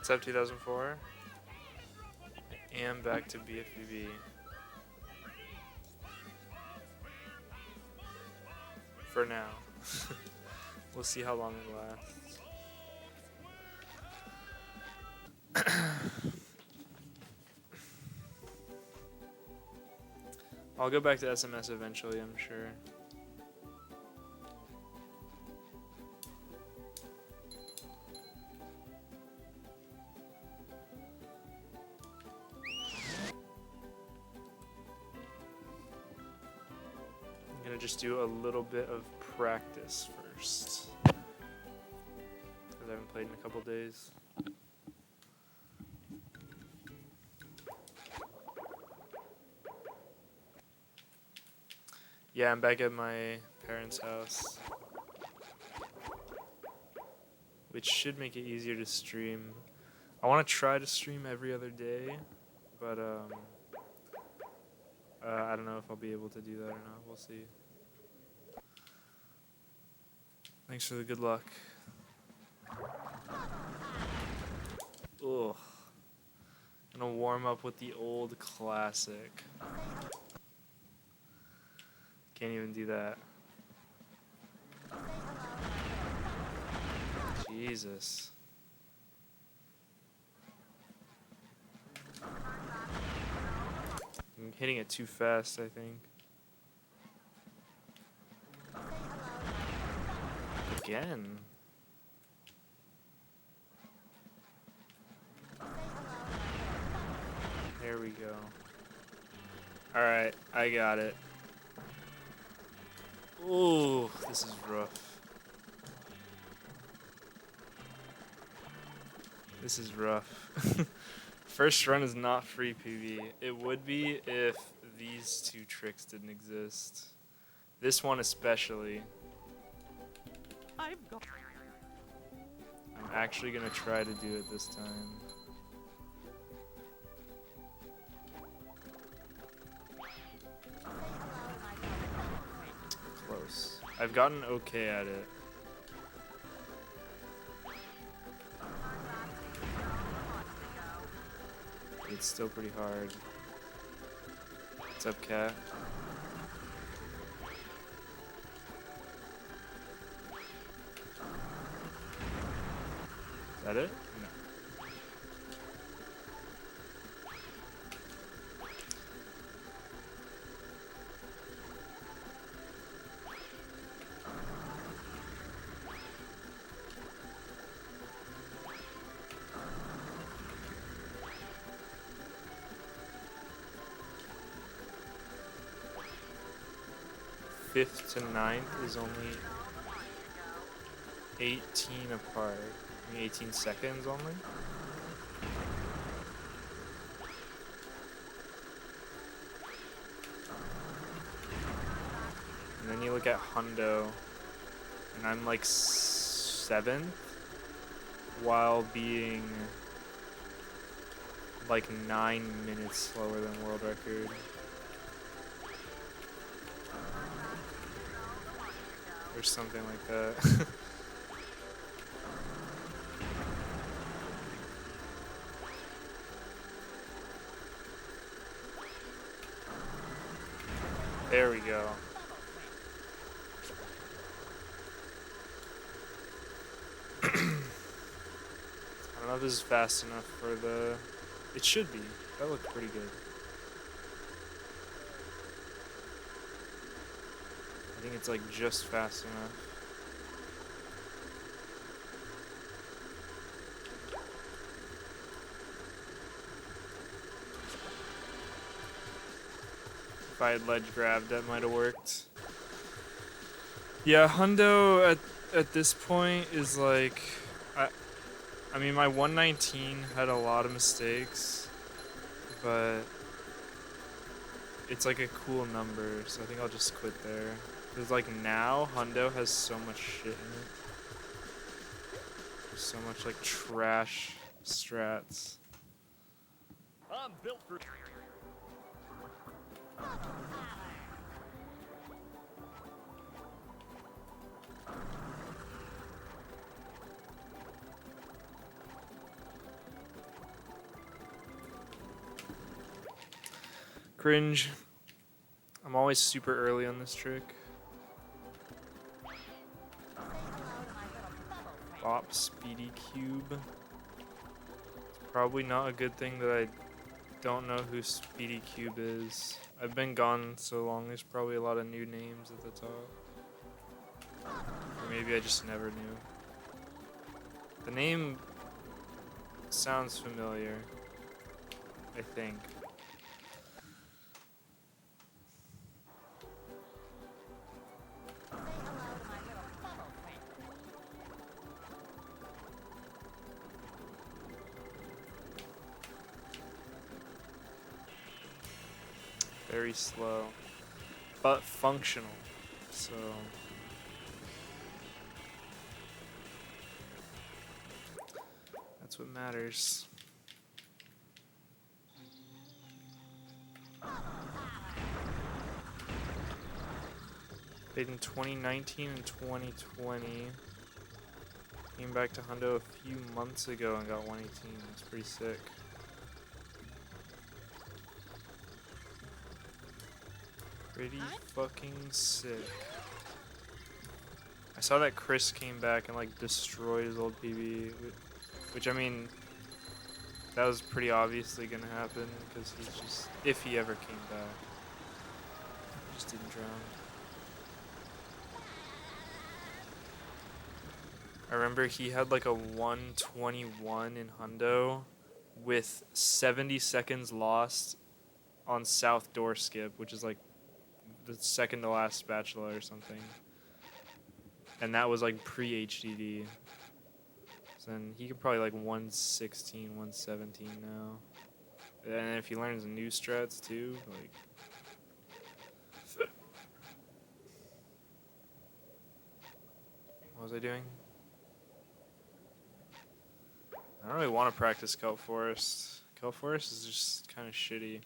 What's up, 2004? And back to BFBB. For now. We'll see how long it lasts. I'll go back to SMS eventually, I'm sure. I'm gonna just do a little bit of practice first, because I haven't played in a couple days. Yeah, I'm back at my parents' house, which should make it easier to stream. I want to try to stream every other day, but I don't know if I'll be able to do that or not. We'll see. Thanks for the good luck. Ugh. Gonna warm up with the old classic. Can't even do that. Jesus. I'm hitting it too fast, I think. Again. There we go. Alright, I got it. Ooh, this is rough. This is rough. First run is not free PV. It would be if these two tricks didn't exist. This one especially. I'm actually gonna try to do it this time. Close. I've gotten okay at it. It's still pretty hard. What's up, cat? Is that it? No. Fifth to ninth is only 18 apart. I mean 18 seconds only? And then you look at Hundo, and I'm like 7th, while being like 9 minutes slower than world record. Or something like that. There we go. I don't know if this is fast enough for the... It should be. That looked pretty good. I think it's like just fast enough. If I had ledge grabbed, that might have worked. Yeah, Hundo at this point is like, I mean my 119 had a lot of mistakes, but it's like a cool number, so I think I'll just quit there. Because like now, Hundo has so much shit in it. There's so much like trash strats. I'm built for... Cringe. I'm always super early on this trick. Bop Speedy Cube. It's probably not a good thing that I don't know who Speedy Cube is. I've been gone so long, there's probably a lot of new names at the top. Or maybe I just never knew. The name sounds familiar, I think. Very slow, but functional. So that's what matters. Played in 2019 and 2020. Came back to Hundo a few months ago and got 118. That's pretty sick. Pretty fucking sick. I saw that Chris came back and like destroyed his old PB, which I mean, that was pretty obviously gonna happen because he's just, if he ever came back, he just didn't drown. I remember he had like a 121 in Hundo with 70 seconds lost on South Door Skip, which is like the second to last spatula or something. And that was like pre-HDD. So then he could probably like 116, 117 now. And if he learns new strats too, like... What was I doing? I don't really want to practice Kelp Forest. Kelp Forest is just kind of shitty.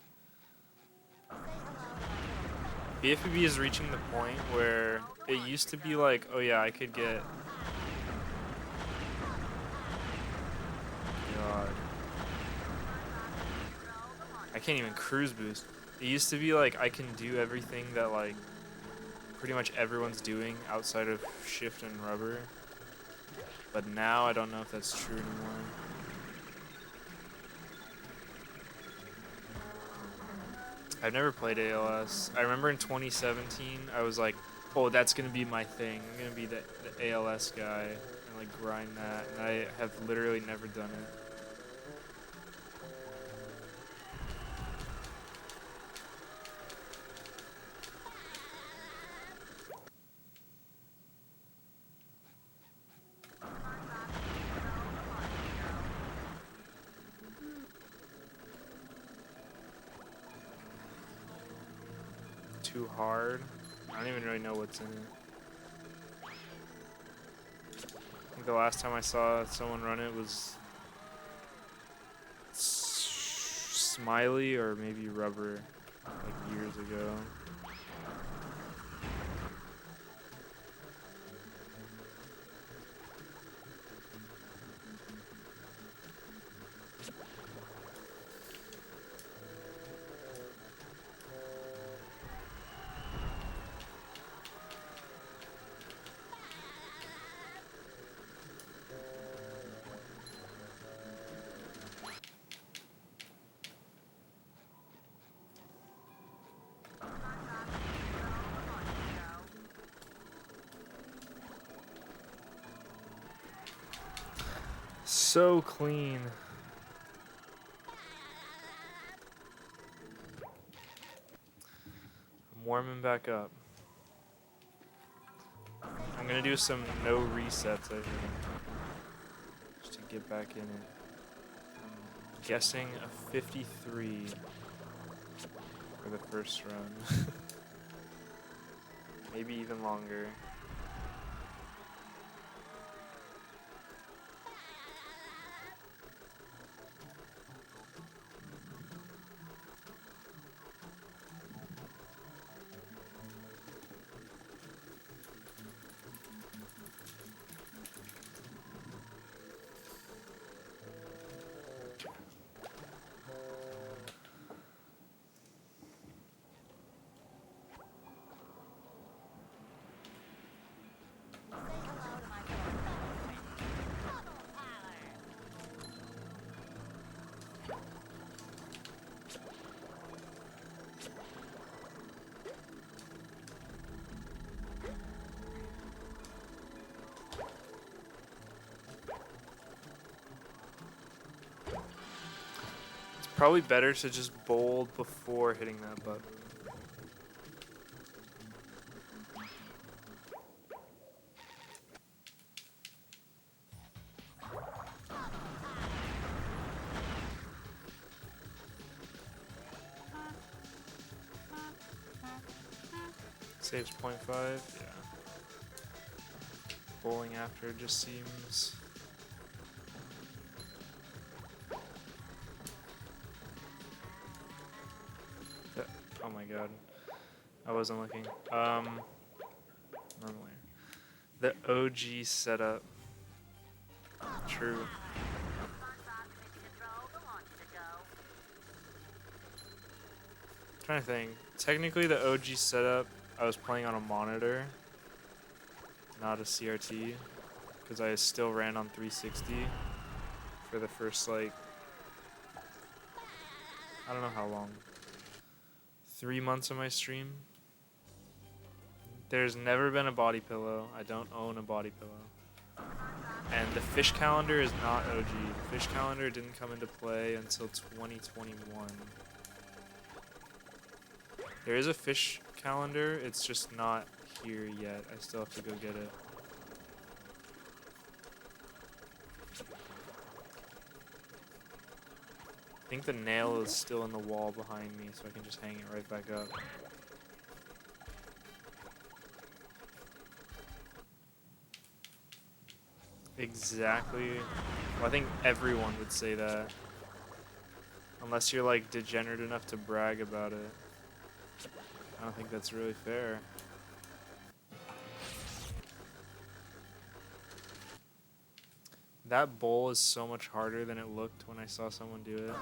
BFPB is reaching the point where it used to be like, oh yeah, I could get... God. I can't even cruise boost. It used to be like I can do everything that like pretty much everyone's doing outside of shift and rubber. But now I don't know if that's true anymore. I've never played ALS. I remember in 2017, I was like, oh, that's going to be my thing. I'm going to be the ALS guy and like grind that. And I have literally never done it. Too hard. I don't even really know what's in it. I think the last time I saw someone run it was Smiley or maybe Rubber, like years ago. So clean. I'm warming back up. I'm gonna do some no resets, I think, just to get back in it. I'm guessing a 53 for the first run. Maybe even longer. Probably better to just bold before hitting that button. Saves 0.5, yeah. Bowling after just seems... Oh my god. I wasn't looking. Normally. The OG setup. True. Trying to think. Technically the OG setup, I was playing on a monitor, not a CRT, because I still ran on 360 for the first, like, I don't know how long. 3 months of my stream. There's never been a body pillow. I don't own a body pillow. And the fish calendar is not OG. The fish calendar didn't come into play until 2021. There is a fish calendar, it's just not here yet. I still have to go get it. I think the nail is still in the wall behind me, so I can just hang it right back up. Exactly. Well, I think everyone would say that. Unless you're like degenerate enough to brag about it. I don't think that's really fair. That bowl is so much harder than it looked when I saw someone do it.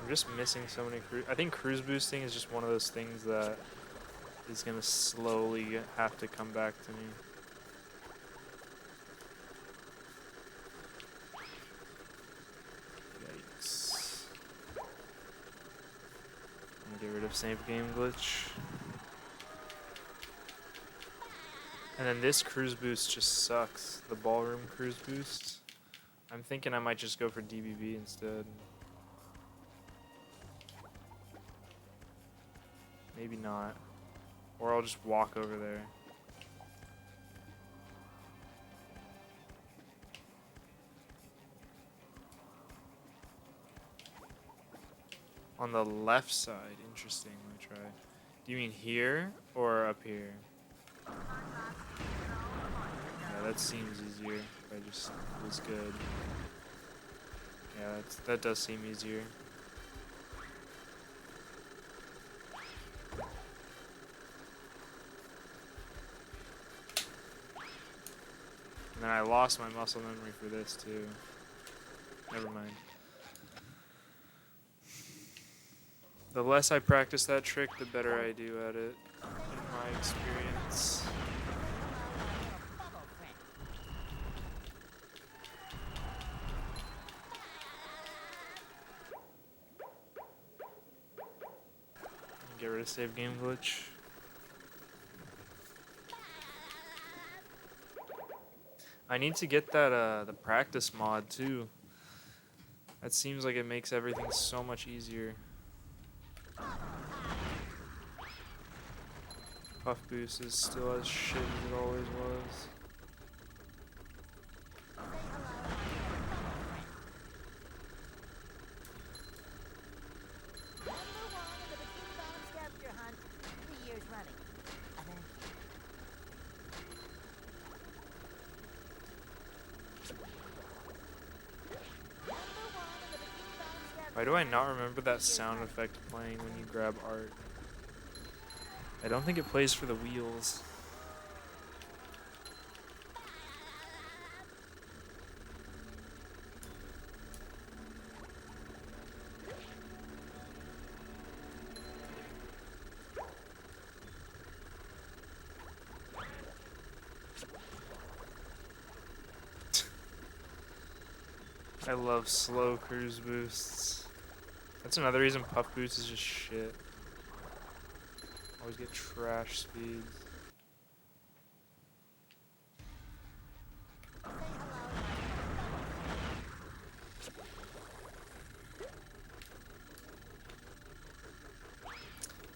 I'm just missing so many cruise. I think cruise boosting is just one of those things that is gonna slowly have to come back to me. Yikes. I'm gonna get rid of save game glitch. And then this cruise boost just sucks. The ballroom cruise boost. I'm thinking I might just go for DBB instead. Maybe not. Or I'll just walk over there. On the left side, interesting, let me try. Do you mean here or up here? Yeah, that seems easier if I just was good. Yeah, that does seem easier. And then I lost my muscle memory for this too. Never mind. The less I practice that trick, the better I do at it, in my experience. Get rid of save game glitch. I need to get that the practice mod too. That seems like it makes everything so much easier. Puff boost is still as shit as it always was. Why do I not remember that sound effect playing when you grab art? I don't think it plays for the wheels. I love slow cruise boosts. That's another reason puff boost is just shit. Always get trash speeds.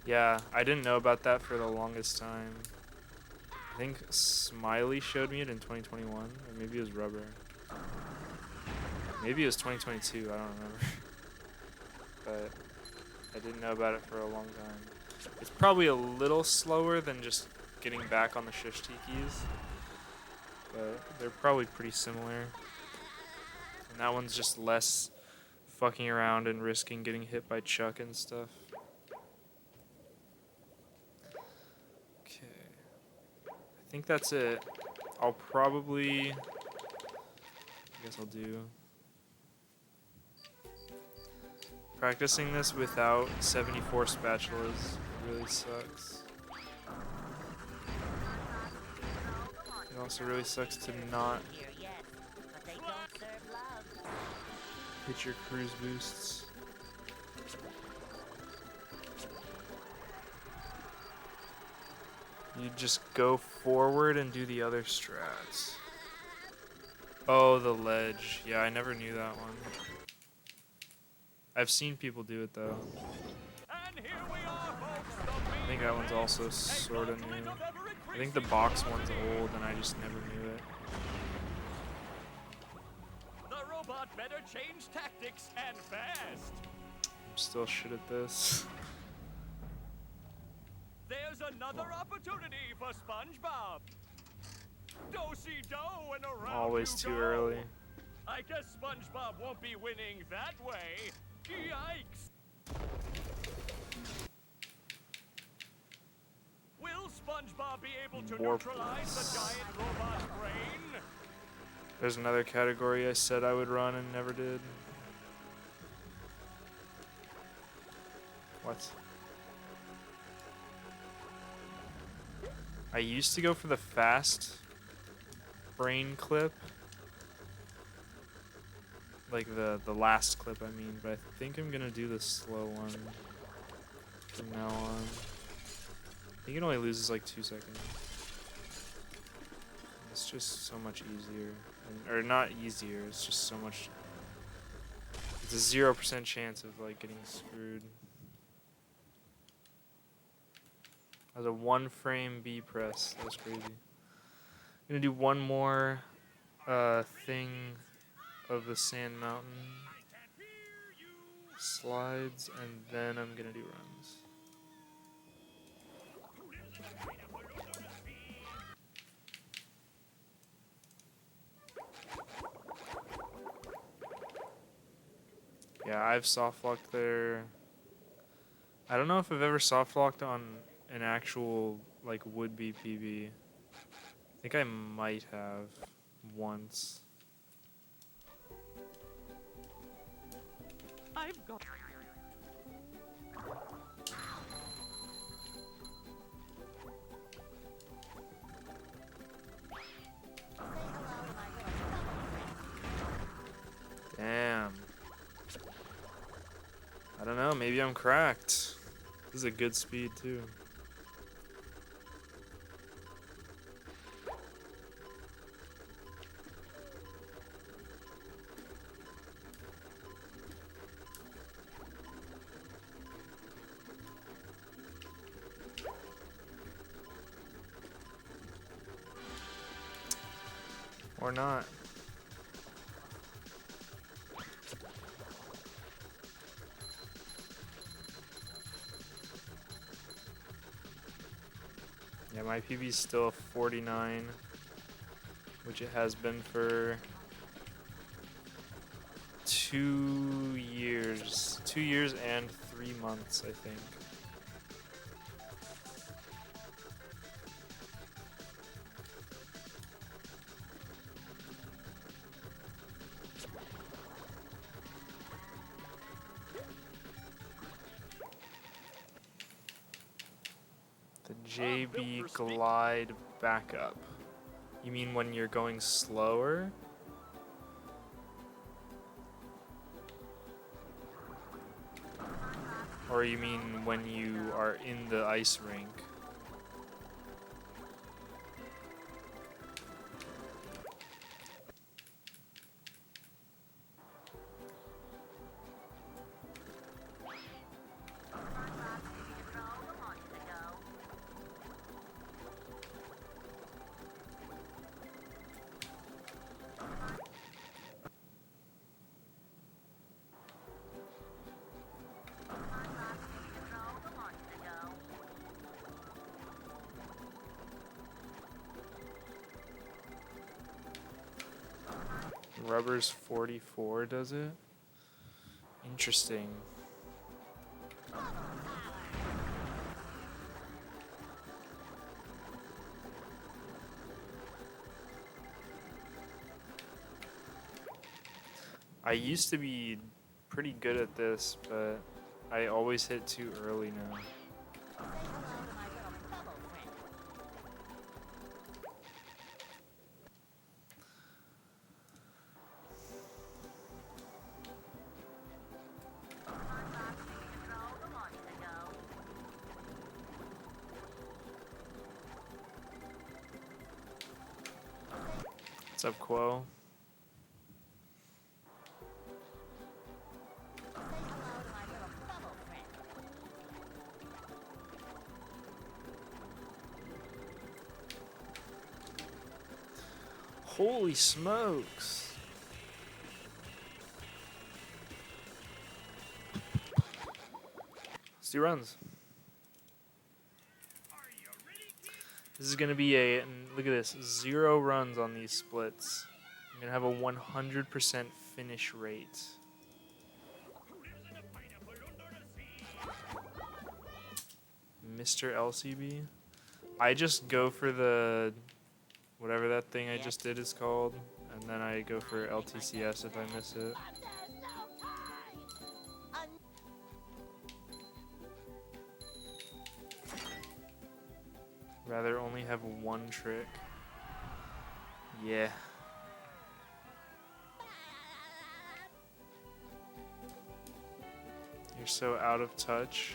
Yeah, I didn't know about that for the longest time. I think Smiley showed me it in 2021, or maybe it was Rubber. Maybe it was 2022, I don't remember. But I didn't know about it for a long time. It's probably a little slower than just getting back on the shish tikis, but they're probably pretty similar. And that one's just less fucking around and risking getting hit by Chuck and stuff. Okay. I think that's it. I'll probably... I guess I'll do... Practicing this without 74 spatulas really sucks. It also really sucks to not hit your cruise boosts. You just go forward and do the other strats. Oh, the ledge. Yeah, I never knew that one. I've seen people do it though. And here we are, folks, I think that one's also sorta new. I think the box one's old and I just never knew it. the robot better change tactics and fast. I'm still shit at this. There's another opportunity for SpongeBob. Do-si-do and around Always you too go. early. I guess SpongeBob won't be winning that way. Yikes! Will SpongeBob be able to Warp. neutralize the giant robot's brain? There's another category I said I would run and never did. What? I used to go for the fast brain clip. Like the last clip, I mean, but I think I'm gonna do the slow one from now on. I think it only loses like 2 seconds. It's just so much easier. Or not easier, it's just so much... It's a 0% chance of like getting screwed. That was a 1 frame B press. That was crazy. I'm gonna do one more thing of the Sand Mountain slides, and then I'm gonna do runs. Yeah, I've soft locked there. I don't know if I've ever soft locked on an actual like would-be PB. I think I might have once. I've got... Damn. I don't know, maybe I'm cracked. This is a good speed too. Or not. Yeah, my PB's still 49, which it has been for 2 years. 2 years and 3 months, I think. The JB glide backup. You mean when you're going slower? Or you mean when you are in the ice rink? Rubber's 44, does it? Interesting. I used to be pretty good at this, but I always hit too early now. What's up, Quo? Holy smokes! Let's do runs. This is gonna be a, look at this, 0 runs on these splits. I'm gonna have a 100% finish rate. Mr. LCB? I just go for the, whatever that thing I just did is called, and then I go for LTCS if I miss it. Rather only have one trick. Yeah. You're so out of touch.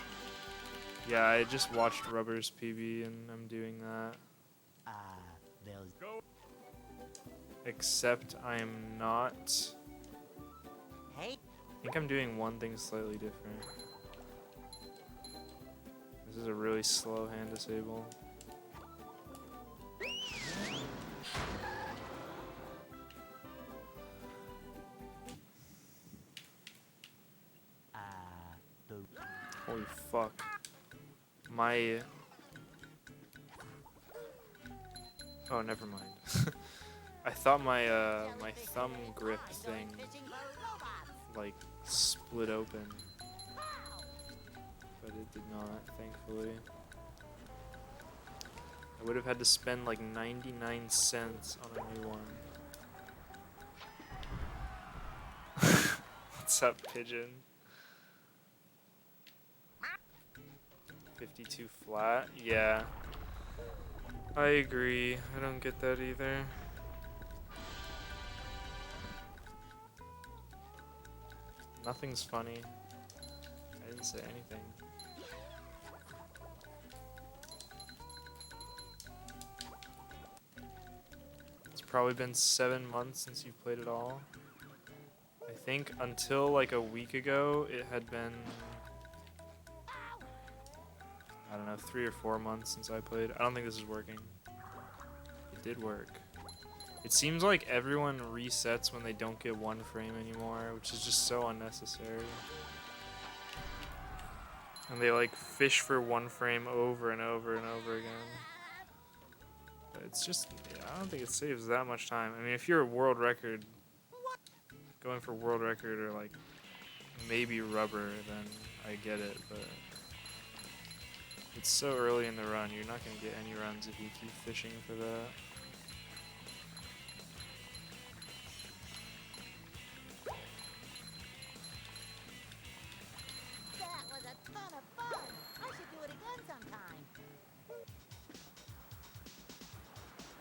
Yeah, I just watched Rubber's PB and I'm doing that. Except I'm not. I think I'm doing one thing slightly different. This is a really slow hand disable. Holy fuck. My... Oh, never mind. I thought my my thumb grip thing like split open, but it did not, thankfully. I would have had to spend like 99 cents on a new one. What's up, Pigeon? 52 flat? Yeah. I agree. I don't get that either. Nothing's funny. I didn't say anything. It's probably been 7 months since you've played it all. I think until like a week ago, it had been, I don't know, 3 or 4 months since I played. I don't think this is working. It did work. It seems like everyone resets when they don't get one frame anymore, which is just so unnecessary. And they like fish for one frame over and over and over again. But it's just, yeah, I don't think it saves that much time. I mean, if you're a world record, going for world record or like maybe Rubber, then I get it, but it's so early in the run, you're not going to get any runs if you keep fishing for that. That was a ton of fun. I should do it again sometime.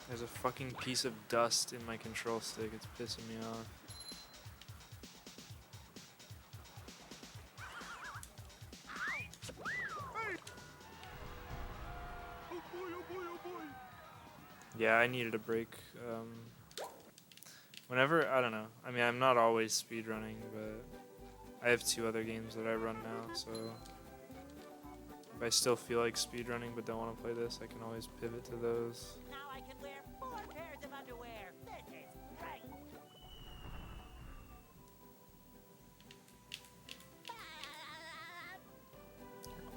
There's a fucking piece of dust in my control stick, it's pissing me off. Yeah, I needed a break. Whenever, I don't know. I mean, I'm not always speedrunning, but I have 2 other games that I run now, so if I still feel like speedrunning but don't want to play this, I can always pivot to those. Now I can wear 4 pairs of underwear. This is great.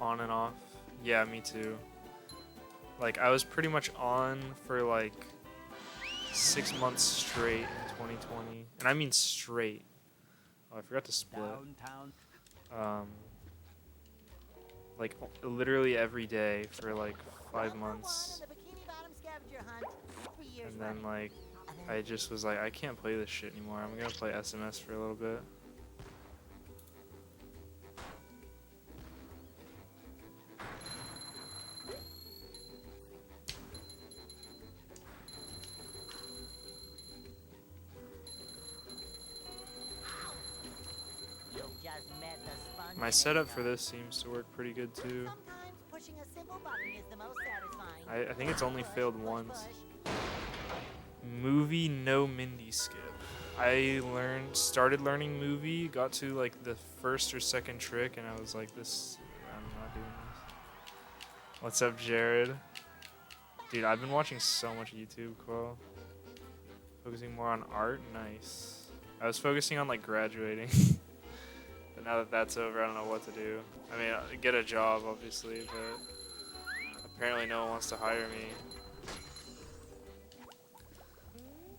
On and off. Yeah, me too. Like, I was pretty much on for like 6 months straight in 2020. And I mean straight. Oh, I forgot to split. Downtown. Like, literally every day for like 5 months. Number 1 in the Bikini Bottom scavenger hunt. 3 years And then, running. like, I just was like, I can't play this shit anymore. I'm gonna play SMS for a little bit. You've just met the sponge My setup man. for this seems to work pretty good too. Sometimes pushing a simple button is the most satisfying. I think it's only Push, failed push, once. push. Movie no Mindy skip. I started learning movie, got to like the first or second trick, and I was like, I'm not doing this. What's up, Jared? Dude, I've been watching so much YouTube, Quill. Focusing more on art? Nice. I was focusing on like graduating. But now that that's over, I don't know what to do. I mean, get a job, obviously, but apparently no one wants to hire me.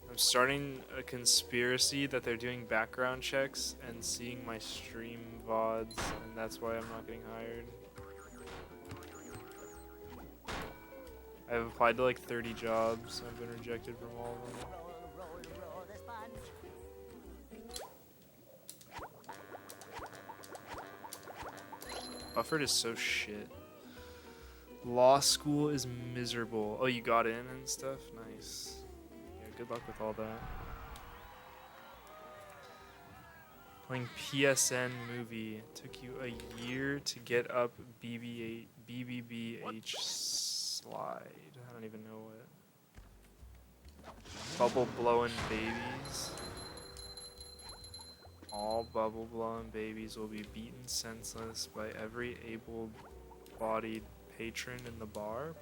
I'm starting a conspiracy that they're doing background checks and seeing my stream VODs, and that's why I'm not getting hired. I've applied to like 30 jobs. I've been rejected from all of them. Roll the sponge. Bufford is so shit. Law school is miserable. Oh, you got in and stuff? Nice. Yeah, good luck with all that. Playing PSN movie. Took you a year to get up BBBH slide. I don't even know what. Bubble blowing babies. All bubble blowing babies will be beaten senseless by every able-bodied person in the bar.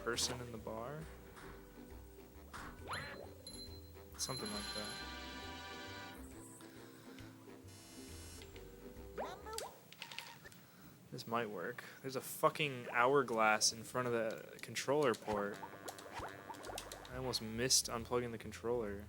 Something like that. This might work. There's a fucking hourglass in front of the controller port. I almost missed unplugging the controller.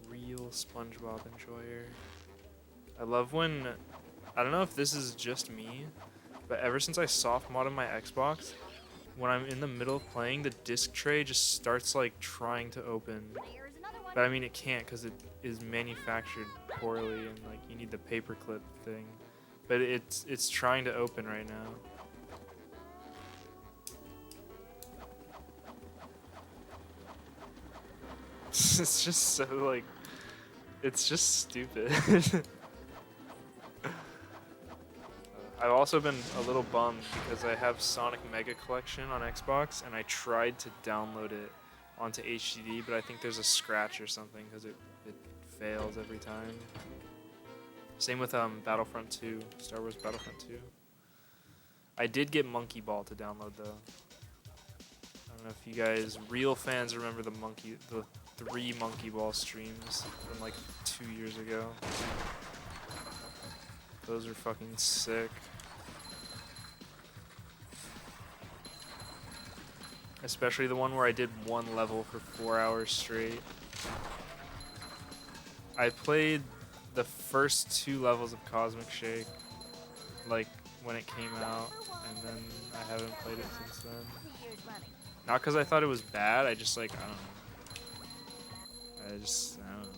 Real SpongeBob enjoyer. I love when, I don't know if this is just me, but ever since I soft modded my Xbox, when I'm in the middle of playing, the disc tray just starts like trying to open. There's another one. But I mean it can't because it is manufactured poorly and like you need the paperclip thing. But it's trying to open right now. It's just so like, it's just stupid. I've also been a little bummed because I have Sonic Mega Collection on Xbox and I tried to download it onto HDD, but I think there's a scratch or something because it fails every time. Same with Battlefront 2, Star Wars Battlefront 2. I did get Monkey Ball to download though. I don't know if you guys, real fans, remember the 3 Monkey Ball streams from like 2 years ago. Those are fucking sick. Especially the one where I did one level for 4 hours straight. I played the first 2 levels of Cosmic Shake, like when it came out, and then I haven't played it since then. 3 years running. Not because I thought it was bad, I just like, I don't know. I don't know.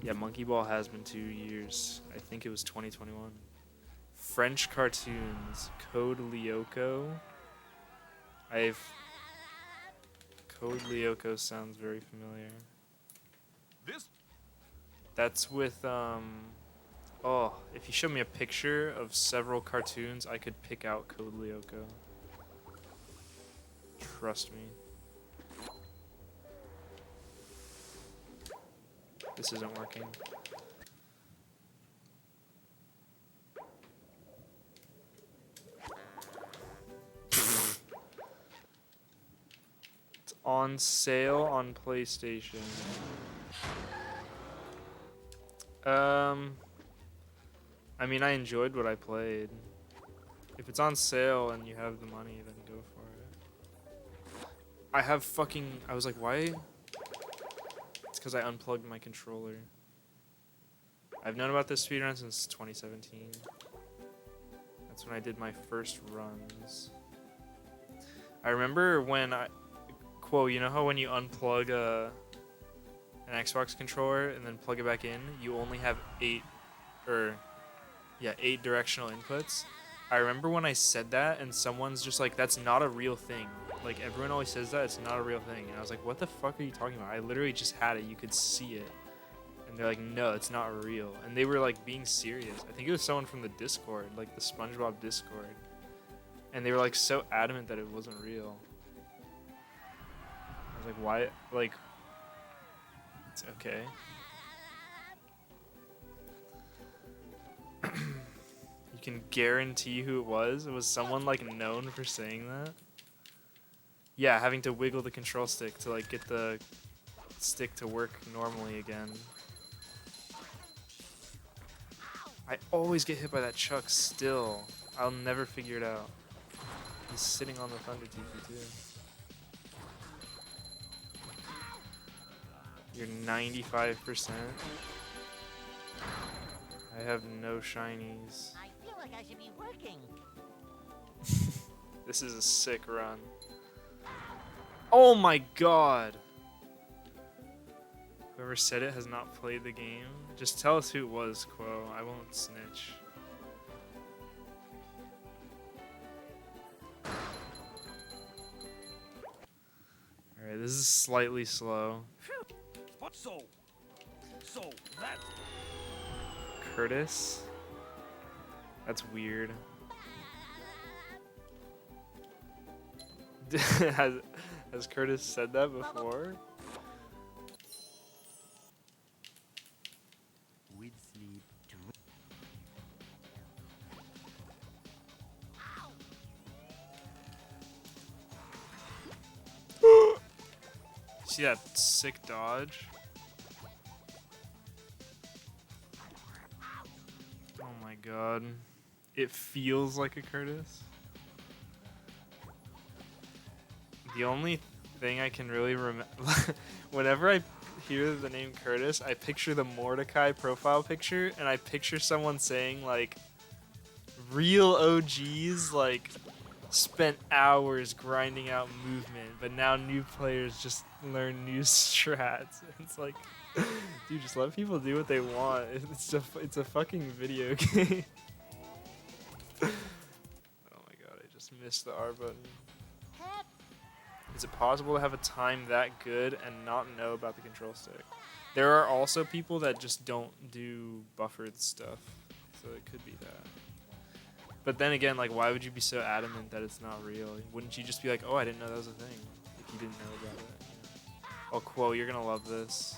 Yeah, Monkey Ball has been 2 years. I think it was 2021. French cartoons. Code Lyoko. Code Lyoko sounds very familiar. This That's with oh, if you show me a picture of several cartoons, I could pick out Code Lyoko. Trust me. This isn't working. It's on sale on PlayStation. I mean, I enjoyed what I played. If it's on sale and you have the money, then go for it. I have fucking... I was like, why? It's because I unplugged my controller. I've known about this speedrun since 2017. That's when I did my first runs. I remember when I... Quo, you know how when you unplug an Xbox controller and then plug it back in, you only have 8 directional inputs? I remember when I said that and someone's just like, that's not a real thing. Like, everyone always says that, it's not a real thing. And I was like, what the fuck are you talking about? I literally just had it, you could see it. And they're like, no, it's not real. And they were like being serious. I think it was someone from the Discord, like the SpongeBob Discord. And they were like so adamant that it wasn't real. I was like, why? Like, it's okay. You can guarantee who it was? It was someone like known for saying that? Yeah, having to wiggle the control stick to like get the stick to work normally again. I always get hit by that Chuck still. I'll never figure it out. He's sitting on the Thunder TP too. You're 95%. I have no shinies. I feel like I should be working. This is a sick run. Oh my god! Whoever said it has not played the game. Just tell us who it was, Quo. I won't snitch. Alright, this is slightly slow. What so? So that Curtis? That's weird. Has Curtis said that before? With sleep to See that sick dodge? Oh my god. It feels like a Curtis. The only thing I can really remember... Whenever I hear the name Curtis, I picture the Mordecai profile picture, and I picture someone saying, like, real OGs, like, spent hours grinding out movement, but now new players just learn new strats. It's like, dude, just let people do what they want. It's a fucking video game. Oh my god, I just missed the R button. Heck, Is it possible to have a time that good and not know about the control stick? There are also people that just don't do buffered stuff, so it could be that. But then again, like, why would you be so adamant that it's not real? Wouldn't you just be like, oh, I didn't know that was a thing, if you didn't know about it? Oh, Quo, you're gonna love this.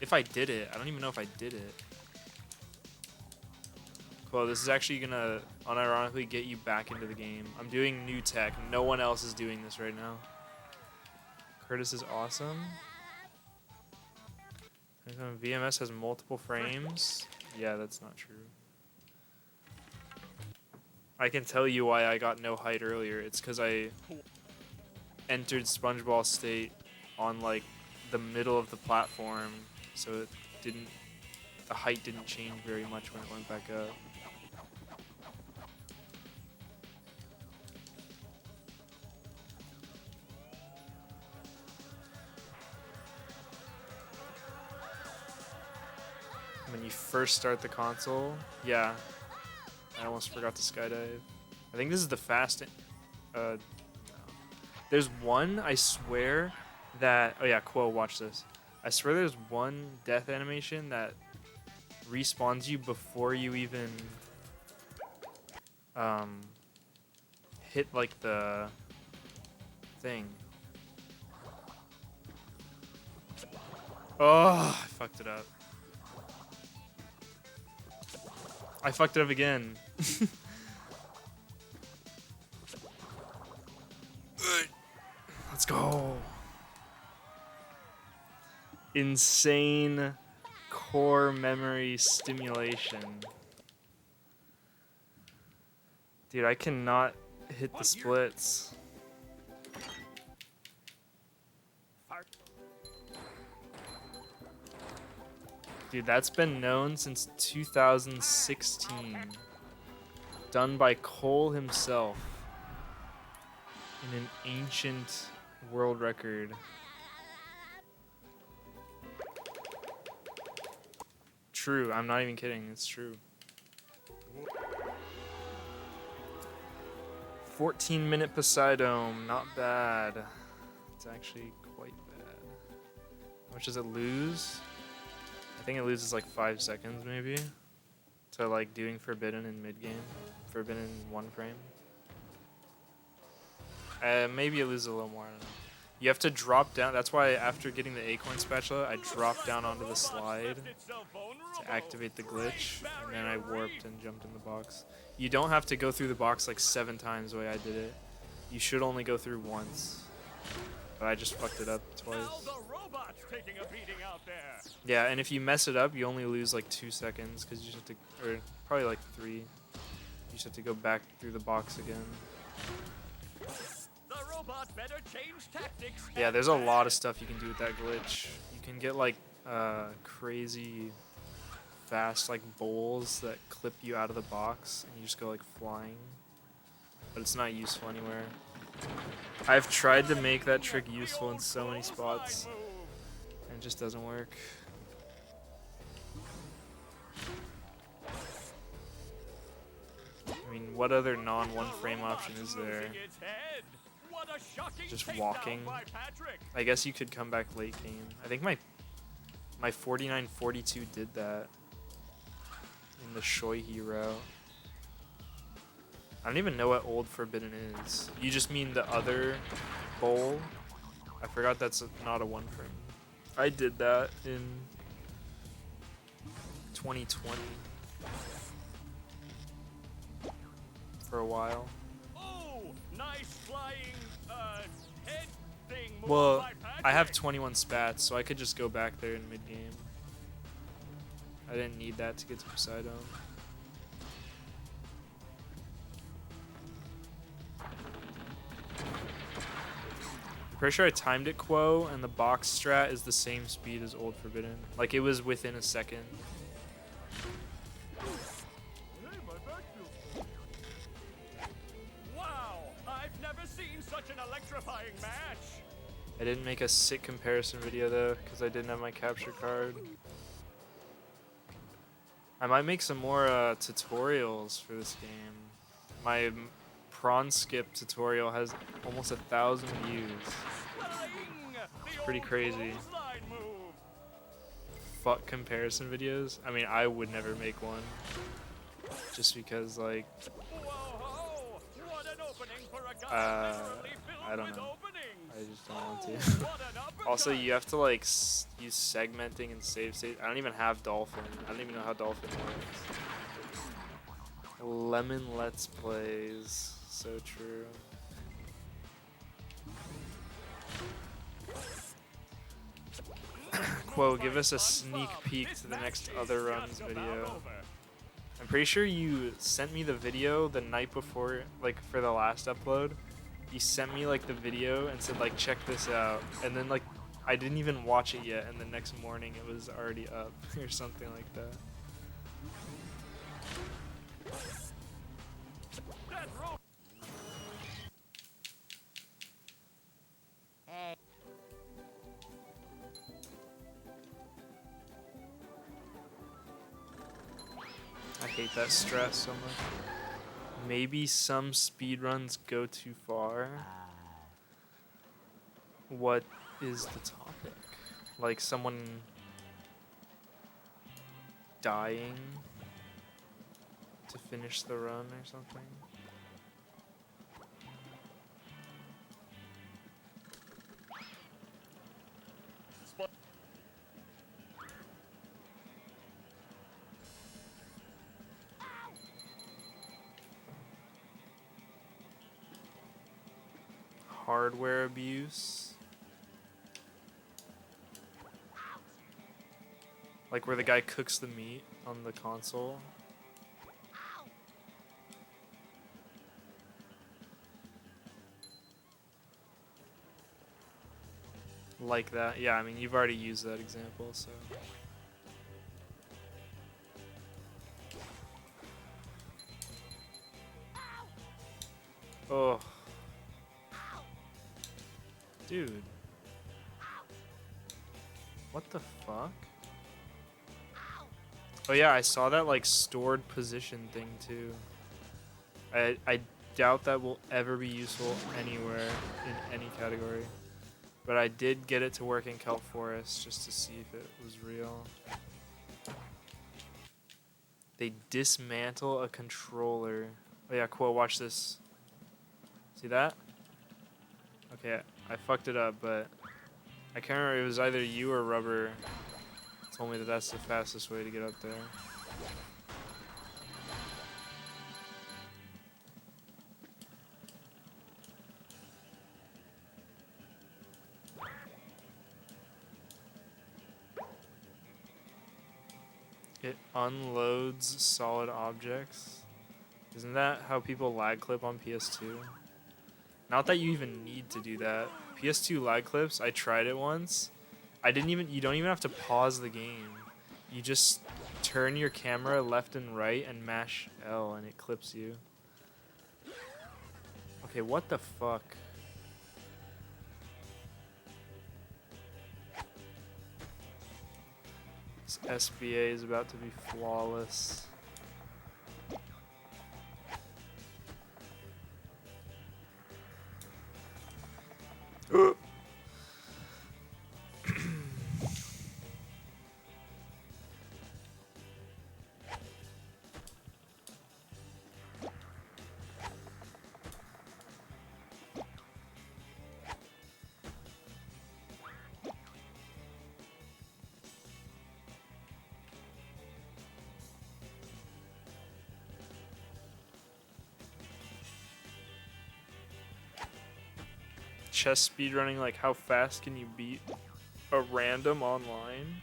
If I did it, I don't even know if I did it. Quo, this is actually gonna unironically get you back into the game. I'm doing new tech. No one else is doing this right now. Curtis is awesome. VMS has multiple frames. Yeah, that's not true. I can tell you why I got no height earlier. It's because I entered SpongeBob State on like the middle of the platform, so it didn't. The height didn't change very much when it went back up. When you first start the console, yeah. I almost forgot to skydive. I think this is the fastest. No. There's one, I swear, that... Oh yeah, Quo, watch this. I swear there's one death animation that respawns you before you even hit like the thing. Oh, I fucked it up. I fucked it up again. Let's go. Insane core memory stimulation. Dude, I cannot hit the splits. Dude, that's been known since 2016. Done by Cole himself. In an ancient world record. True, I'm not even kidding, it's true. 14-minute Poseidon, not bad. It's actually quite bad. How much does it lose? I think it loses like 5 seconds maybe. To like doing Forbidden in mid-game. Forbidden in 1 frame. Maybe it loses a little more, I don't know. You have to drop down, that's why after getting the Acorn Spatula, I dropped down onto the slide to activate the glitch, and then I warped and jumped in the box. You don't have to go through the box like 7 times the way I did it. You should only go through once. But I just fucked it up twice. Yeah, and if you mess it up, you only lose like 2 seconds, because you just have to, or probably like 3. You just have to go back through the box again. Yeah, there's a lot of stuff you can do with that glitch. You can get like crazy fast like bowls that clip you out of the box and you just go like flying. But it's not useful anywhere. I've tried to make that trick useful in so many spots and it just doesn't work. I mean, what other non-one frame option is there? Just walking. I guess you could come back late game. I think my 4942 did that in the shoyhi route. I don't even know what old Forbidden is. You just mean the other bowl? I forgot that's not a 1 frame. I did that in 2020 for a while. Nice flying head thing. Well, I have 21 spats, so I could just go back there in mid-game. I didn't need that to get to Poseidon. I'm pretty sure I timed it, Quo, and the box strat is the same speed as Old Forbidden. Like, it was within a second. Such an electrifying match. I didn't make a sick comparison video though, because I didn't have my capture card. I might make some more tutorials for this game. My prawn skip tutorial has almost 1,000 views. It's pretty crazy. Fuck comparison videos. I mean, I would never make one. Just because, like... I don't know. I just don't want to. Also, you have to like use segmenting and save state. I don't even have Dolphin. I don't even know how Dolphin works. Lemon Let's Plays. So true. Quo, give us a sneak peek to the next Other Runs video. I'm pretty sure you sent me the video the night before, like for the last upload. You sent me like the video and said like, check this out. And then like, I didn't even watch it yet. And the next morning it was already up or something like that. Hey. I hate that stress so much. Maybe some speedruns go too far. What is the topic? like someone dying to finish the run or something. Hardware abuse. Like where the guy cooks the meat on the console. Like that. Yeah, I mean, you've already used that example, so. Oh. Dude. What the fuck? Oh yeah, I saw that like stored position thing too. I doubt that will ever be useful anywhere in any category. But I did get it to work in Kelp Forest just to see if it was real. They dismantle a controller. Oh yeah, Quo, watch this. See that? Okay, I fucked it up, but I can't remember. It was either you or Rubber told me that that's the fastest way to get up there. It unloads solid objects. Isn't that how people lag clip on PS2? Not that you even need to do that. PS2 lag clips, I tried it once. You don't even have to pause the game. You just turn your camera left and right and mash L and it clips you. Okay, what the fuck? This SBA is about to be flawless. Chess speedrunning, like how fast can you beat a random online?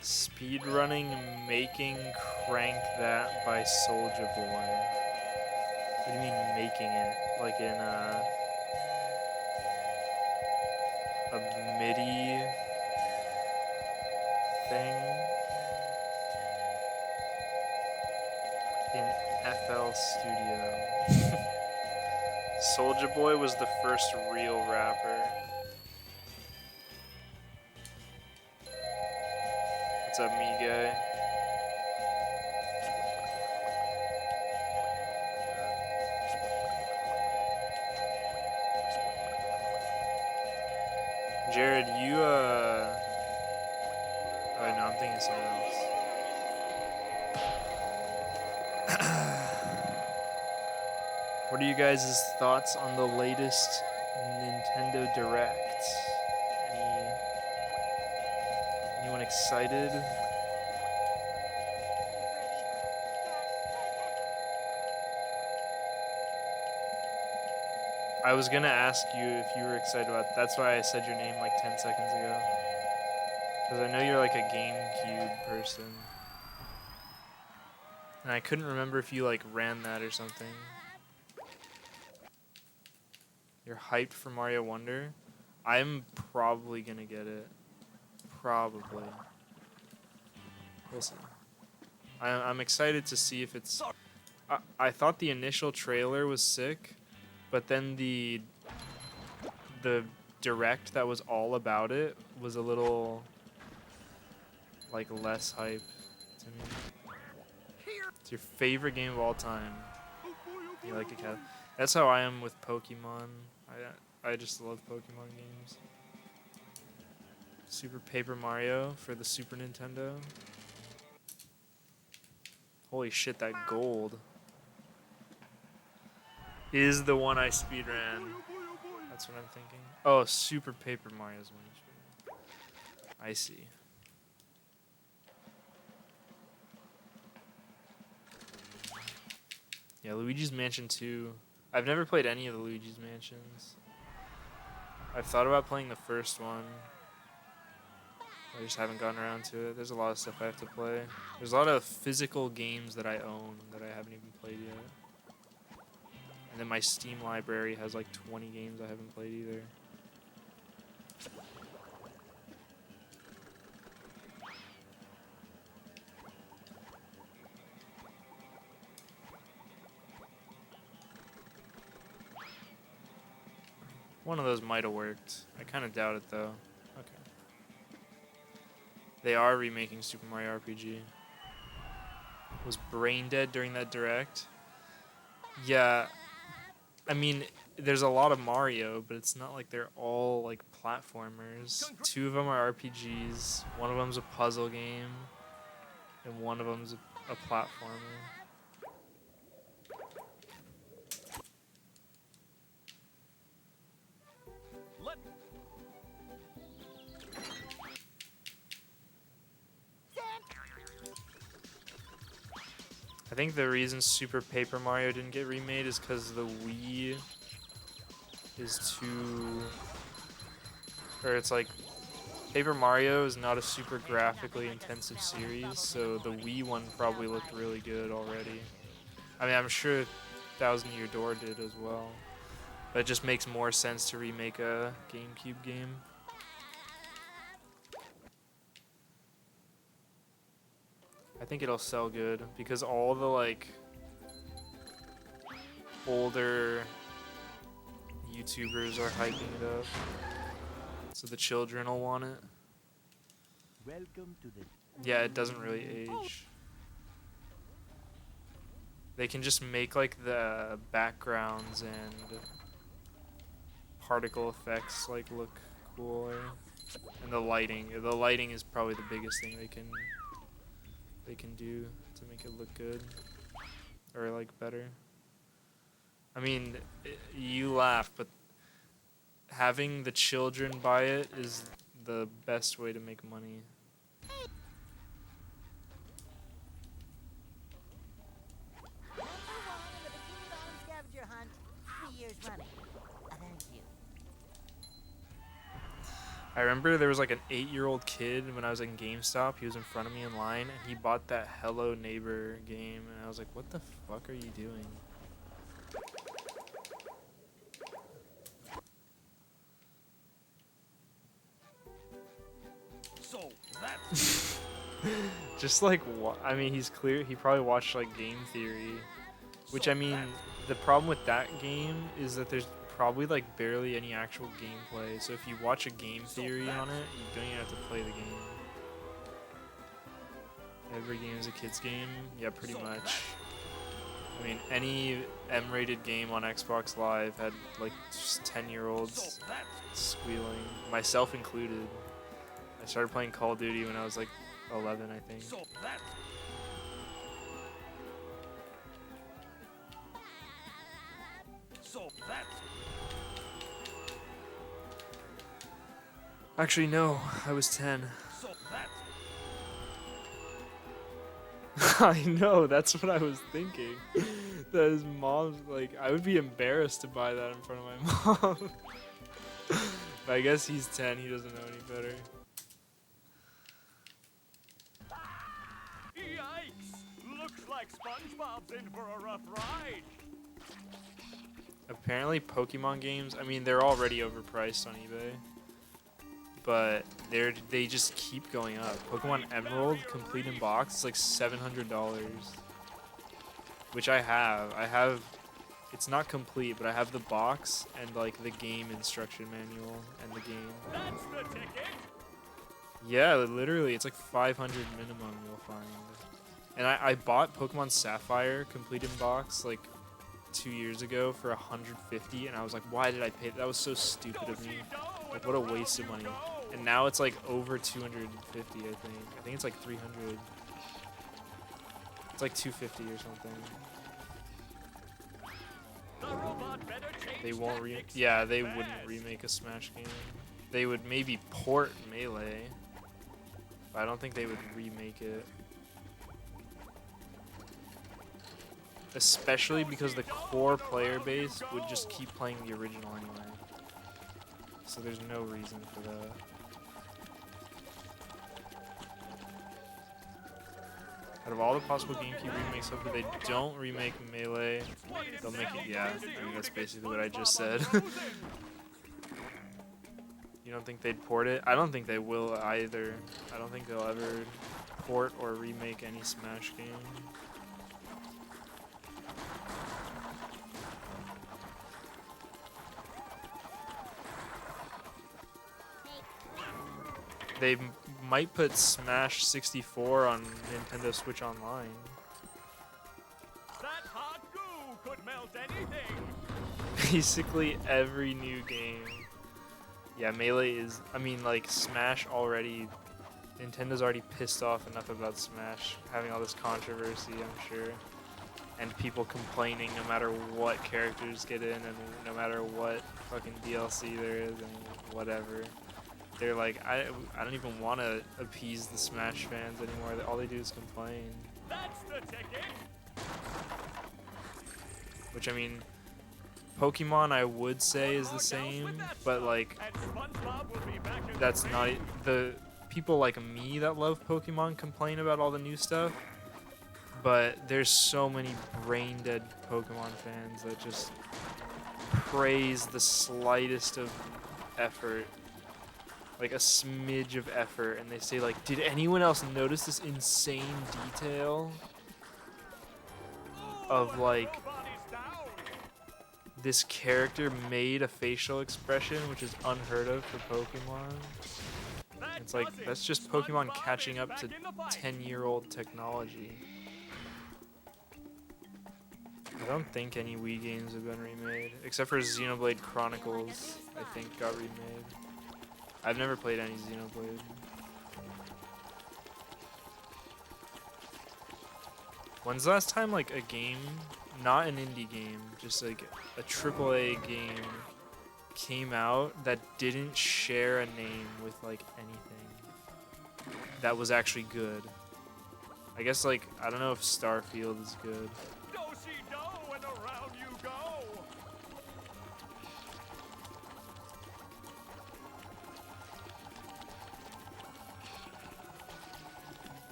Speedrunning Making Crank That by Soulja Boy. What do you mean making it? Like in a MIDI thing? In FL Studio. Soulja Boy was the first real rapper. What's up, me guy? Jared, you oh no, I'm thinking of someone else. What are you guys' thoughts on the latest Nintendo Direct? Anyone excited? I was gonna ask you if you were excited about it. That's why I said your name like 10 seconds ago. Because I know you're like a GameCube person. And I couldn't remember if you like ran that or something. You're hyped for Mario Wonder? I'm probably gonna get it. Probably. We'll see. I'm excited to see if it's... I thought the initial trailer was sick, but then the direct that was all about it was a little... like less hype to me. It's your favorite game of all time. You like a cat. That's how I am with Pokemon. I just love Pokemon games. Super Paper Mario for the Super Nintendo. Holy shit, that gold is the one I speedran. That's what I'm thinking. Oh, Super Paper Mario is one you speedran. I see. Yeah, Luigi's Mansion 2. I've never played any of the Luigi's Mansions. I've thought about playing the first one. I just haven't gotten around to it. There's a lot of stuff I have to play. There's a lot of physical games that I own that I haven't even played yet. And then my Steam library has like 20 games I haven't played either. One of those might have worked. I kind of doubt it though. Okay. They are remaking Super Mario RPG. Was brain dead during that direct? Yeah. I mean, there's a lot of Mario, but it's not like they're all like platformers. 2 of them are RPGs. One of them's a puzzle game, and one of them's a platformer. I think the reason Super Paper Mario didn't get remade is because the Wii is too... Or it's like... Paper Mario is not a super graphically intensive series, so the Wii one probably looked really good already. I mean, I'm sure Thousand Year Door did as well. But it just makes more sense to remake a GameCube game. I think it'll sell good because all the like older YouTubers are hyping it up, so the children will want it. Welcome to the Yeah, it doesn't really age. They can just make like the backgrounds and particle effects like look cooler, and the lighting. The lighting is probably the biggest thing they can do to make it look good or like better. I mean, you laugh, but having the children buy it is the best way to make money. Number 1 in the Bikini Bottom scavenger hunt, 3 years running. Thank you. I remember there was like an 8-year-old kid when I was in GameStop. He was in front of me in line, and he bought that Hello Neighbor game, and I was like, "What the fuck are you doing?" So that's Just like I mean, he's clear. He probably watched like Game Theory, which I mean, the problem with that game is that there's probably like barely any actual gameplay. So if you watch a Game Theory on it, you don't even have to play the game. Every game is a kid's game. Yeah, pretty much. I mean, any M-rated game on Xbox Live had like just 10-year-olds squealing, myself included. I started playing Call of Duty when I was like 11, I think. Actually, no, I was 10. I know, that's what I was thinking. That his mom's like, I would be embarrassed to buy that in front of my mom. But I guess he's 10, he doesn't know any better. Yikes! Looks like SpongeBob's in for a rough ride. Apparently Pokemon games, I mean, they're already overpriced on eBay. But they just keep going up. Pokemon Emerald complete in box is like $700, which I have. It's not complete, but I have the box and like the game instruction manual and the game. That's the ticket. Yeah, literally, it's like 500 minimum you'll find. And I bought Pokemon Sapphire complete in box like 2 years ago for 150, and I was like, why did I pay? That was so stupid of me. Like, what a waste of money. And now it's like over 250, I think. I think it's like 300. It's like 250 or something. They won't yeah, they wouldn't remake a Smash game. They would maybe port Melee, but I don't think they would remake it. Especially because the core player base would just keep playing the original anyway. So there's no reason for that. Out of all the possible GameCube remakes, hopefully they don't remake Melee. They'll make it, yeah. I mean, that's basically what I just said. You don't think they'd port it? I don't think they will either. I don't think they'll ever port or remake any Smash game. They might put Smash 64 on Nintendo Switch Online. That hot goo could melt anything. Basically every new game. Yeah, Melee is, I mean, like, Smash already, Nintendo's already pissed off enough about Smash having all this controversy, I'm sure. And people complaining no matter what characters get in and no matter what fucking DLC there is and whatever. They're like, I don't even want to appease the Smash fans anymore. All they do is complain. That's the ticket. Which, I mean, Pokemon I would say is the same, but like, that's not, the people like me that love Pokemon complain about all the new stuff, but there's so many brain dead Pokemon fans that just praise the slightest of effort, like a smidge of effort, and they say like, did anyone else notice this insane detail of like, this character made a facial expression, which is unheard of for Pokemon. It's like, that's just Pokemon catching up to 10-year-old technology. I don't think any Wii games have been remade, except for Xenoblade Chronicles, I think got remade. I've never played any Xenoblade. When's the last time like a game, not an indie game, just like a AAA game came out that didn't share a name with like anything that was actually good? I guess like, I don't know if Starfield is good. Do-si-do and around you go.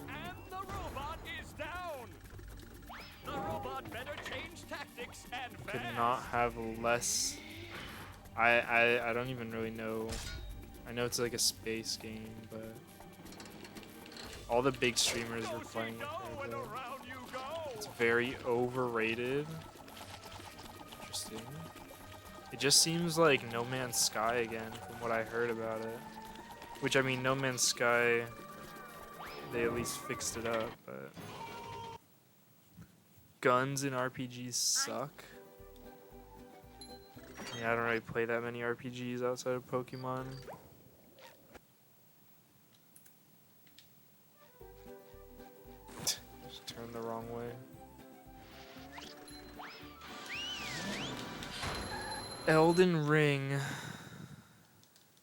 And the robot is down. The robot better change tactics and Could fast. not have less. I don't even really know. I know it's like a space game, but all the big streamers were playing it for a bit. Around you go. It's very overrated. Interesting. It just seems like No Man's Sky again, from what I heard about it. Which, I mean, No Man's Sky, they at least fixed it up, but guns in RPGs suck. Yeah, I don't really play that many RPGs outside of Pokemon. Just turned the wrong way. Elden Ring.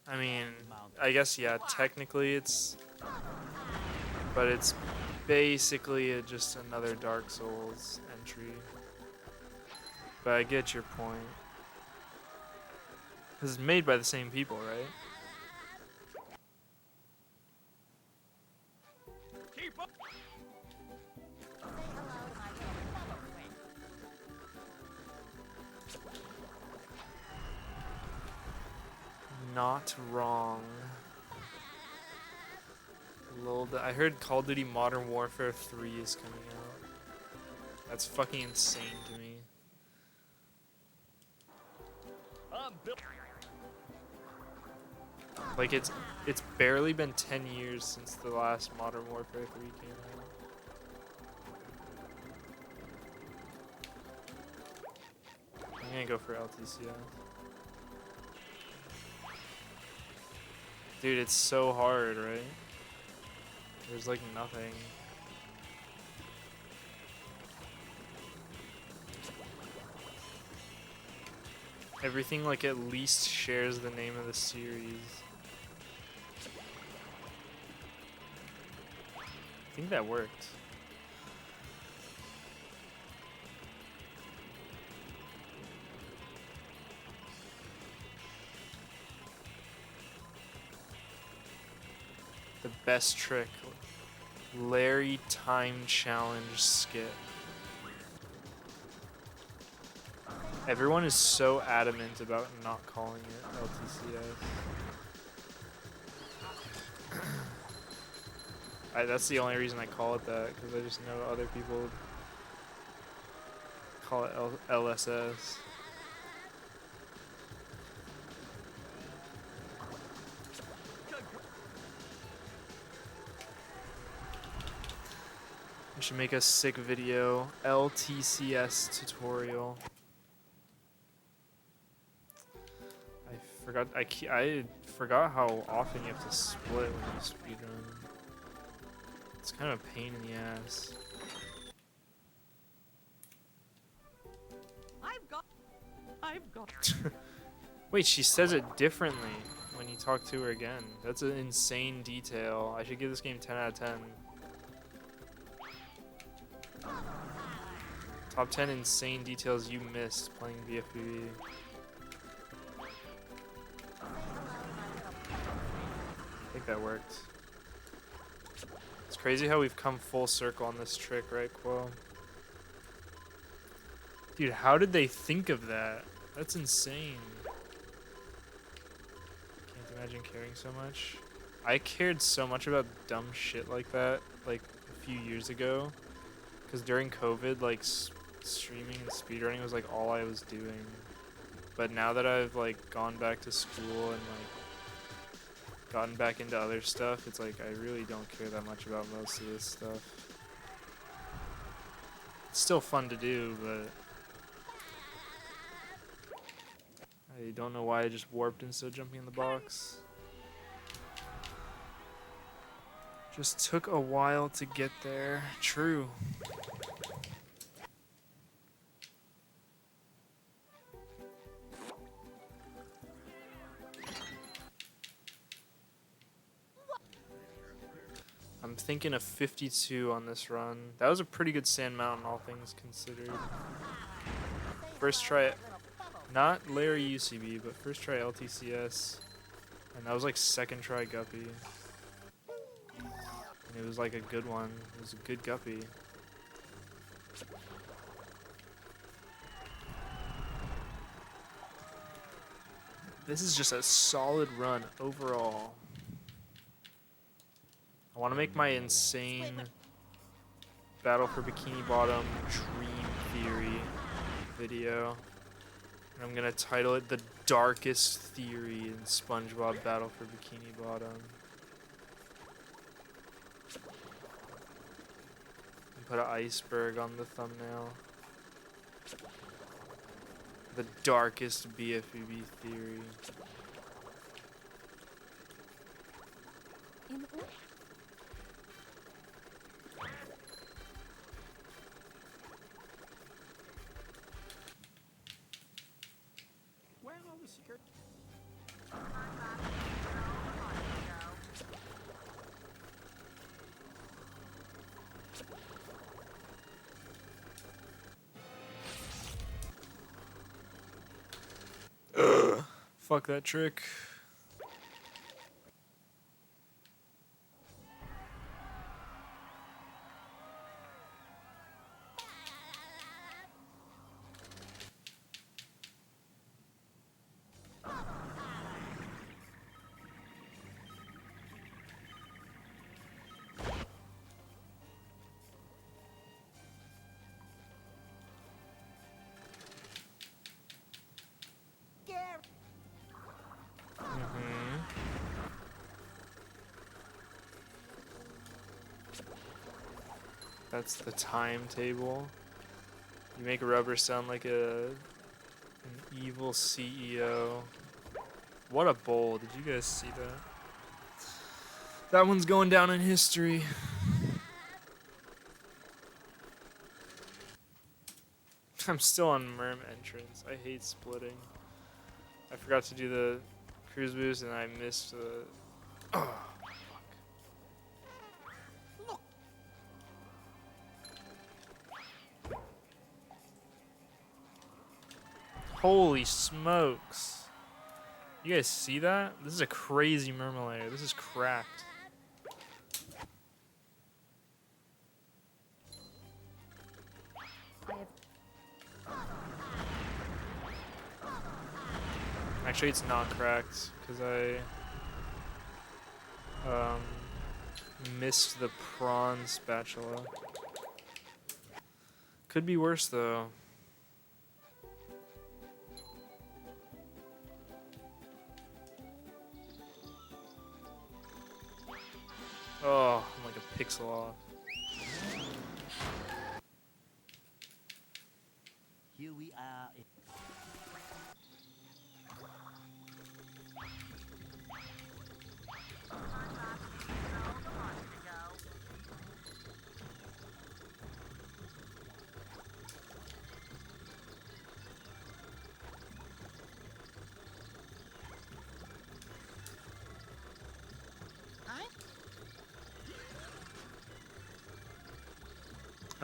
I mean, I guess, yeah, technically it's, but it's basically just another Dark Souls entry. But I get your point. This is made by the same people, right? Keep up. Say hello to my little fellow friend. Not wrong. I heard Call of Duty Modern Warfare 3 is coming out. That's fucking insane to me. Like it's barely been 10 years since the last Modern Warfare 3 came out. I'm gonna go for LTCS. Dude, it's so hard, right? There's like nothing. Everything like at least shares the name of the series. I think that worked. The best trick. Larry Time Challenge skit. Everyone is so adamant about not calling it LTCS. That's the only reason I call it that, because I just know other people call it LSS. We should make a sick video. LTCS tutorial. I forgot how often you have to split when you speedrun. It's kind of a pain in the ass. I've got. Wait, she says it differently when you talk to her again. That's an insane detail. I should give this game 10 out of 10. Top 10 insane details you missed playing VFPV. I think that worked. It's crazy how we've come full circle on this trick, right, Quo? Dude, how did they think of that? That's insane. Can't imagine caring so much. I cared so much about dumb shit like that, like, a few years ago. Because during COVID, like, streaming and speedrunning was, like, all I was doing. But now that I've, like, gone back to school and, like, gotten back into other stuff, it's like I really don't care that much about most of this stuff. It's still fun to do, but I don't know why I just warped instead of jumping in the box. Just took a while to get there. True. I'm thinking of 52 on this run. That was a pretty good Sand Mountain, all things considered. First try, not Larry UCB, but first try LTCS. And that was like second try Guppy. And it was like a good one. It was a good Guppy. This is just a solid run overall. I want to make my insane Battle for Bikini Bottom Dream Theory video. And I'm going to title it The Darkest Theory in SpongeBob Battle for Bikini Bottom. And put an iceberg on the thumbnail. The Darkest BFBB Theory. Where are all the secret? Fuck that trick. That's the timetable. You make Rubber sound like an evil CEO. What a bowl. Did you guys see that? That one's going down in history. I'm still on Merm entrance. I hate splitting. I forgot to do the cruise boost and I missed the... Oh, fuck. Holy smokes. You guys see that? This is a crazy Murmulator. This is cracked. Actually, it's not cracked because I missed the prawn spatula. Could be worse though. Oh, I'm like a pixel off. Here we are.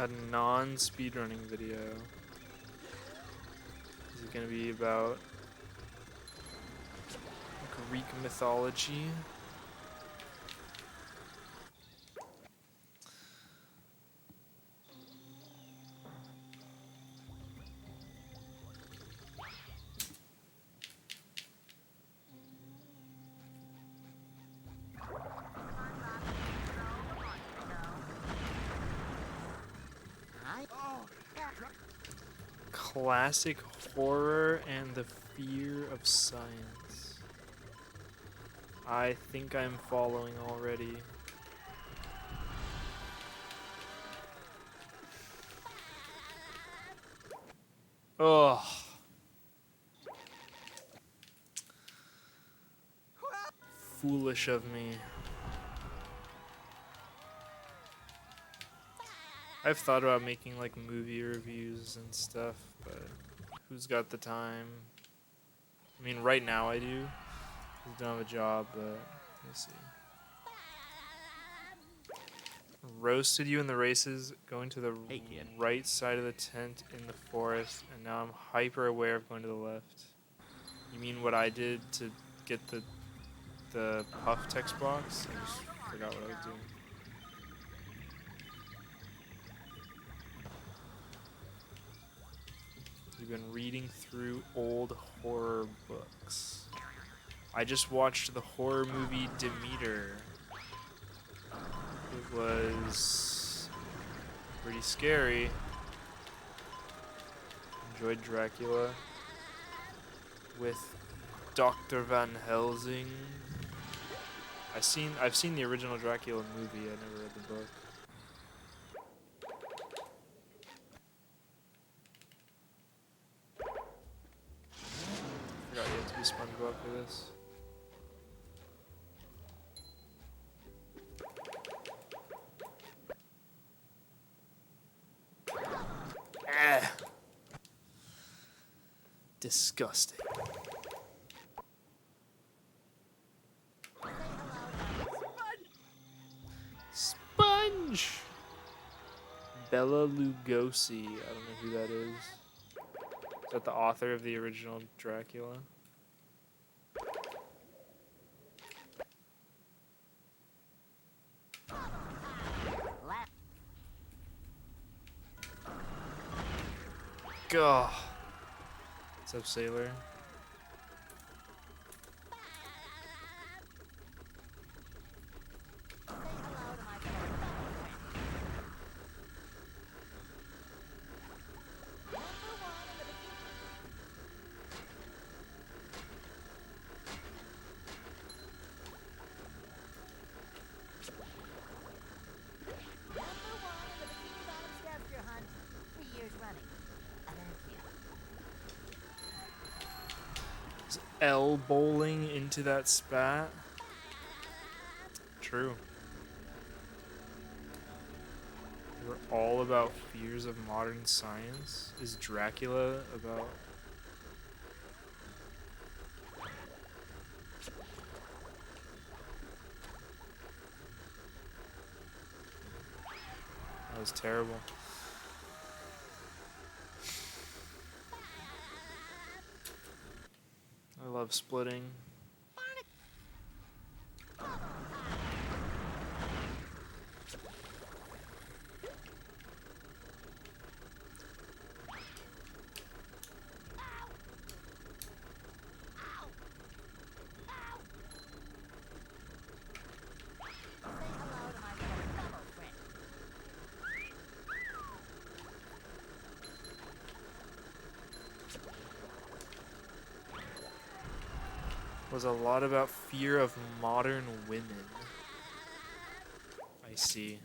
A non-speedrunning video. Is it gonna be about Greek mythology? Classic horror and the fear of science. I think I'm following already. Ugh. Foolish of me. I've thought about making like movie reviews and stuff, but who's got the time? I mean, right now I do. I don't have a job, but we'll see. Roasted you in the races, going to the Hey, kid. right side of the tent in the forest, and now I'm hyper aware of going to the left. You mean what I did to get the puff text box? I just forgot what I was doing. You've been reading through old horror books. I just watched the horror movie Demeter. It was pretty scary. Enjoyed Dracula with Dr. Van Helsing. I've seen the original Dracula movie. I never read the book. Forgot you have to be SpongeBob for this. Ah. Disgusting. Sponge! Bela Lugosi. I don't know who that is. Is that the author of the original Dracula? Gah. What's up, Sailor? elbowing into that spat. True. We're all about fears of modern science. Is Dracula about... That was terrible. I love splitting. Was a lot about fear of modern women. I see.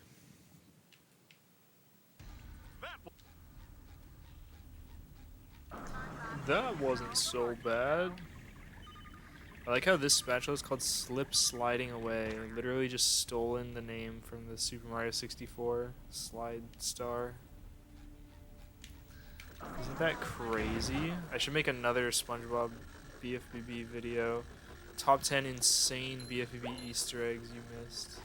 That wasn't so bad. I like how this spatula is called Slip Sliding Away. Like, literally just stolen the name from the Super Mario 64 Slide Star. Isn't that crazy? I should make another SpongeBob BFBB video. Top 10 insane BFBB Easter eggs you missed.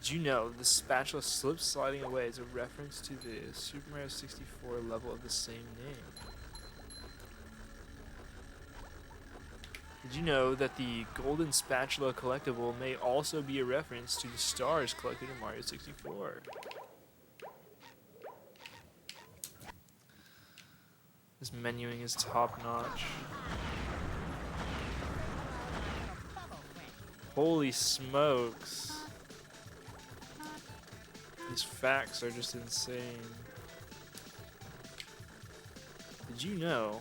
Did you know the spatula Slip Sliding Away is a reference to the Super Mario 64 level of the same name? Did you know that the Golden Spatula collectible may also be a reference to the stars collected in Mario 64? This menuing is top notch. Holy smokes. These facts are just insane. Did you know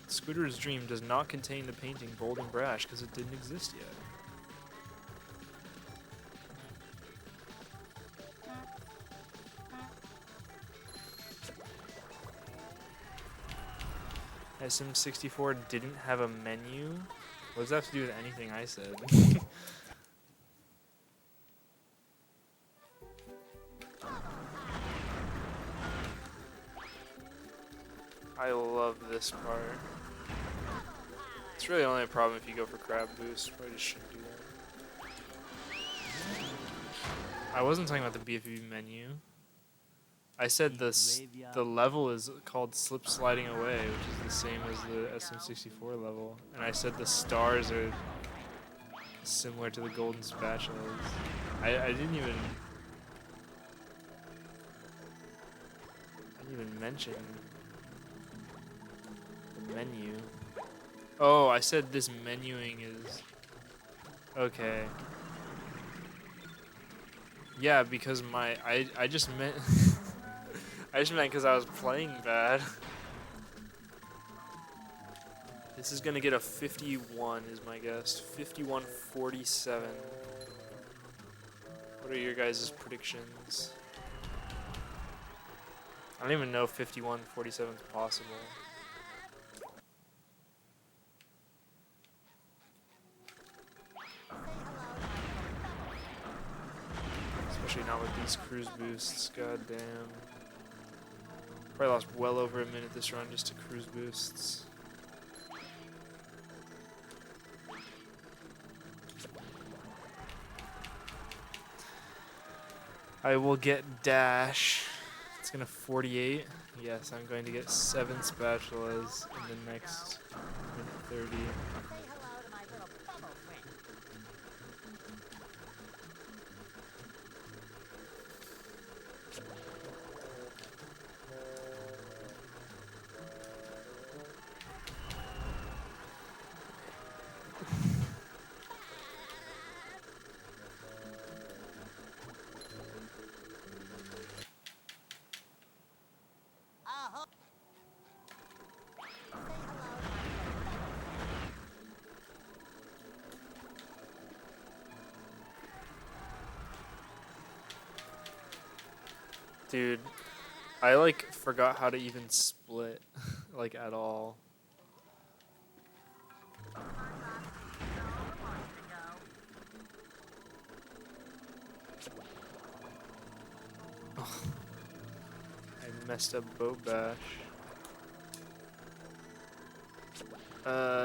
Squidward's Dream does not contain the painting Bold and Brash because it didn't exist yet? SM64 didn't have a menu? What does that have to do with anything I said? I love this part. It's really only a problem if you go for crab boost. Probably just shouldn't do that. I wasn't talking about the BFB menu. I said the level is called Slip Sliding Away, which is the same as the SM64 level. And I said the stars are similar to the golden spatulas. I didn't even mention the menu. Oh, I said this menuing is... Okay. Yeah, because I just meant... I just meant because I was playing bad. This is gonna get a 51 is my guess. 51-47. What are your guys' predictions? I don't even know if 51-47 is possible. Especially not with these cruise boosts, god damn. Probably lost well over a minute this run just to cruise boosts. I will get dash. It's gonna 48. Yes, I'm going to get 7 spatulas in the next minute 30. Dude, I like forgot how to even split, like at all. I messed up boat bash.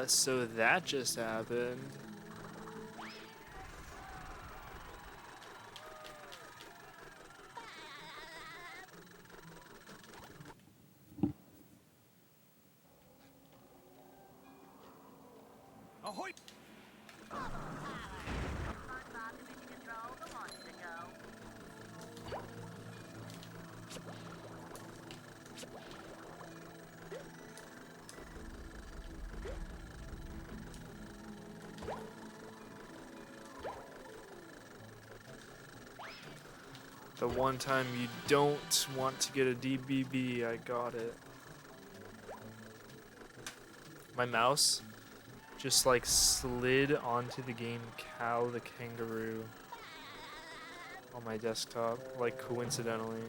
So that just happened. Ahoy! The one time you don't want to get a DBB, I got it. My mouse just like slid onto the game Cal the Kangaroo on my desktop, like coincidentally.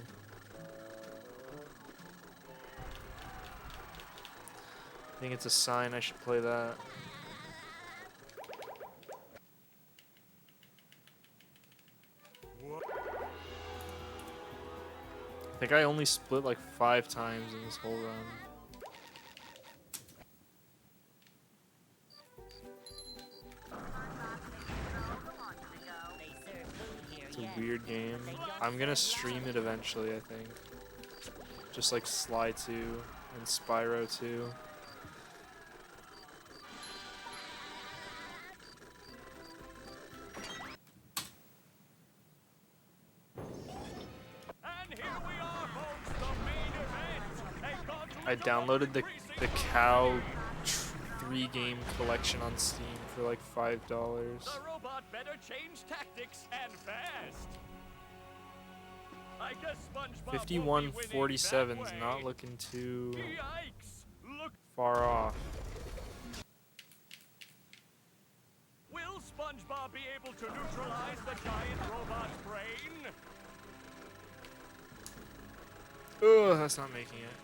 I think it's a sign I should play that. I think I only split like 5 times in this whole run. It's a weird game. I'm gonna stream it eventually, I think. Just like Sly 2 and Spyro 2. And here we are, folks, the main event. A gauntlet I of downloaded the increasing Cow 3-game collection on Steam for like $5. The robot better change tactics and fast. I guess SpongeBob won't be winning 51-47's that not way. looking too Yikes! Look, far off. will SpongeBob be able to neutralize the giant robot's brain? Ugh, that's not making it.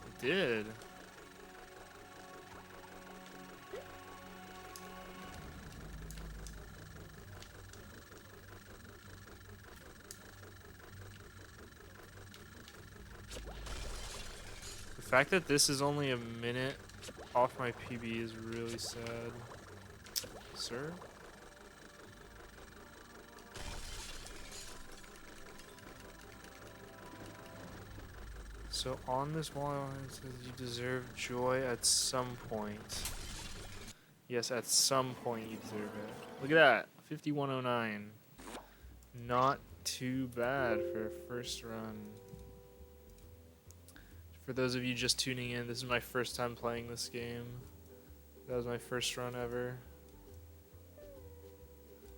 It did. The fact that this is only a minute off my PB is really sad. Sir? So on this wall it says you deserve joy at some point. Yes, at some point you deserve it. Look at that. 5109. Not too bad for a first run. For those of you just tuning in, this is my first time playing this game. That was my first run ever.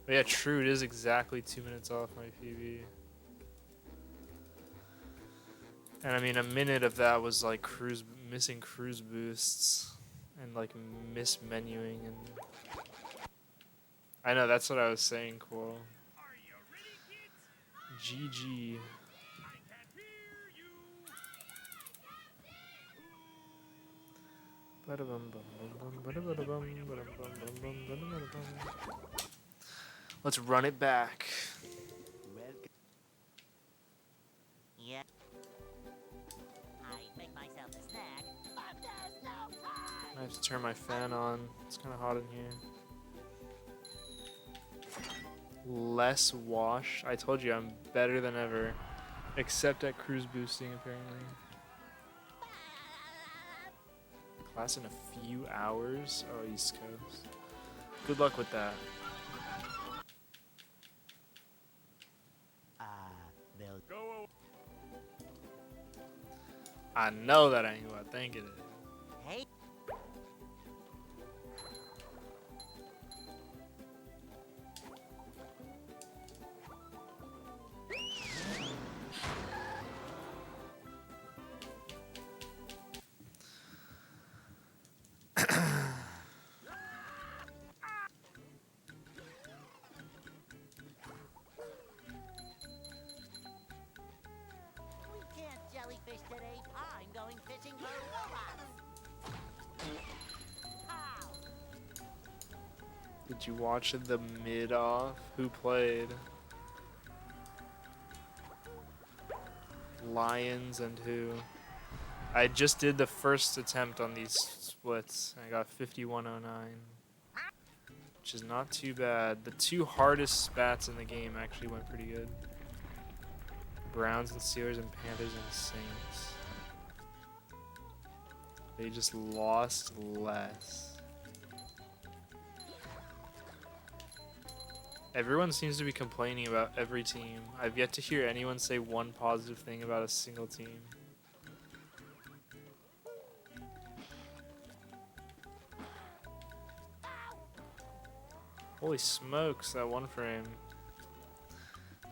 But yeah, true, it is exactly 2 minutes off my PB. And I mean, a minute of that was like missing cruise boosts and like mismenuing and. I know, that's what I was saying, Cool. Are you ready, kids? GG. I can hear you. Let's run it back. Welcome. Yeah. I make myself a snack, but there's no time. I have to turn my fan on. It's kind of hot in here. Less wash. I told you I'm better than ever. Except at cruise boosting, apparently. Class in a few hours? Oh, East Coast. Good luck with that. They'll Go. I know that ain't what I think it is. Hey. We can't jellyfish today. I'm going fishing for robots. How? Did you watch the mid-off? Who played? Lions and who. I just did the first attempt on these splits. And I got 5109, which is not too bad. The two hardest spats in the game actually went pretty good. Browns and Steelers and Panthers and Saints. They just lost less. Everyone seems to be complaining about every team. I've yet to hear anyone say one positive thing about a single team. Holy smokes, that one frame.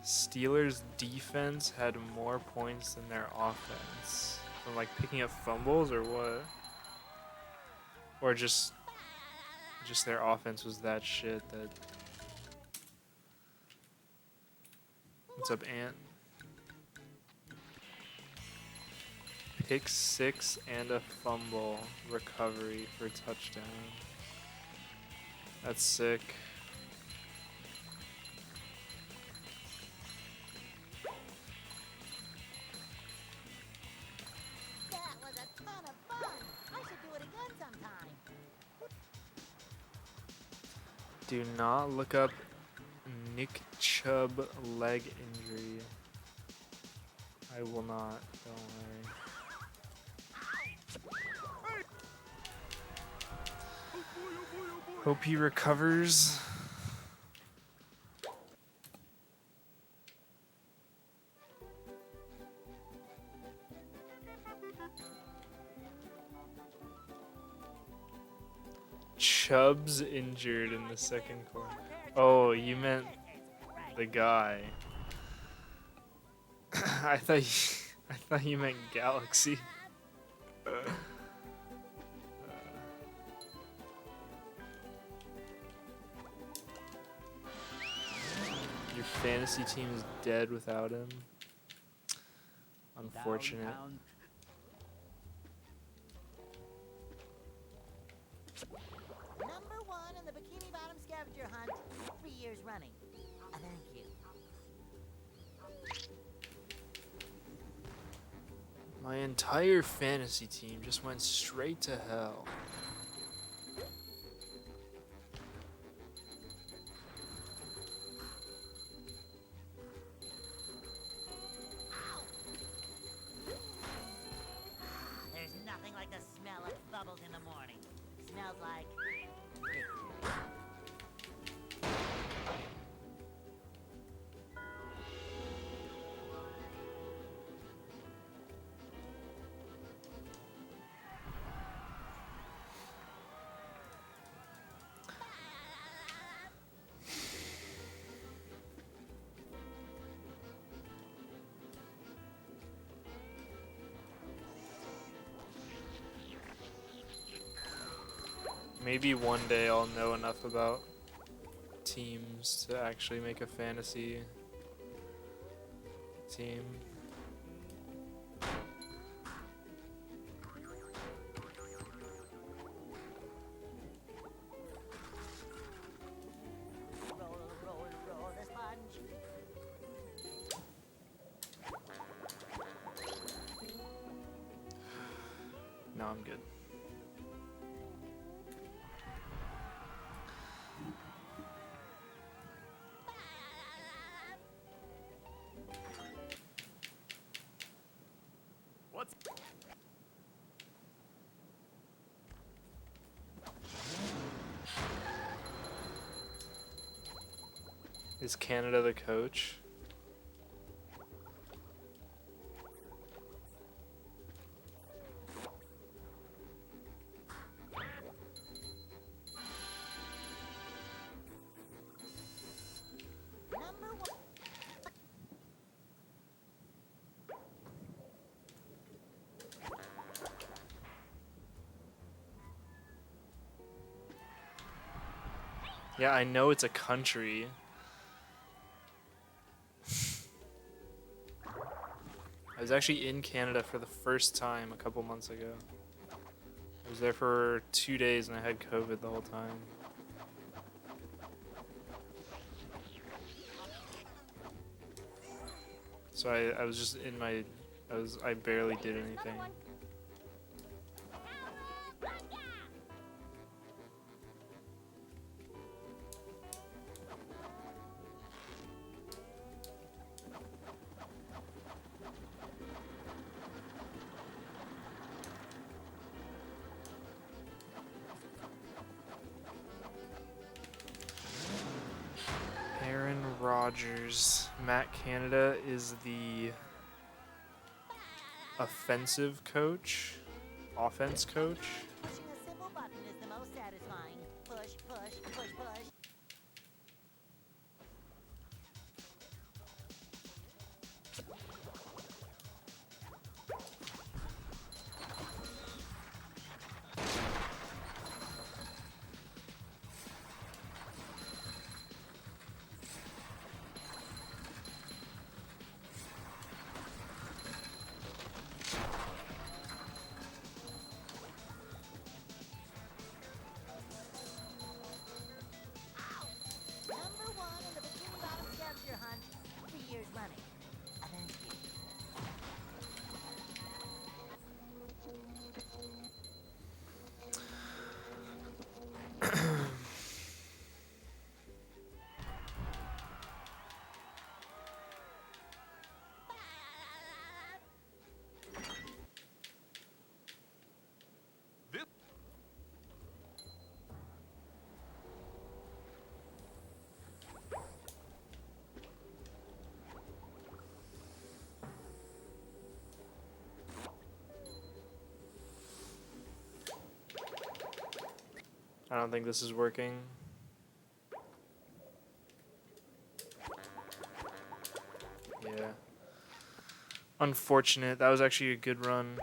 Steelers defense had more points than their offense. From like picking up fumbles or what? Or just their offense was that shit that... What's up, Ant? Pick 6 and a fumble recovery for touchdown. That's sick. That was a ton of fun. I should do it again sometime. Do not look up Nick Chubb leg injury. I will not, don't worry. Hope he recovers. Chubb's injured in the second quarter. Oh, you meant the guy. I thought you meant Galaxy. Your fantasy team is dead without him. Unfortunate. Downtown. Number 1 in the Bikini Bottom scavenger hunt, 3 years running. Thank you. My entire fantasy team just went straight to hell. There's nothing like the smell of bubbles in the morning. Smells like... Maybe one day I'll know enough about teams to actually make a fantasy team. Roll, roll, roll the sponge. No, I'm good. What's Is Canada the coach? Number 1. Yeah, I know it's a country. I was actually in Canada for the first time a couple months ago. I was there for 2 days and I had COVID the whole time. So I was just in my I barely did anything. Aaron Rodgers. Matt Canada is the offensive coach, offense coach. Pushing a simple button is the most satisfying. Push, push, push, push. Number one in the Bikini Bottom scavenger hunt 3 years running. Thank you. This I don't think this is working. Yeah. Unfortunate. That was actually a good run.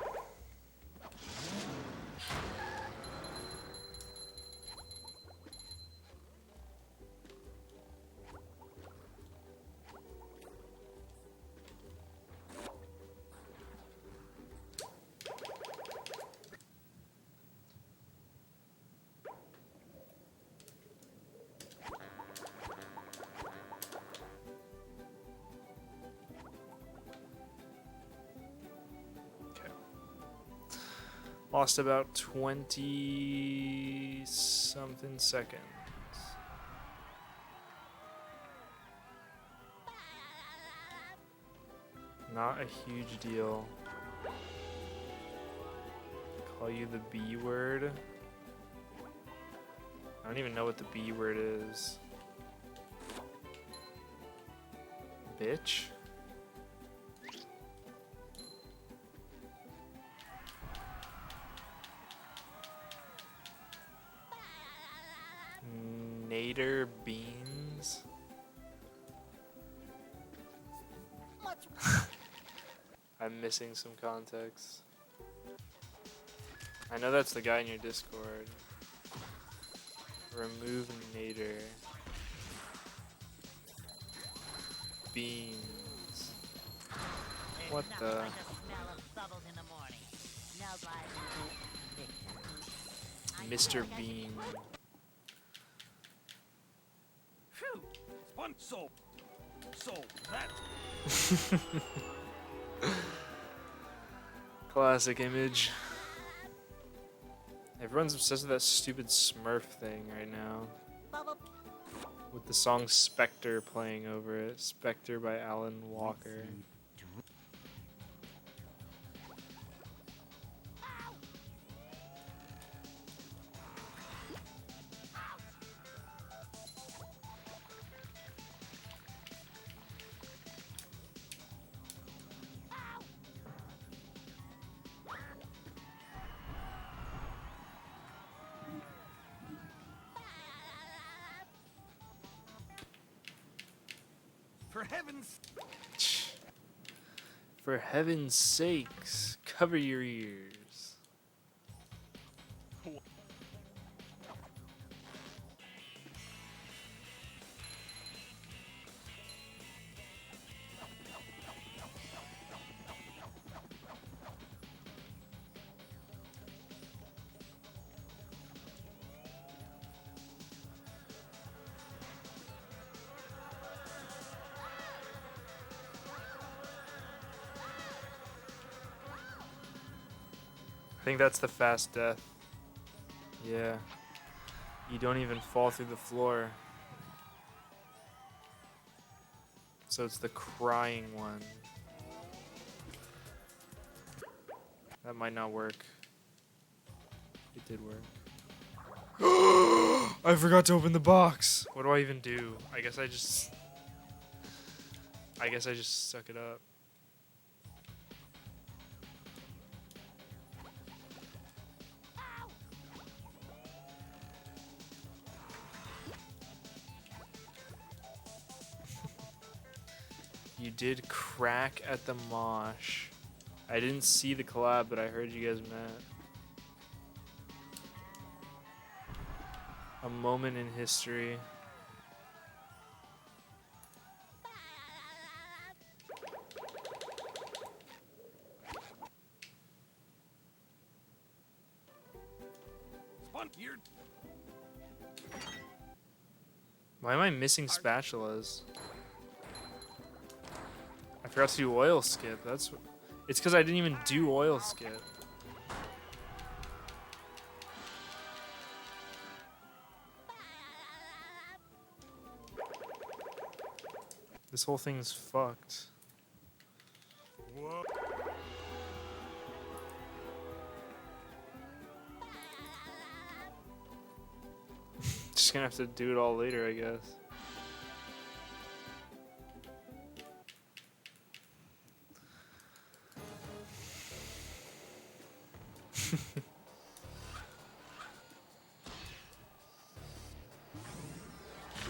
Lost about 20 something seconds. Not a huge deal. Call you the B word. I don't even know what the B word is. Bitch? Nader beans? What's I'm missing some context. I know that's the guy in your Discord. Remove Nader. Beans. What There's the? nothing like the smell of bubbles in the morning. Smells like Mr. Bean. phew. One so that Classic image. Everyone's obsessed with that stupid Smurf thing right now. bubble. With the song Spectre playing over it. Spectre by Alan Walker. for heaven's For heaven's sakes, cover your ears. think that's the fast death. Yeah. You don't even fall through the floor. So it's the crying one. That might not work. It did work. I forgot to open the box. What do I even do? I guess I just suck it up. You did crack at the mosh. I didn't see the collab, but I heard you guys met. A moment in history. Why am I missing spatulas? I forgot to do oil skip. That's what, it's because I didn't even do oil skip. This whole thing's fucked. Whoa. Just gonna have to do it all later, I guess.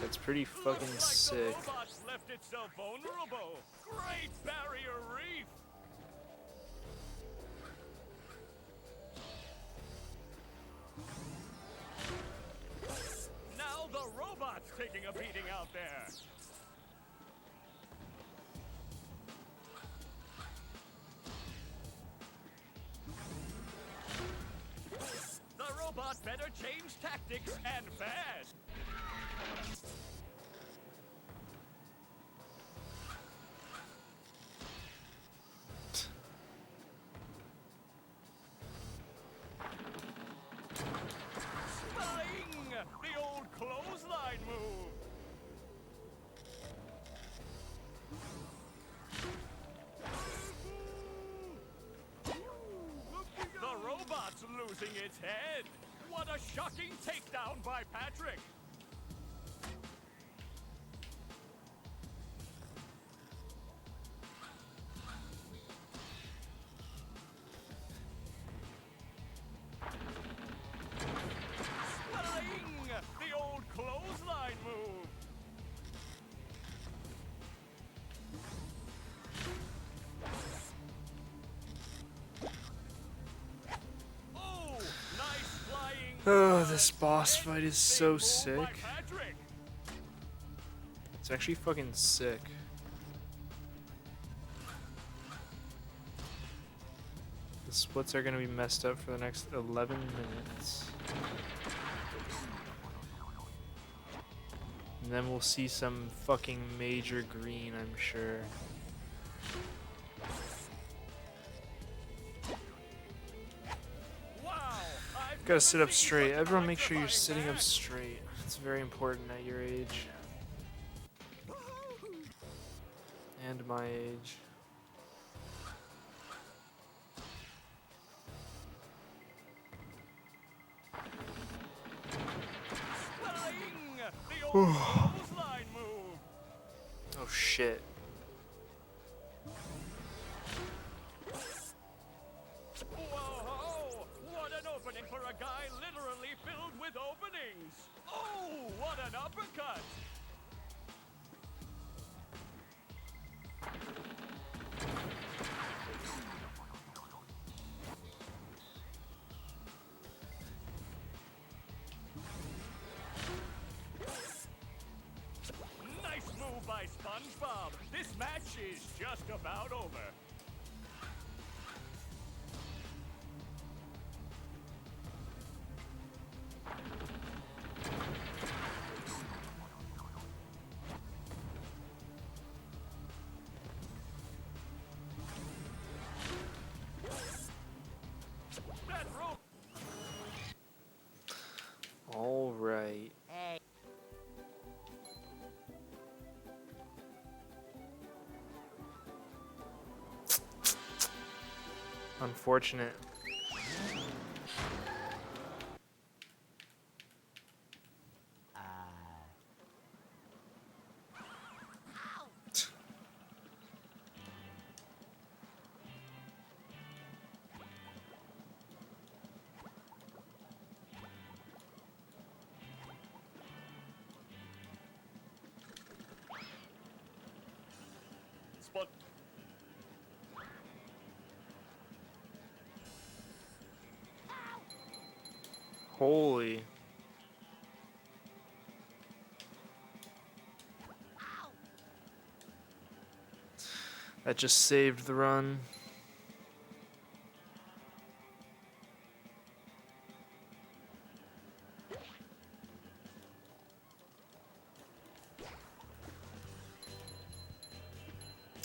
That's pretty fucking Looks like sick. the robot's left itself vulnerable. Great barrier reef. Now the robot's taking a beating out there. The robot better change tactics and fast. Spying! The old clothesline move. The robot's losing its head. What a shocking takedown by Patrick. Spying! The old clothesline move. Oh, nice flying. Oh, this boss fight is so Big move by sick. Patrick. It's actually fucking sick. The splits are gonna be messed up for the next 11 minutes. And then we'll see some fucking major green, I'm sure. Wow, I've Gotta never sit up seen straight. such Everyone make sure you're electrifying sitting up match. straight. It's very important at your age. And my age. Spying! The old clothesline move. Oh shit. Whoa! What an opening for a guy literally filled with openings. Oh, what an uppercut! Nice move by SpongeBob. This match is just about over. That Unfortunate. Spot. Holy. That just saved the run.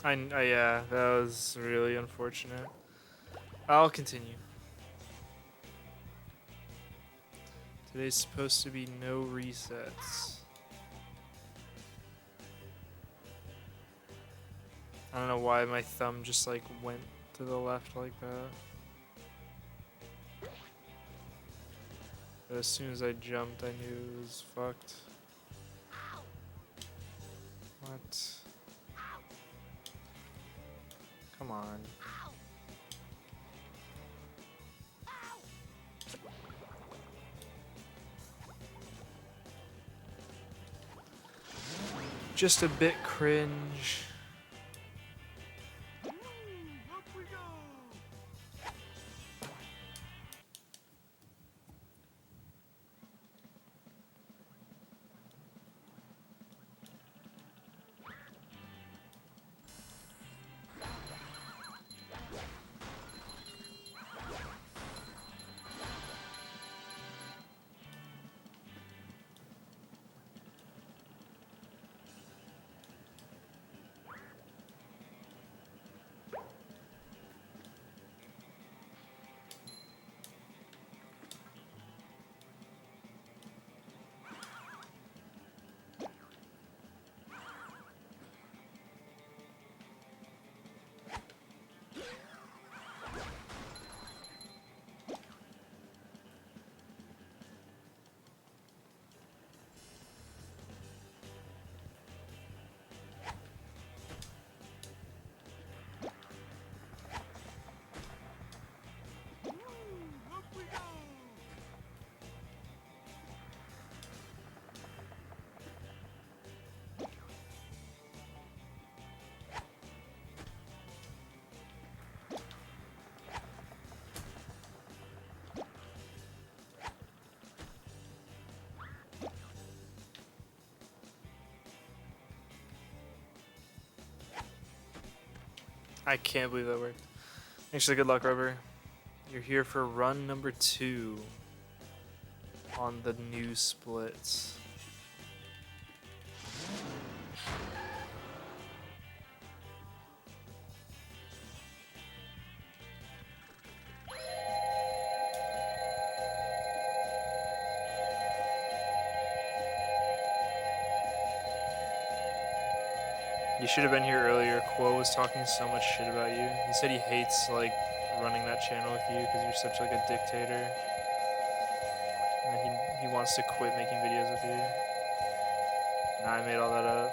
Yeah, that was really unfortunate. I'll continue. Today's supposed to be no resets. I don't know why my thumb just like went to the left like that. But as soon as I jumped, I knew it was fucked. What? Come on. Just a bit cringe. I can't believe that worked. Actually, good luck, Rubber. You're here for run number 2 on the new splits. You should have been here earlier. Quo was talking so much shit about you. He said he hates like running that channel with you because you're such like a dictator. And he wants to quit making videos with you. Nah, I made all that up.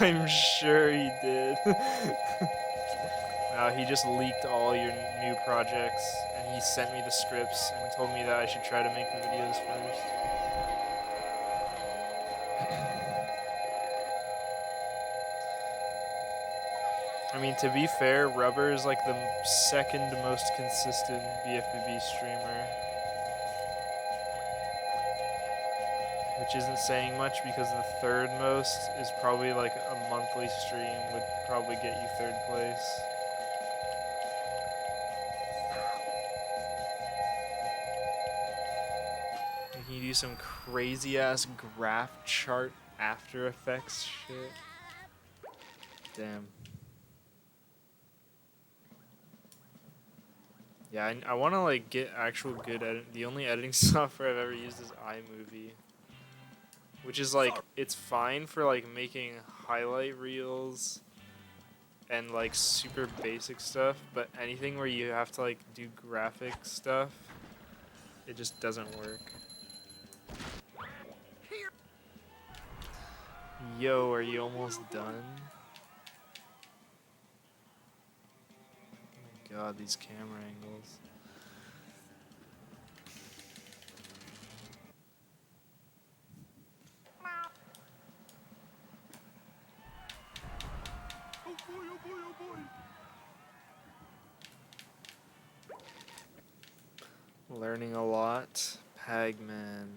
I'm sure he did. No, he just leaked all your new projects and he sent me the scripts and told me that I should try to make the videos first. I mean, to be fair, Rubber is like the second most consistent BFBB streamer. Which isn't saying much because the third most is probably like a monthly stream would probably get you third place. And can you do some crazy ass graph chart After Effects shit? Damn. Yeah, I want to like get actual good edit. The only editing software I've ever used is iMovie, which is like it's fine for like making highlight reels and like super basic stuff, but anything where you have to like do graphic stuff, it just doesn't work. Yo, are you almost done? Oh my god, these camera angles. Oh boy, oh boy, oh boy. Learning a lot. Pagman.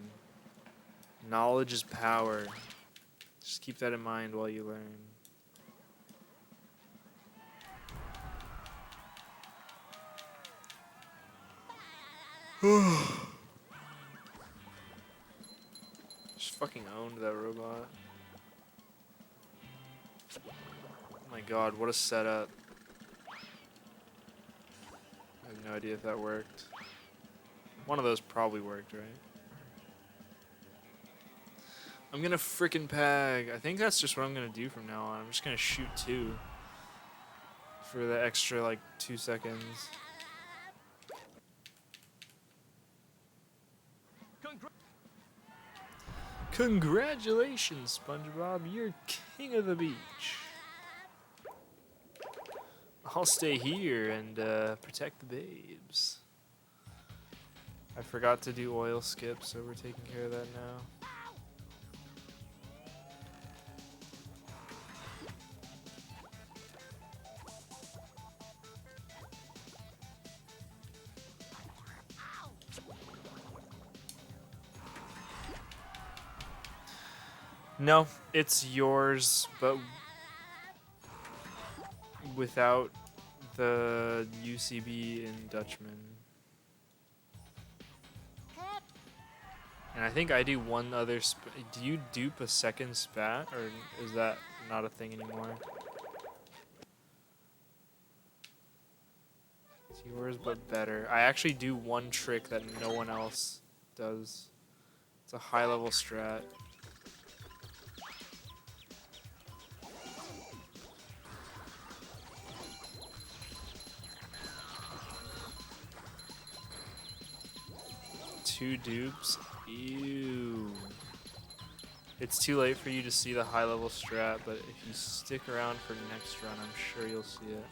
Knowledge is power. Just keep that in mind while you learn. Just fucking owned that robot. Oh my god, what a setup. I have no idea if that worked. One of those probably worked, right? I'm gonna frickin' pag. I think that's just what I'm gonna do from now on. I'm just gonna shoot 2 for the extra like 2 seconds. Congratulations, SpongeBob. You're king of the beach. I'll stay here and protect the babes. I forgot to do oil skip, so we're taking care of that now. No, it's yours, but without the UCB in Dutchman. And I think I do one other do you dupe a second spat, or is that not a thing anymore? It's yours, but better. I actually do one trick that no one else does. It's a high-level strat. Two dupes? Ew. It's too late for you to see the high level strat, but if you stick around for next run, I'm sure you'll see it.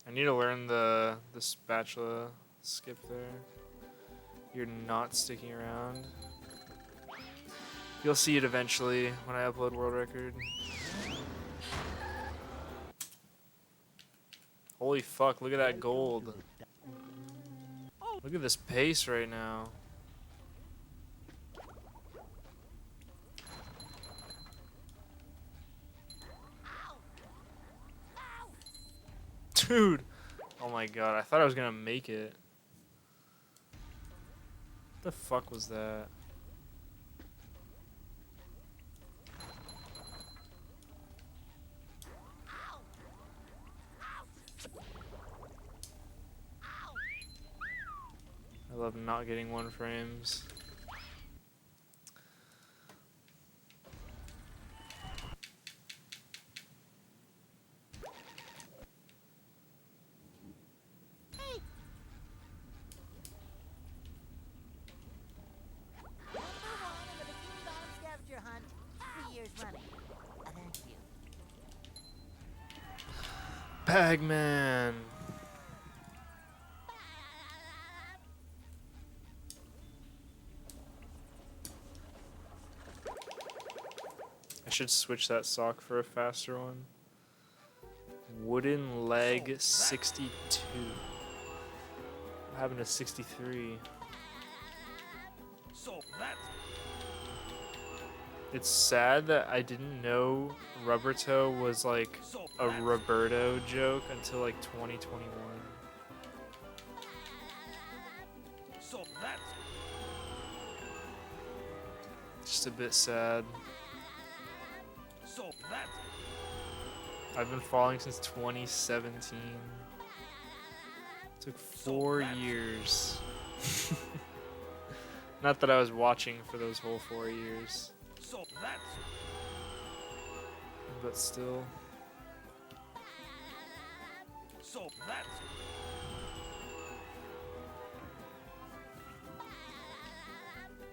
I need to learn the spatula skip there. You're not sticking around. You'll see it eventually when I upload world record. Holy fuck, look at that gold. Look at this pace right now. Dude! Oh my god, I thought I was gonna make it. What the fuck was that? I love not getting 1 frames. Scavenger hunt 3 years running. Thank you. Pagman! I should switch that sock for a faster one. Wooden leg 62. What happened to 63? So that's It's sad that I didn't know Rubber Toe was like a Roberto joke until like 2021. so that's Just a bit sad. so that's I've been following since 2017. Took 4 years. Not that I was watching for those whole 4 years. So that's But still. so that's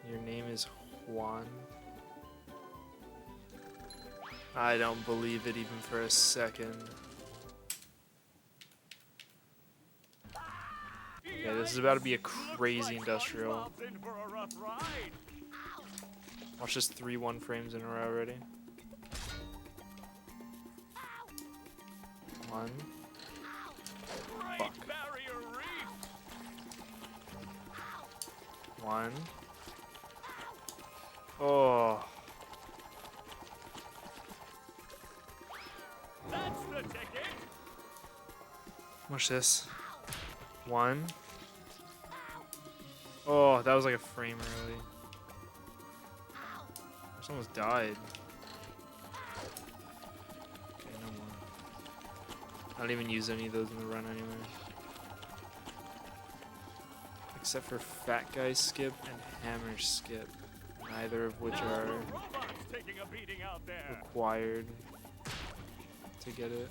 Your name is Juan. I don't believe it even for a second. Yeah, this is about to be a crazy industrial. SpongeBob's in for a rough ride. Watch this 3-1 frames in a row already. 1. Great Fuck. barrier reef. 1. Oh. That's the ticket. Watch this. 1. Oh, that was like a frame early. Just almost died. Okay, no more. I don't even use any of those in the run anyway. Except for Fat Guy Skip and Hammer Skip. Neither of which are The robot's taking a beating out there. required to get it.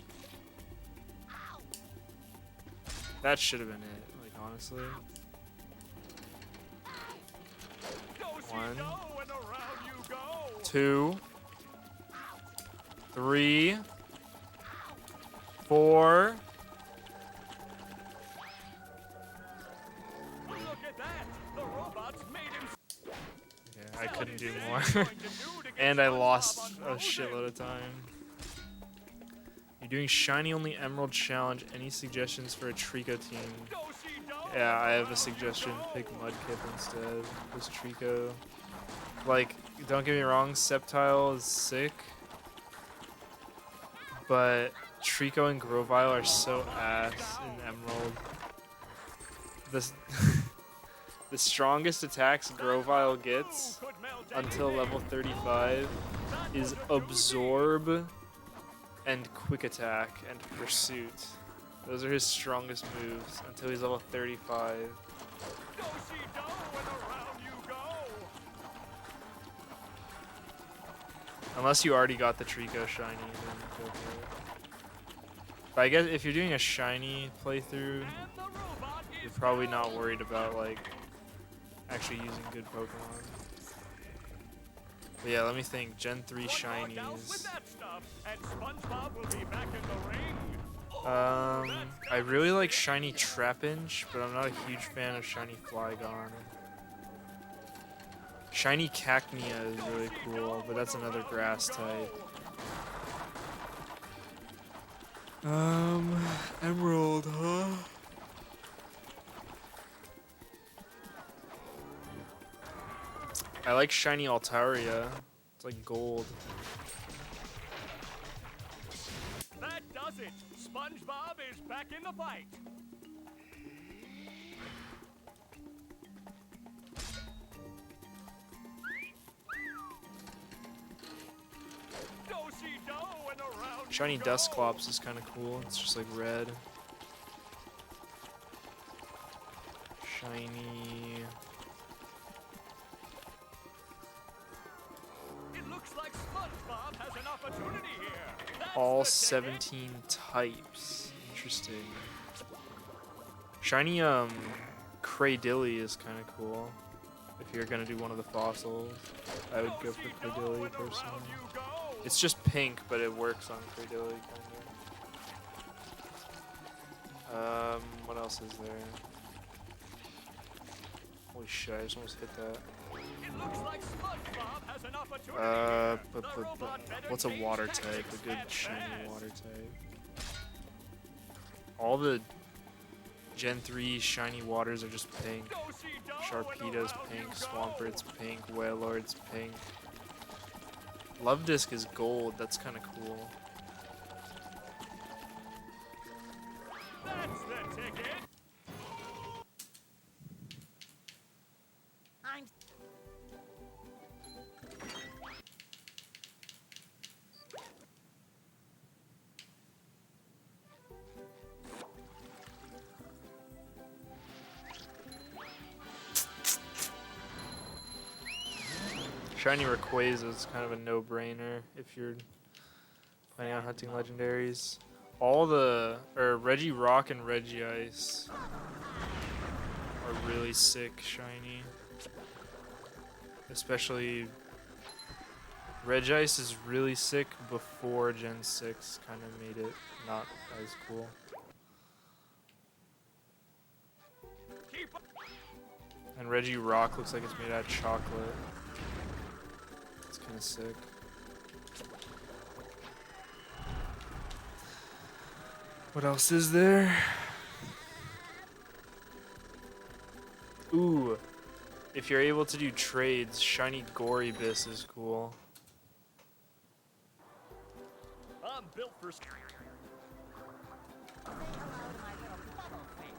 That should have been it, like honestly. Do-si-do, 1, and around you go. 2, 3, 4. Look at that. The robots made him. Yeah, I couldn't do What more. is he going to do to get And I SpongeBob lost a unloaded? shitload of time. You're doing Shiny Only Emerald Challenge. Any suggestions for a Trico team? Do-si-do, Yeah, I have around a you suggestion. go. Pick Mudkip instead. This Trico. Like, don't get me wrong, Sceptile is sick. But Trico and Grovyle are so ass in Emerald. This the strongest attacks Grovyle gets Could melt until anything. level 35 is Absorb and Quick Attack and Pursuit. Those are his strongest moves until he's level 35. Do-si-do, and around you go. Unless you already got the Trico shiny, then go for it. But I guess if you're doing a shiny playthrough, And the robot you're is probably down. not worried about like actually using good Pokemon. But yeah, let me think. Gen 3 One more douse with shinies. that stuff, and SpongeBob will be back in the ring. I really like shiny Trapinch, but I'm not a huge fan of shiny Flygon. Shiny Cacnea is really cool, but that's another grass type. Emerald, huh? I like shiny Altaria. It's like gold. That does it. SpongeBob is back in the fight. Do-si-do, and around you Shiny go. Dusclops is kind of cool. It's just like red. Shiny. It looks like SpongeBob has an opportunity here. That's All the ticket. 17 types. Interesting. Shiny Cradilly is kind of cool. If you're gonna do one of the fossils, I would go for Do-si-do, Cradilly and around personally. you go. It's just pink, but it works on Cradilly kind of. What else is there? Holy shit! I just almost hit that. It looks like SpongeBob has an opportunity here. The robot better What's a change water type? tactics A good and shiny fast. water type. All the Gen 3 shiny waters are just pink. Do-si-do, and Sharpedo's around pink, you Swampert's go. pink, Wailord's pink. Love Disc is gold, that's kind of cool. That's the ticket. I'm Shiny Rayquaza is kind of a no-brainer if you're planning on hunting legendaries. All the Reggie Rock and Reggie Ice are really sick shiny. Especially Regice is really sick before Gen 6 kind of made it not as cool. And Reggie Rock looks like it's made out of chocolate. It's kind of sick. What else is there? Ooh. If you're able to do trades, shiny Gorybus is cool. I'm built for. Say hello to my little bubble friend.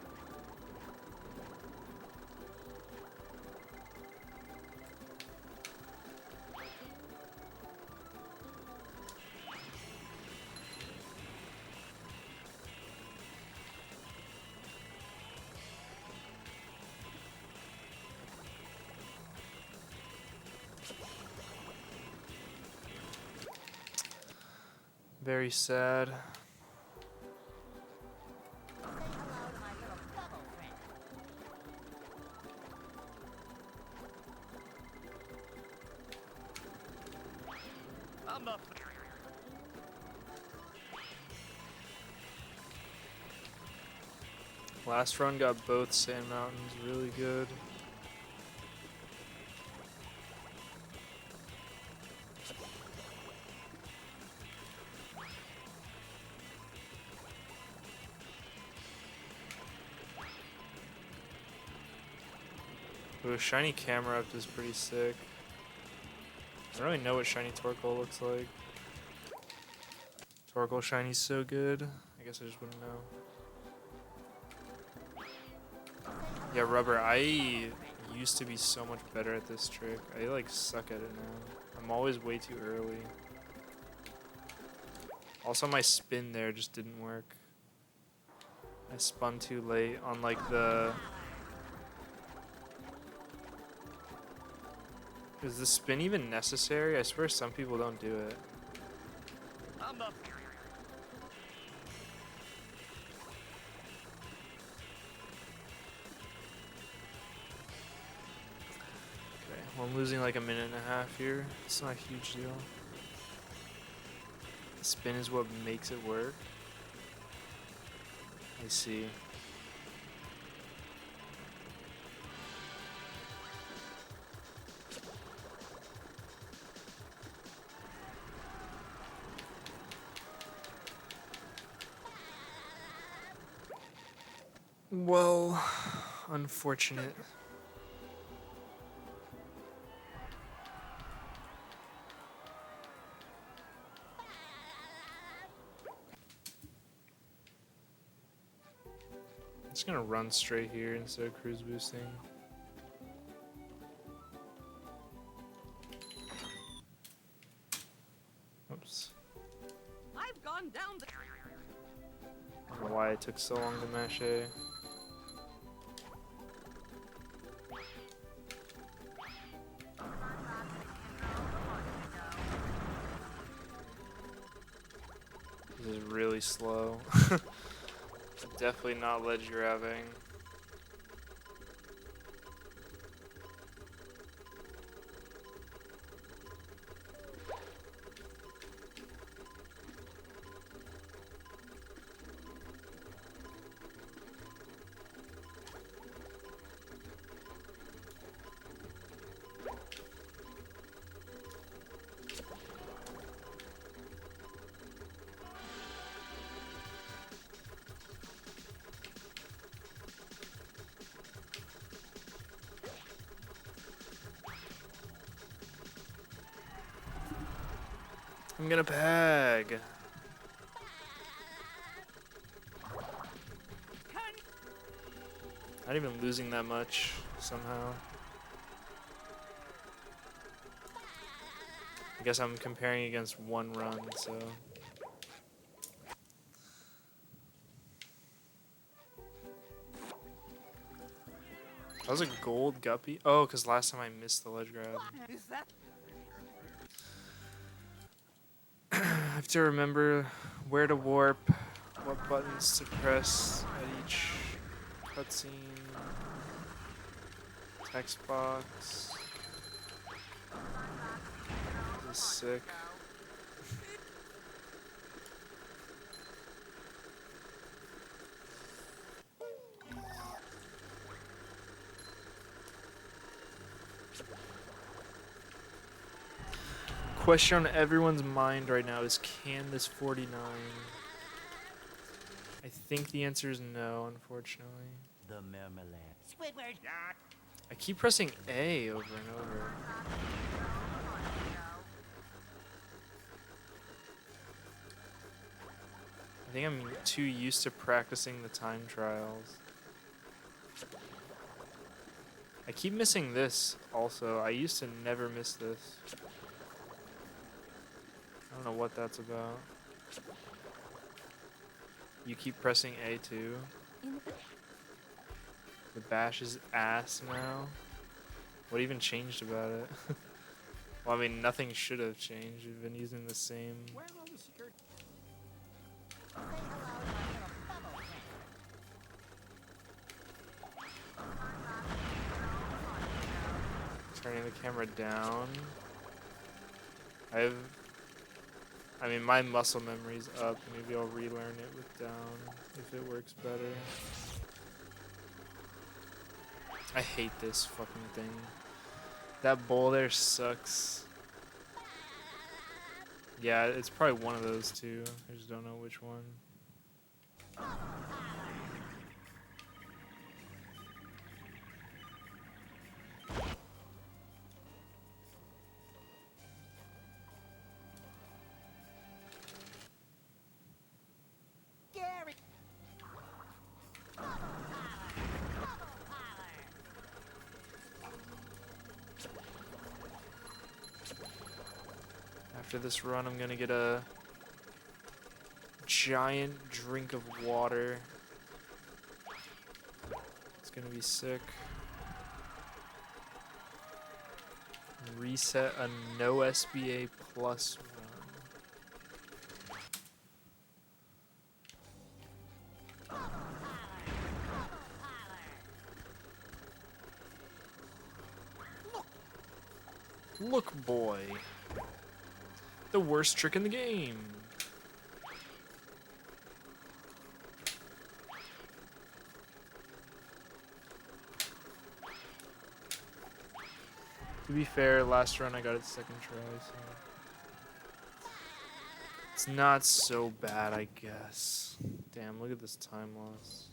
Very sad. Say hello to my little bubble friend. I'm not. Last run got both Sand Mountains really good. Ooh, shiny Camerupt is pretty sick. I don't really know what shiny Torkoal looks like. Torkoal shiny's so good. I guess I just wouldn't know. Yeah, Rubber, I used to be so much better at this trick. I like suck at it now. I'm always way too early. Also, my spin there just didn't work. I spun too late on like the... Is the spin even necessary? I swear some people don't do it. I'm not. Okay, well, I'm losing like a minute and a half here. It's not a huge deal. The spin is what makes it work. I see. Well, unfortunate. I'm just gonna run straight here instead of cruise boosting. Oops. I've gone down the. I don't know why it took so long to mash A. This is really slow. Definitely not ledge grabbing. I'm gonna peg. Not even losing that much somehow. I guess I'm comparing against one run, so. That was a gold guppy? Oh, because last time I missed the ledge grab. Is that? have to remember where to warp, what buttons to press at each cutscene, text box. This is sick. Question on everyone's mind right now is, can this 49? I think the answer is no, unfortunately. The Marmalade. Squidward. I keep pressing A over and over. I think I'm too used to practicing the time trials. I keep missing this also. I used to never miss this. I don't know what that's about. You keep pressing A too. The bash is ass now. What even changed about it? Well, I mean, nothing should have changed. We've been using the same. Where will the security? Say hello to my little bubble friend. Turning the camera down. I mean, my muscle memory's up. Maybe I'll relearn it with down if it works better. I hate this fucking thing. That bowl there sucks. Yeah, it's probably one of those two. I just don't know which one. Gary. After this run, I'm gonna get a giant drink of water. It's gonna be sick. Reset a no SBA plus run. Look, boy. The worst trick in the game. To be fair, last run I got it second try, so it's not so bad, I guess. Damn, look at this time loss.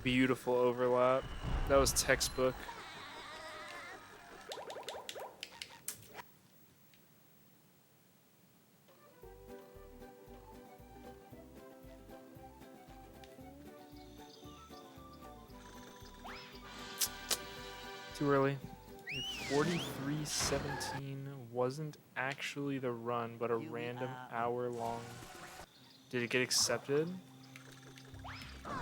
Beautiful overlap. That was textbook. Too early. 43:17 wasn't actually the run, but a random hour long. Did it get accepted? Say hello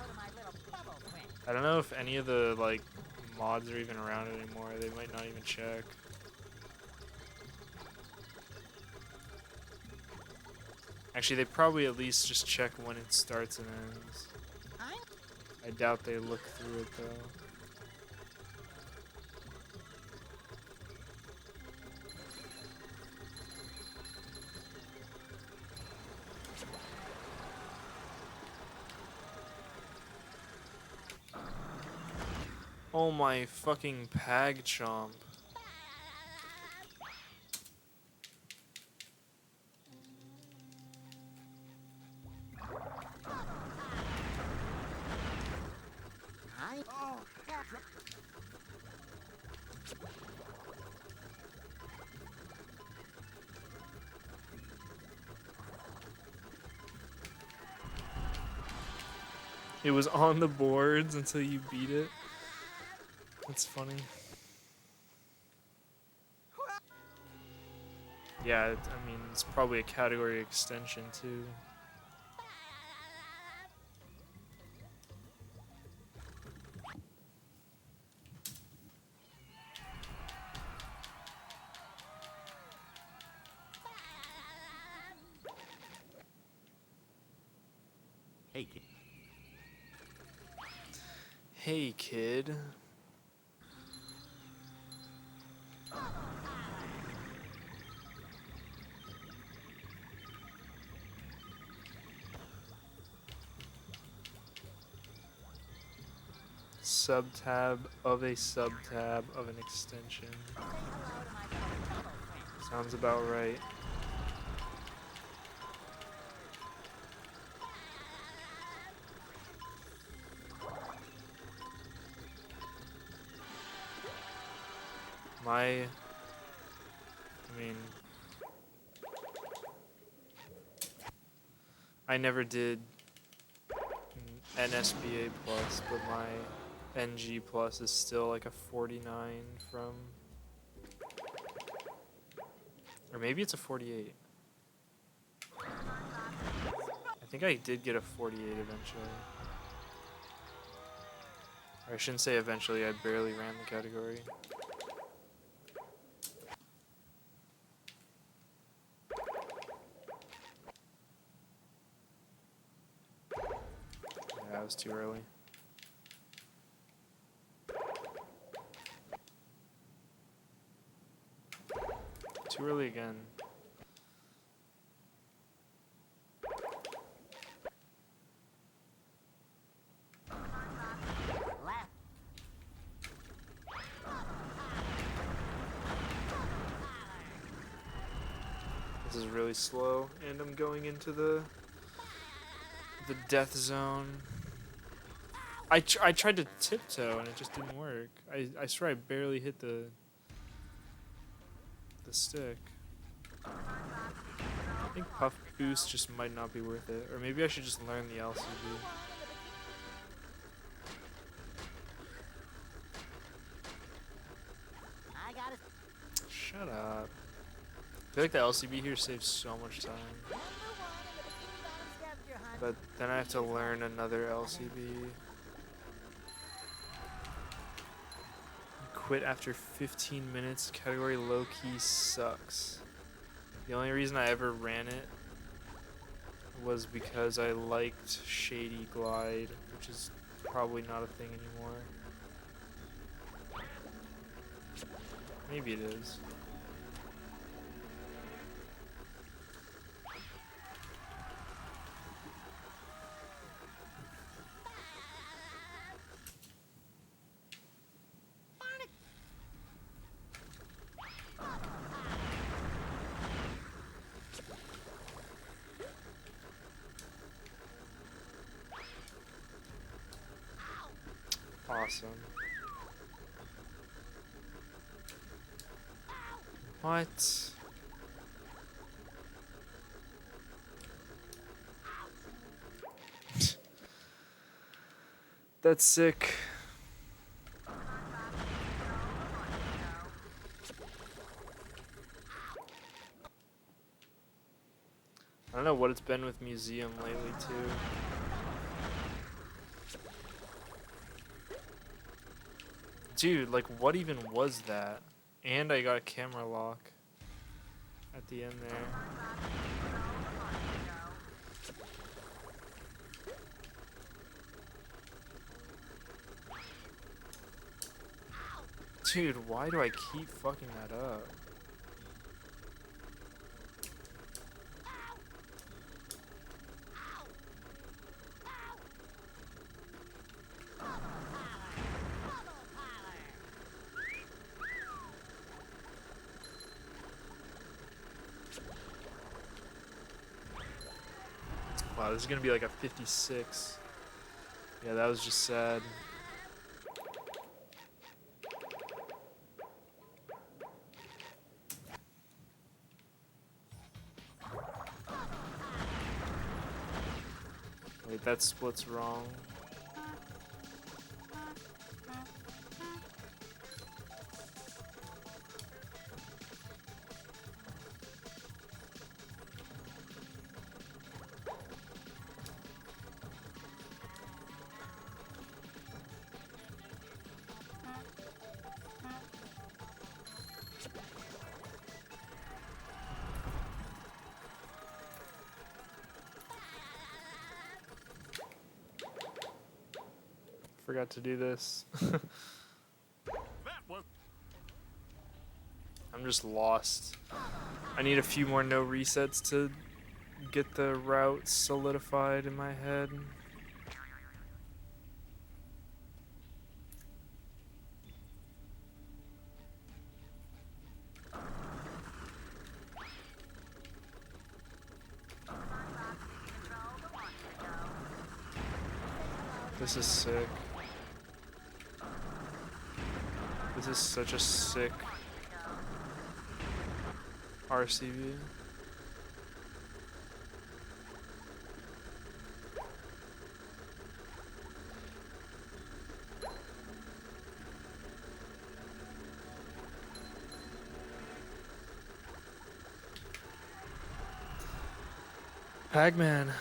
to my little bubble friend. I don't know if any of the like mods are even around anymore. They might not even check. Actually, they probably at least just check when it starts and ends. I doubt they look through it though. Oh my fucking pag chomp. Oh, It was on the boards until you beat it. That's funny. Yeah, I mean, it's probably a category extension too. Hey, kid. Hey, kid. Subtab of a subtab of an extension. Say hello to my little turtle friend. Sounds about right. I mean, I never did NSBA plus, but my NG plus is still like a 49 from, or maybe it's a 48. I think I did get a 48 eventually. Or I shouldn't say eventually, I barely ran the category. Yeah, it was too early. Too early again. Left. This is really slow, and I'm going into the death zone. I tried to tiptoe and it just didn't work. I swear I barely hit the stick. I think Puff Boost just might not be worth it, or maybe I should just learn the LCB. I got it. Shut up. I feel like the LCB here saves so much time, Number 1 in the Bikini Bottom scavenger hunt. but then I have to learn another LCB. Quit after 15 minutes. Category low key sucks. The only reason I ever ran it was because I liked Shady Glide, which is probably not a thing anymore. Maybe it is. Awesome. What? That's sick. I don't know what it's been with Museum lately, too. Dude, like, what even was that? And I got a camera lock at the end there. Dude, why do I keep fucking that up? Wow, this is gonna be like a 56. Yeah, that was just sad. Wait, that split's wrong. forgot to do this. That was I'm just lost. I need a few more no resets to get the route solidified in my head. This is sick. This is such a sick RCV. Pac-Man.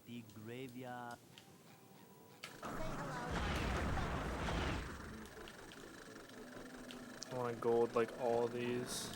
The graveyard. I want gold like all of these.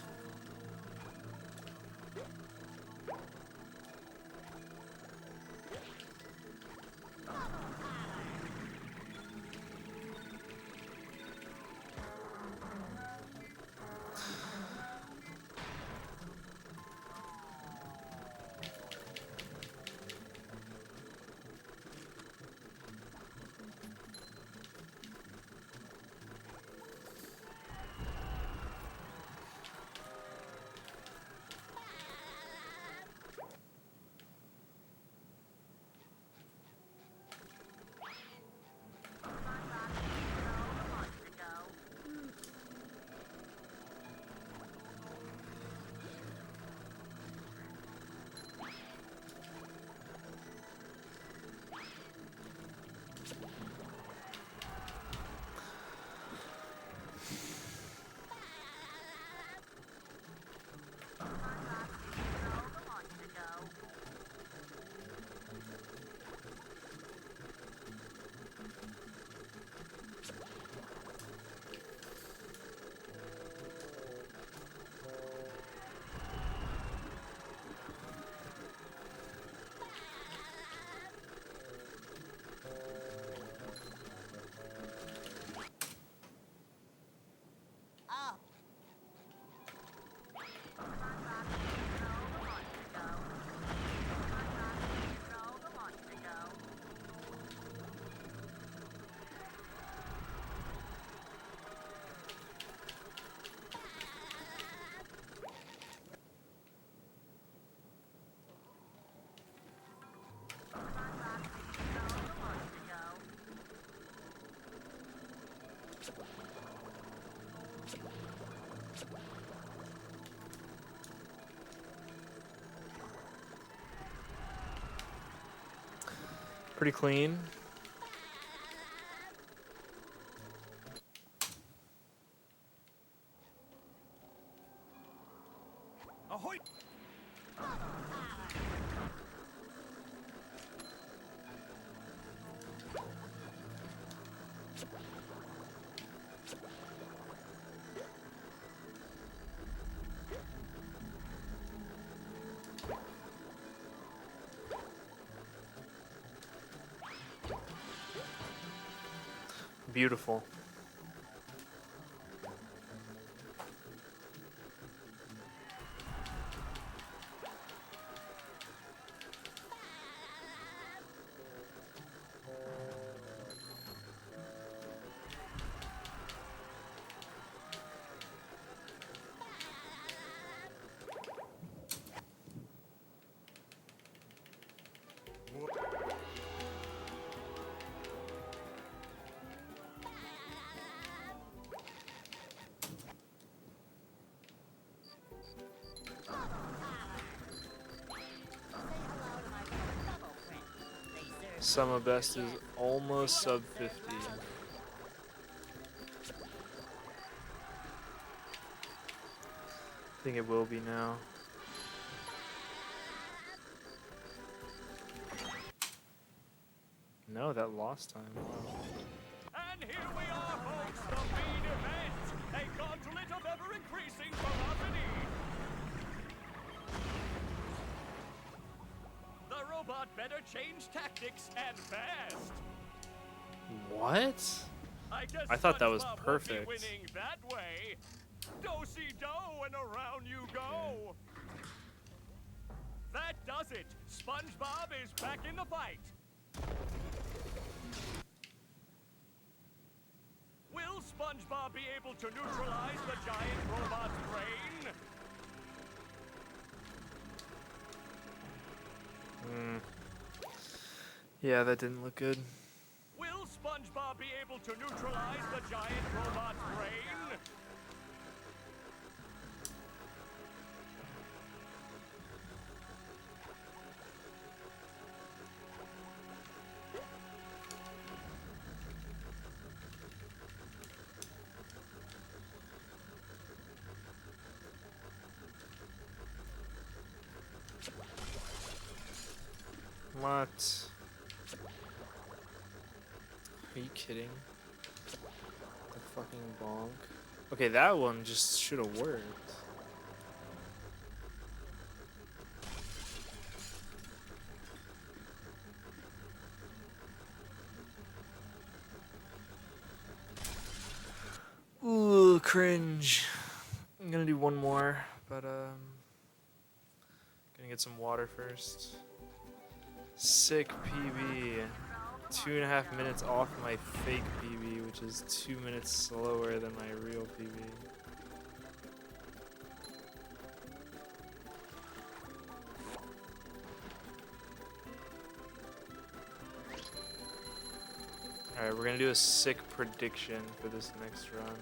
Oh, Pretty clean. ahoy! Beautiful. Summer best is almost sub 50. I think it will be now. No, that lost time. Wow. And here we are, folks, the main event. A gauntlet of ever-increasing velocity. The robot better change tactics and fast. What? I guess I thought that was SpongeBob would be perfect. winning that way. Do-si-do and around you go. That does it. SpongeBob is back in the fight. Will SpongeBob be able to neutralize the giant robot's brain? Yeah, that didn't look good. Will SpongeBob be able to neutralize the giant robot's brain? What? Are you kidding? The fucking bonk. Okay, that one just should have worked. Ooh, cringe. I'm gonna do one more, but gonna get some water first. Sick PB. 2.5 minutes off my fake PB, which is 2 minutes slower than my real PB. Alright, we're gonna do a sick prediction for this next run.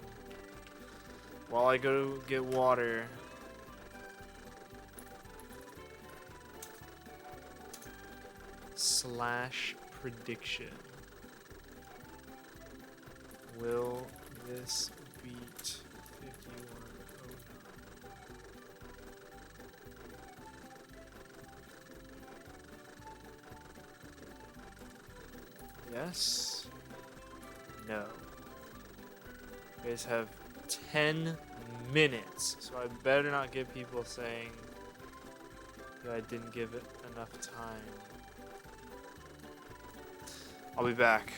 While I go get water. Slash prediction. Will this beat 5109? Yes? No. You guys have 10 minutes, so I better not get people saying that I didn't give it enough time. I'll be back.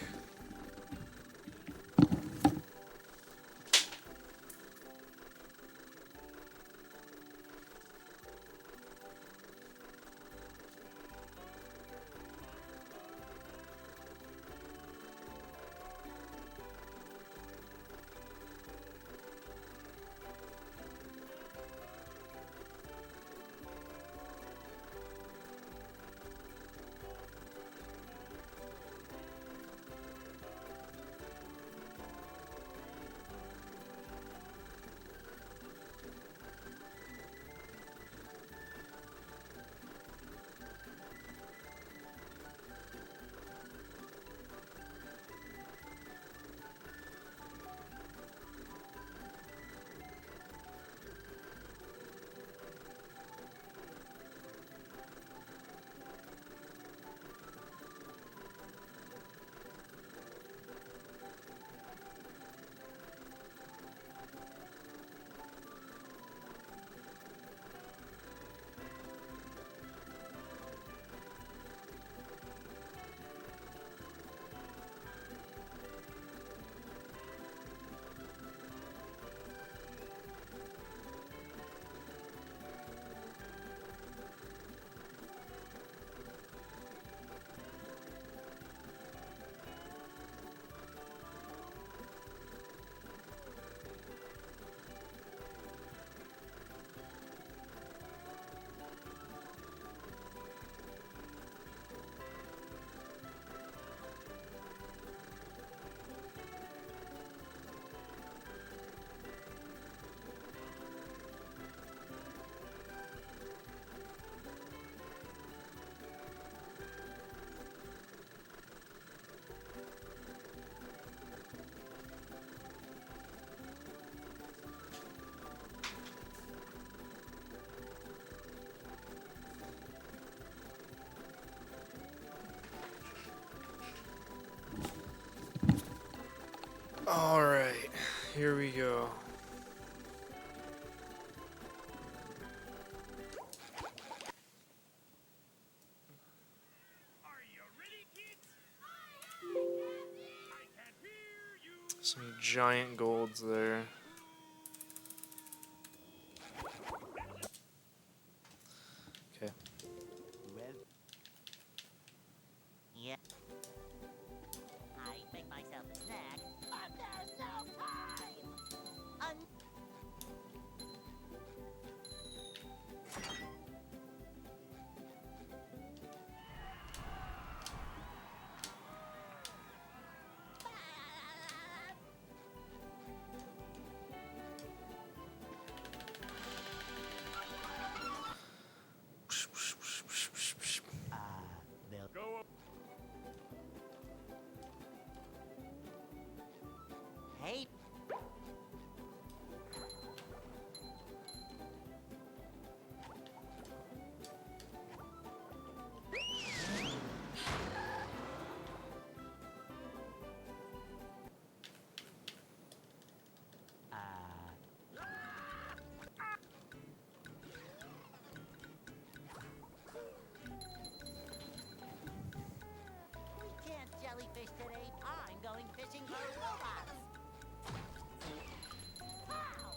Some giant golds there. Okay. Well, Yeah. I make myself a snack, but there's no time. they'll Go. Hey, we can't jellyfish today. I'm going fishing for robots. Pow!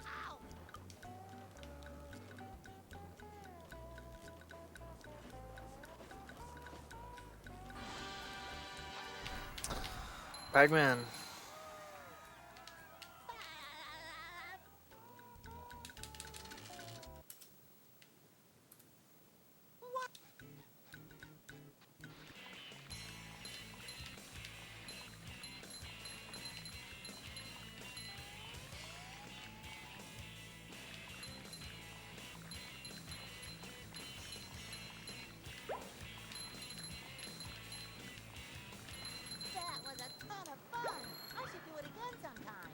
Ow! Bagman. That was a ton of fun. I should do it again sometime.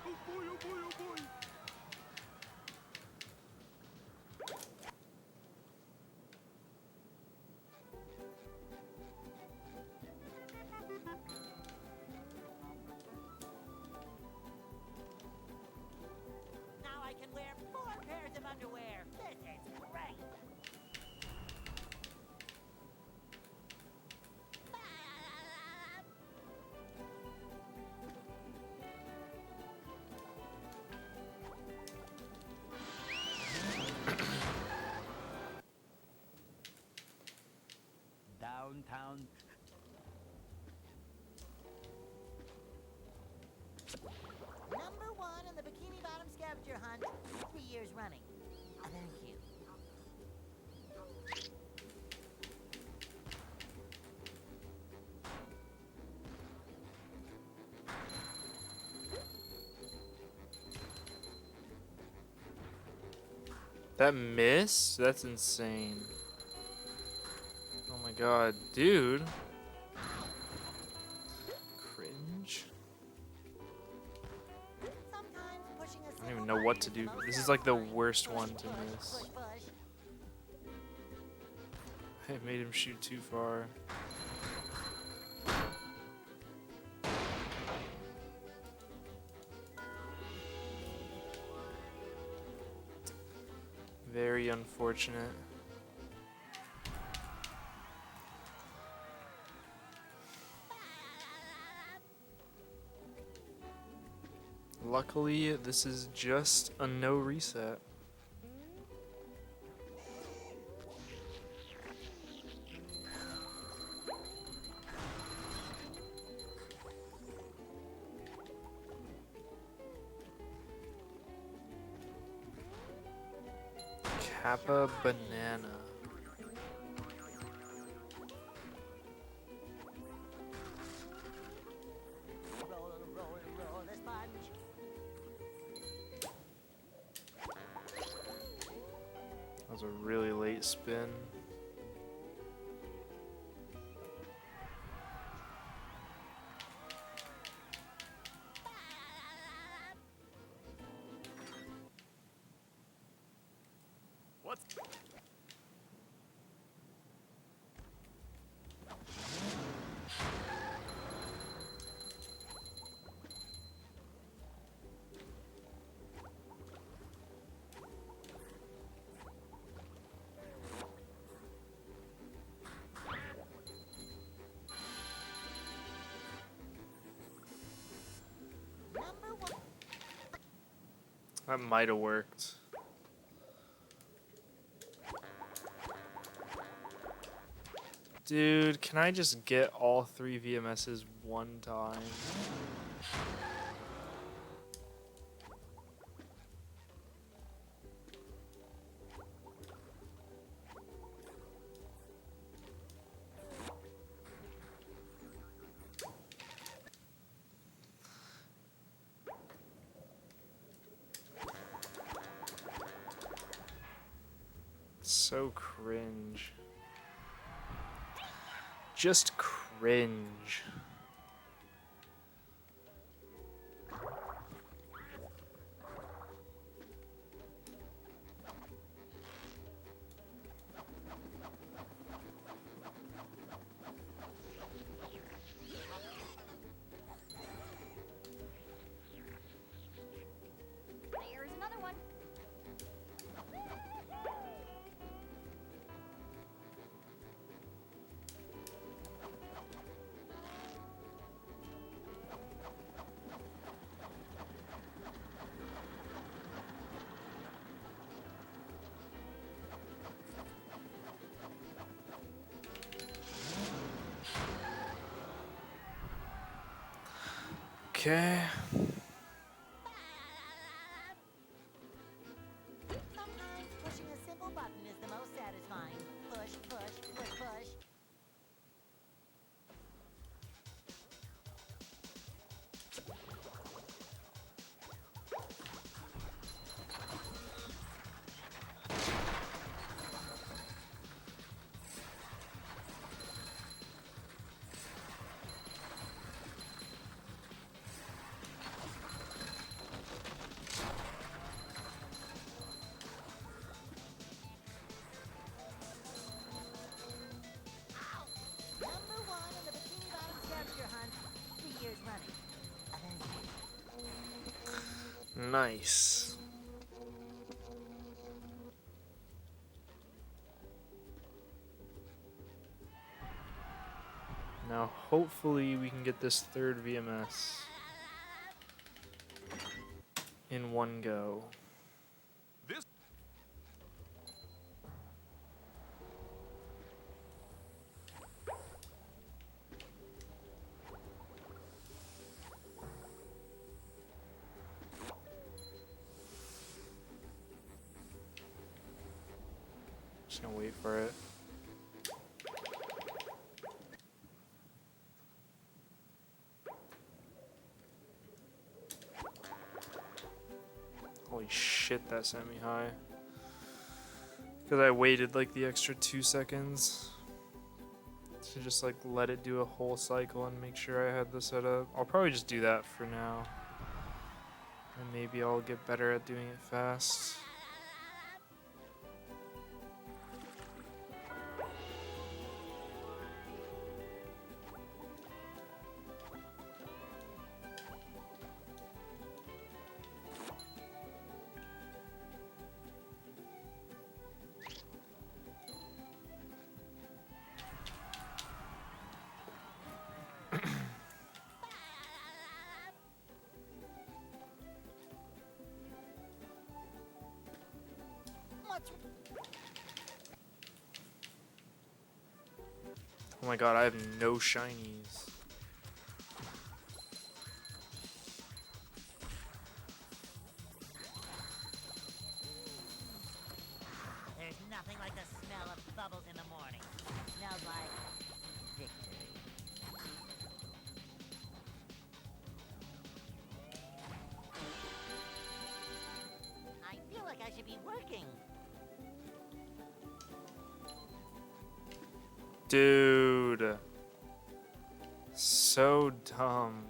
Oh boy, oh boy, oh boy. Now I can wear 4 pairs of underwear. This is great. downtown. Number 1 in the Bikini Bottom scavenger hunt, 3 years running. Thank you. That miss? That's insane. Oh my god, dude. Cringe. Sometimes pushing a I don't single even know what to button do. is the This most is like the satisfying. worst Push, one to push, miss. push, push. I made him shoot too far. Very unfortunate. Luckily, this is just a no reset. Kappa banana. Roll, roll, roll the sponge. That was a really late spin. What's Number one. That might have worked. Dude, can I just get all 3 VMSs one time? So cringe. Just cringe. There's another one. Okay. Sometimes pushing a simple button is the most satisfying. Push, push, push, push. Number one in the Bikini Bottom scavenger hunt 3 years running. Nice. Now hopefully we can get this third VMS in one go. this? Just gonna wait for it. Holy shit, that sent me high. Because I waited like the extra 2 seconds to just like let it do a whole cycle and make sure I had the setup. I'll probably just do that for now. And maybe I'll get better at doing it fast. What's Oh my god, I have no shinies. Dude. So dumb.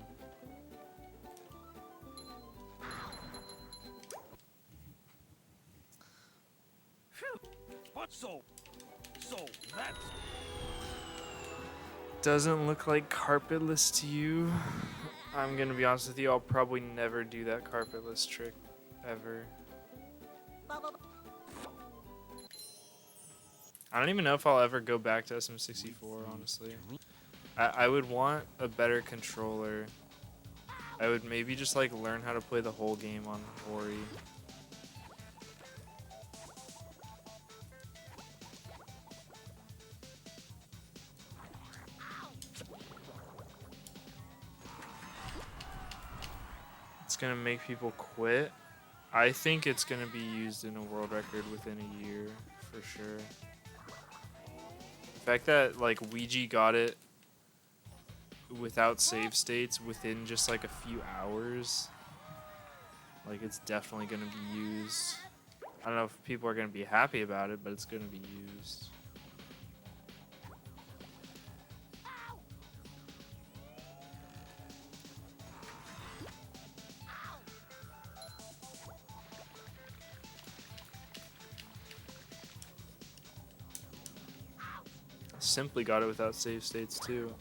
What so that's Doesn't look like carpetless to you. I'm gonna be honest with you, I'll probably never do that carpetless trick ever. I don't even know if I'll ever go back to SM64, honestly. I would want a better controller. I would maybe just like learn how to play the whole game on Ori. It's gonna make people quit. I think it's gonna be used in a world record within a year, for sure. The fact that like Ouija got it without save states within just like a few hours, like it's definitely gonna be used. I don't know if people are gonna be happy about it, but it's gonna be used. Simply got it without save states too.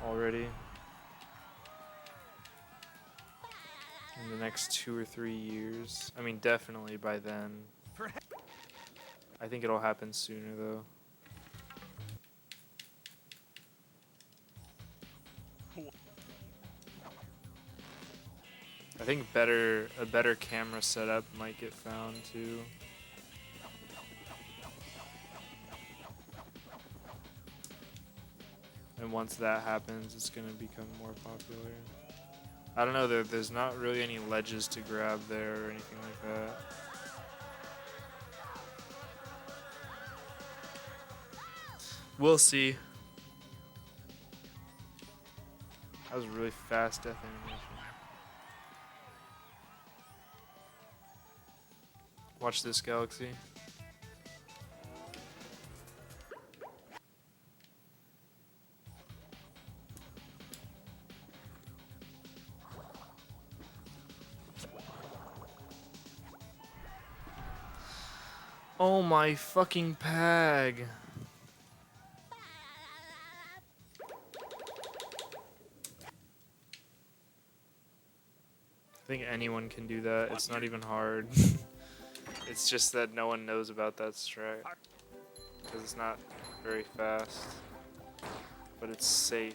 Already. In the next 2 or 3 years. I mean, definitely by then. I think it'll happen sooner though. I think a better camera setup might get found too. And once that happens, it's gonna become more popular. I don't know, there's not really any ledges to grab there or anything like that. We'll see. That was a really fast death animation. Watch this, Galaxy. Oh my fucking pag. I think anyone can do that. It's not even hard. It's just that no one knows about that strat. Because it's not very fast. But it's safe.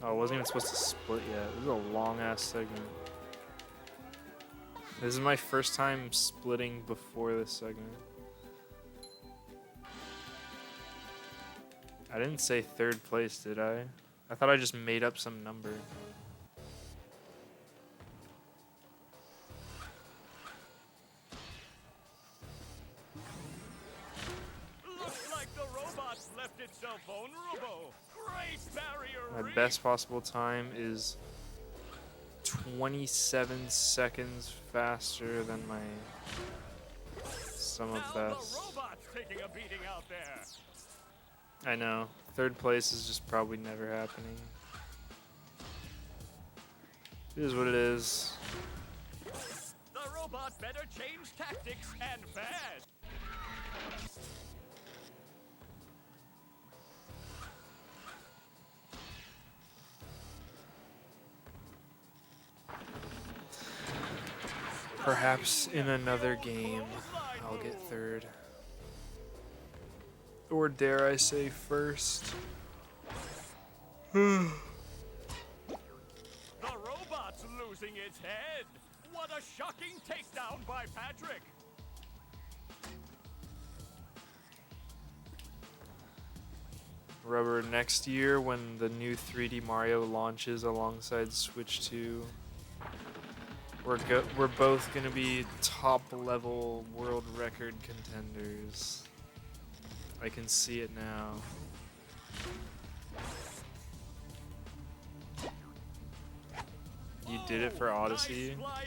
Oh, I wasn't even supposed to split yet. This is a long ass segment. This is my first time splitting before this segment. I didn't say third place, did I? I thought I just made up some number. looks like the robot's left itself vulnerable. Great barrier My reef. best possible time is 27 seconds faster than my sum of Now the best. robot's taking a beating out there. I know. Third place is just probably never happening. It is what it is. The robot better change tactics and fast. Perhaps in another game, I'll get third. Or dare I say first? The robot's losing its head. What a shocking takedown by Patrick. Rubber, next year when the new 3D Mario launches alongside Switch 2, we're both gonna be top level world record contenders. I can see it now. You did it for Odyssey. Nice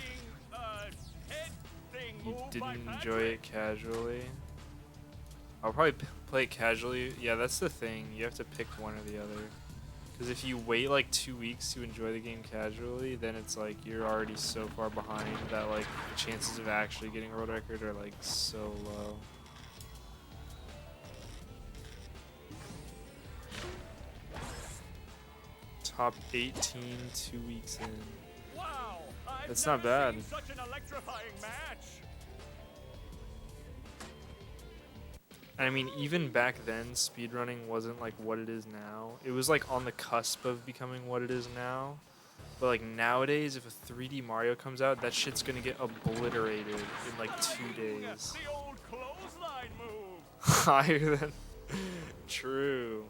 flying, head thing You move by didn't enjoy Patrick. it casually. I'll probably play it casually. Yeah, that's the thing. You have to pick one or the other. Because if you wait like 2 weeks to enjoy the game casually, then it's like you're already so far behind that like the chances of actually getting a world record are like so low. Top 18 2 weeks in. Wow, I've That's never not bad. seen such an electrifying match. I mean, even back then, speedrunning wasn't like what it is now. It was like on the cusp of becoming what it is now. But like nowadays, if a 3D Mario comes out, that shit's gonna get obliterated in like 2 days. The old clothesline move. Higher than... True.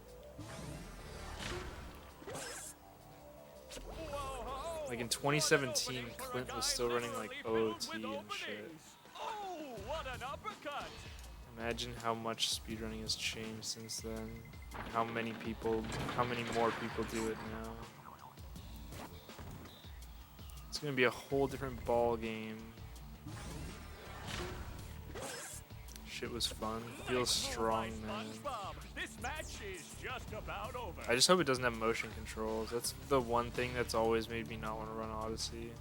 Whoa, Like in what 2017, an opening for a Clint was guy still running like literally OOT filled with and shit. openings. Oh, what an uppercut. Imagine how much speedrunning has changed since then. And how many more people do it now. It's gonna be a whole different ball game. Shit was fun. Feels strong, man. This match is just about over. I just hope it doesn't have motion controls. That's the one thing that's always made me not want to run Odyssey.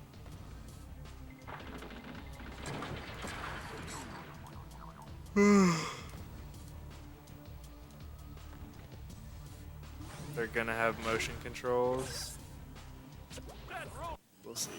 They're gonna have motion controls. We'll see.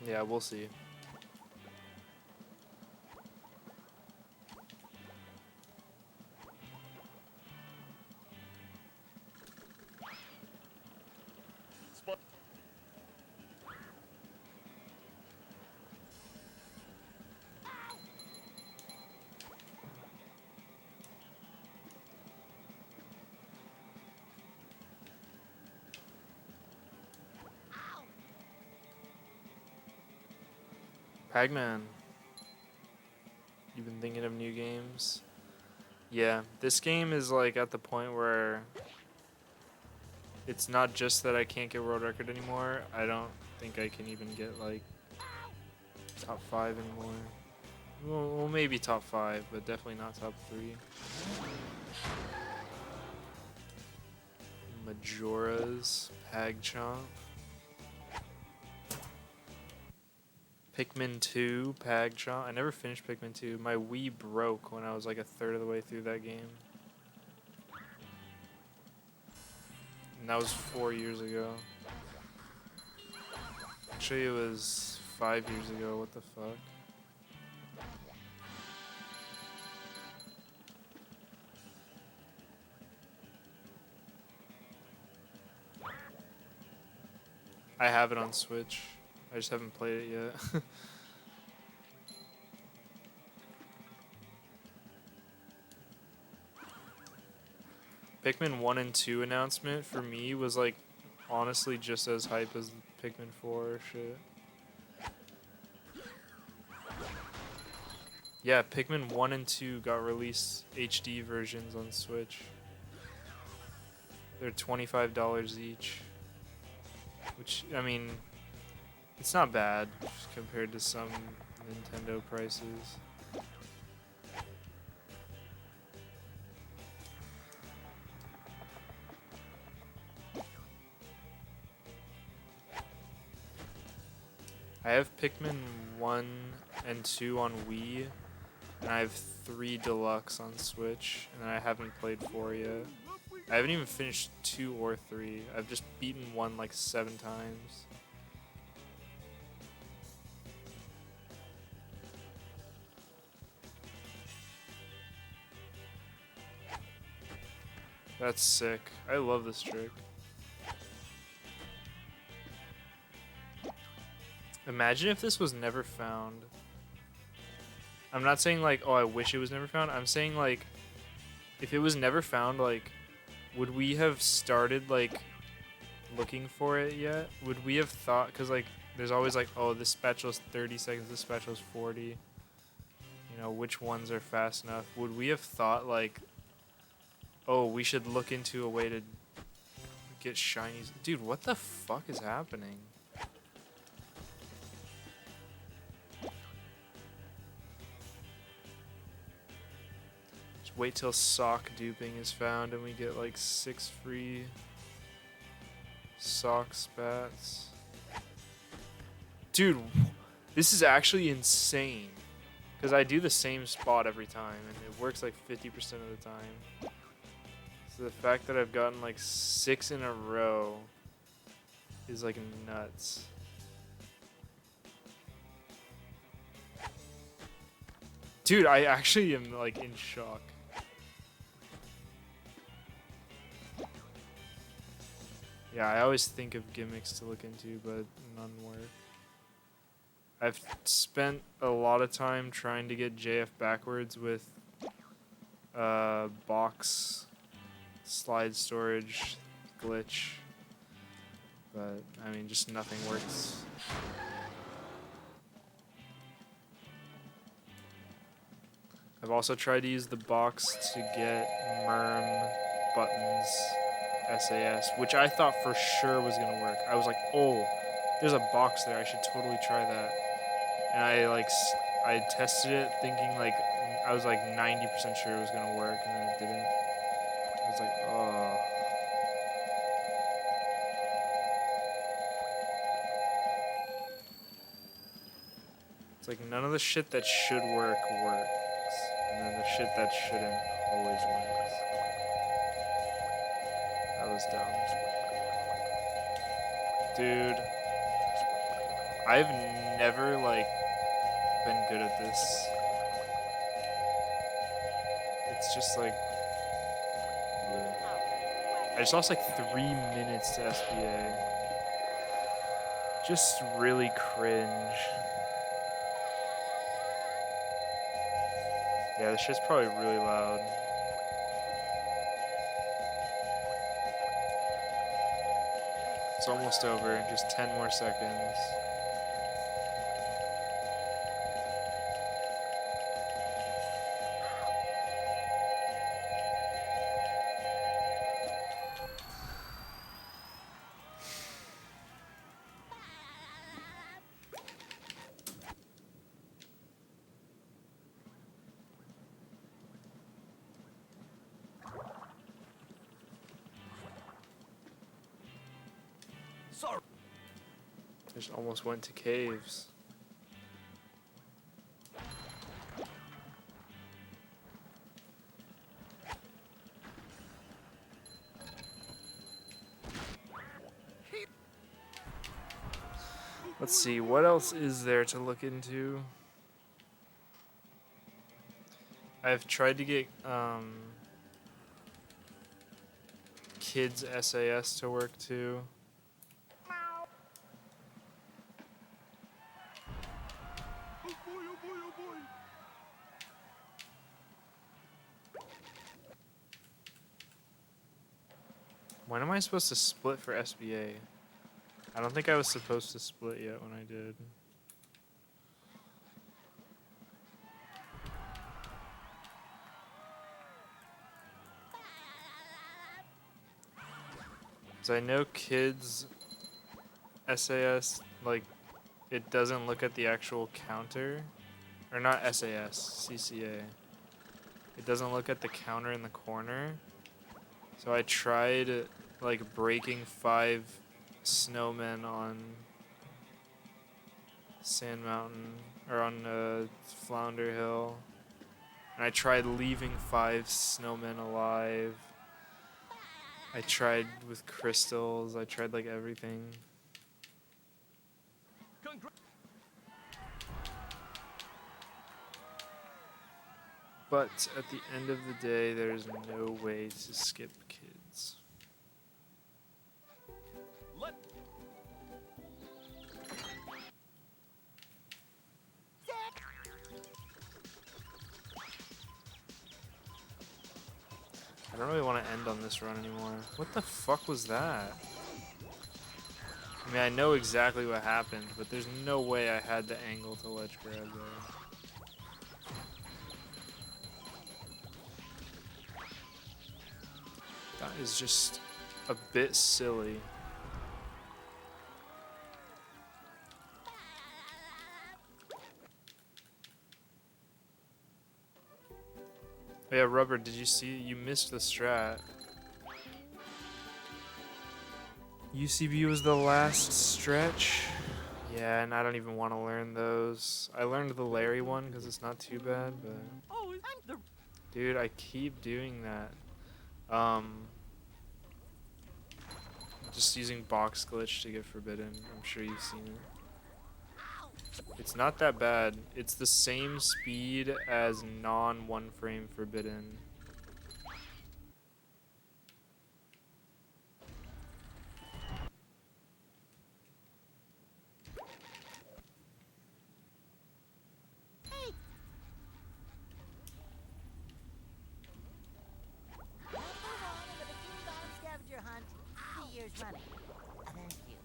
Yeah, we'll see. Pac-Man. You've been thinking of new games? Yeah, this game is like at the point where it's not just that I can't get world record anymore. I don't think I can even get like top 5 anymore. Well, maybe top 5, but definitely not top 3. Majora's Pagchomp. Pikmin 2, Pagchomp. I never finished Pikmin 2. My Wii broke when I was like a third of the way through that game. And that was 4 years ago. Actually, it was 5 years ago. What the fuck? I have it on Switch. I just haven't played it yet. Pikmin 1 and 2 announcement for me was like honestly just as hype as Pikmin 4 shit. Yeah, Pikmin 1 and 2 got released HD versions on Switch. They're $25 each. Which, I mean, it's not bad compared to some Nintendo prices. I have Pikmin 1 and 2 on Wii, and I have 3 Deluxe on Switch, and I haven't played 4 yet. I haven't even finished 2 or 3. I've just beaten 1 like 7 times. That's sick. I love this trick. Imagine if this was never found. I'm not saying like, oh, I wish it was never found. I'm saying like, if it was never found, like, would we have started like looking for it yet? Would we have thought? Because like, there's always like, oh, this spatula's 30 seconds, this spatula's 40. You know, which ones are fast enough? Would we have thought like, oh, we should look into a way to get shinies? Dude, what the fuck is happening? Just wait till sock duping is found and we get like 6 free sock spats. Dude, this is actually insane. Because I do the same spot every time and it works like 50% of the time. So the fact that I've gotten like 6 in a row is like nuts. Dude, I actually am like in shock. Yeah, I always think of gimmicks to look into, but none work. I've spent a lot of time trying to get JF backwards with box slide storage glitch, but I mean, just nothing works. I've also tried to use the box to get Merm buttons SAS, which I thought for sure was gonna work. I was like, oh, there's a box there, I should totally try that. And I tested it thinking like, I was like 90% sure it was gonna work, and then it didn't. I was like, oh. It's like none of the shit that should work works. And then the shit that shouldn't always works. That was dumb. Dude. I've never, like, been good at this. It's just like... I just lost like 3 minutes to SBA. Just really cringe. Yeah, this shit's probably really loud. It's almost over, just 10 more seconds. Sorry. Just almost went to caves. Let's see, what else is there to look into? I've tried to get kids SAS to work too. When am I supposed to split for SBA? I don't think I was supposed to split yet when I did. Cause I know kids SAS, like, it doesn't look at the actual counter. Or not SAS, CCA. It doesn't look at the counter in the corner. So I tried, like, breaking 5 snowmen on Sand Mountain, or on Flounder Hill. And I tried leaving 5 snowmen alive. I tried with crystals, I tried like everything. But at the end of the day, there's no way to skip kids. I don't really want to end on this run anymore. What the fuck was that? I mean, I know exactly what happened, but there's no way I had the angle to ledge grab there. That is just a bit silly. Oh yeah, Rubber, did you see? You missed the strat. UCB was the last stretch. Yeah, and I don't even want to learn those. I learned the Larry one because it's not too bad, but... Oh, I'm the... Dude, I keep doing that. Just using box glitch to get forbidden. I'm sure you've seen it. It's not that bad. It's the same speed as non-one frame forbidden. Number one in the Bikini Bottom scavenger hunt. 3 years running. Thank you.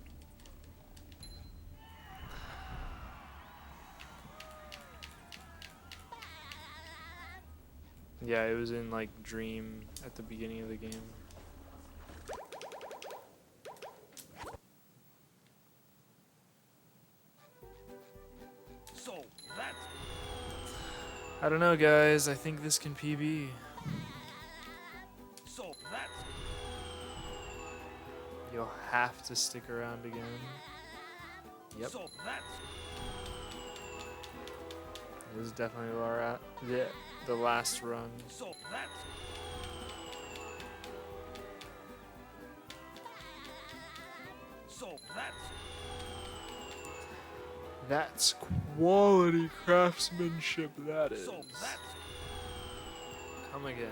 Yeah, it was in like Dream at the beginning of the game. So, that's... I don't know, guys. I think this can PB. So, that's... You'll have to stick around again. Yep. So, that's... This is definitely the last run. So, that's... So, that's... That's quality craftsmanship, that is. So, that's... Come again.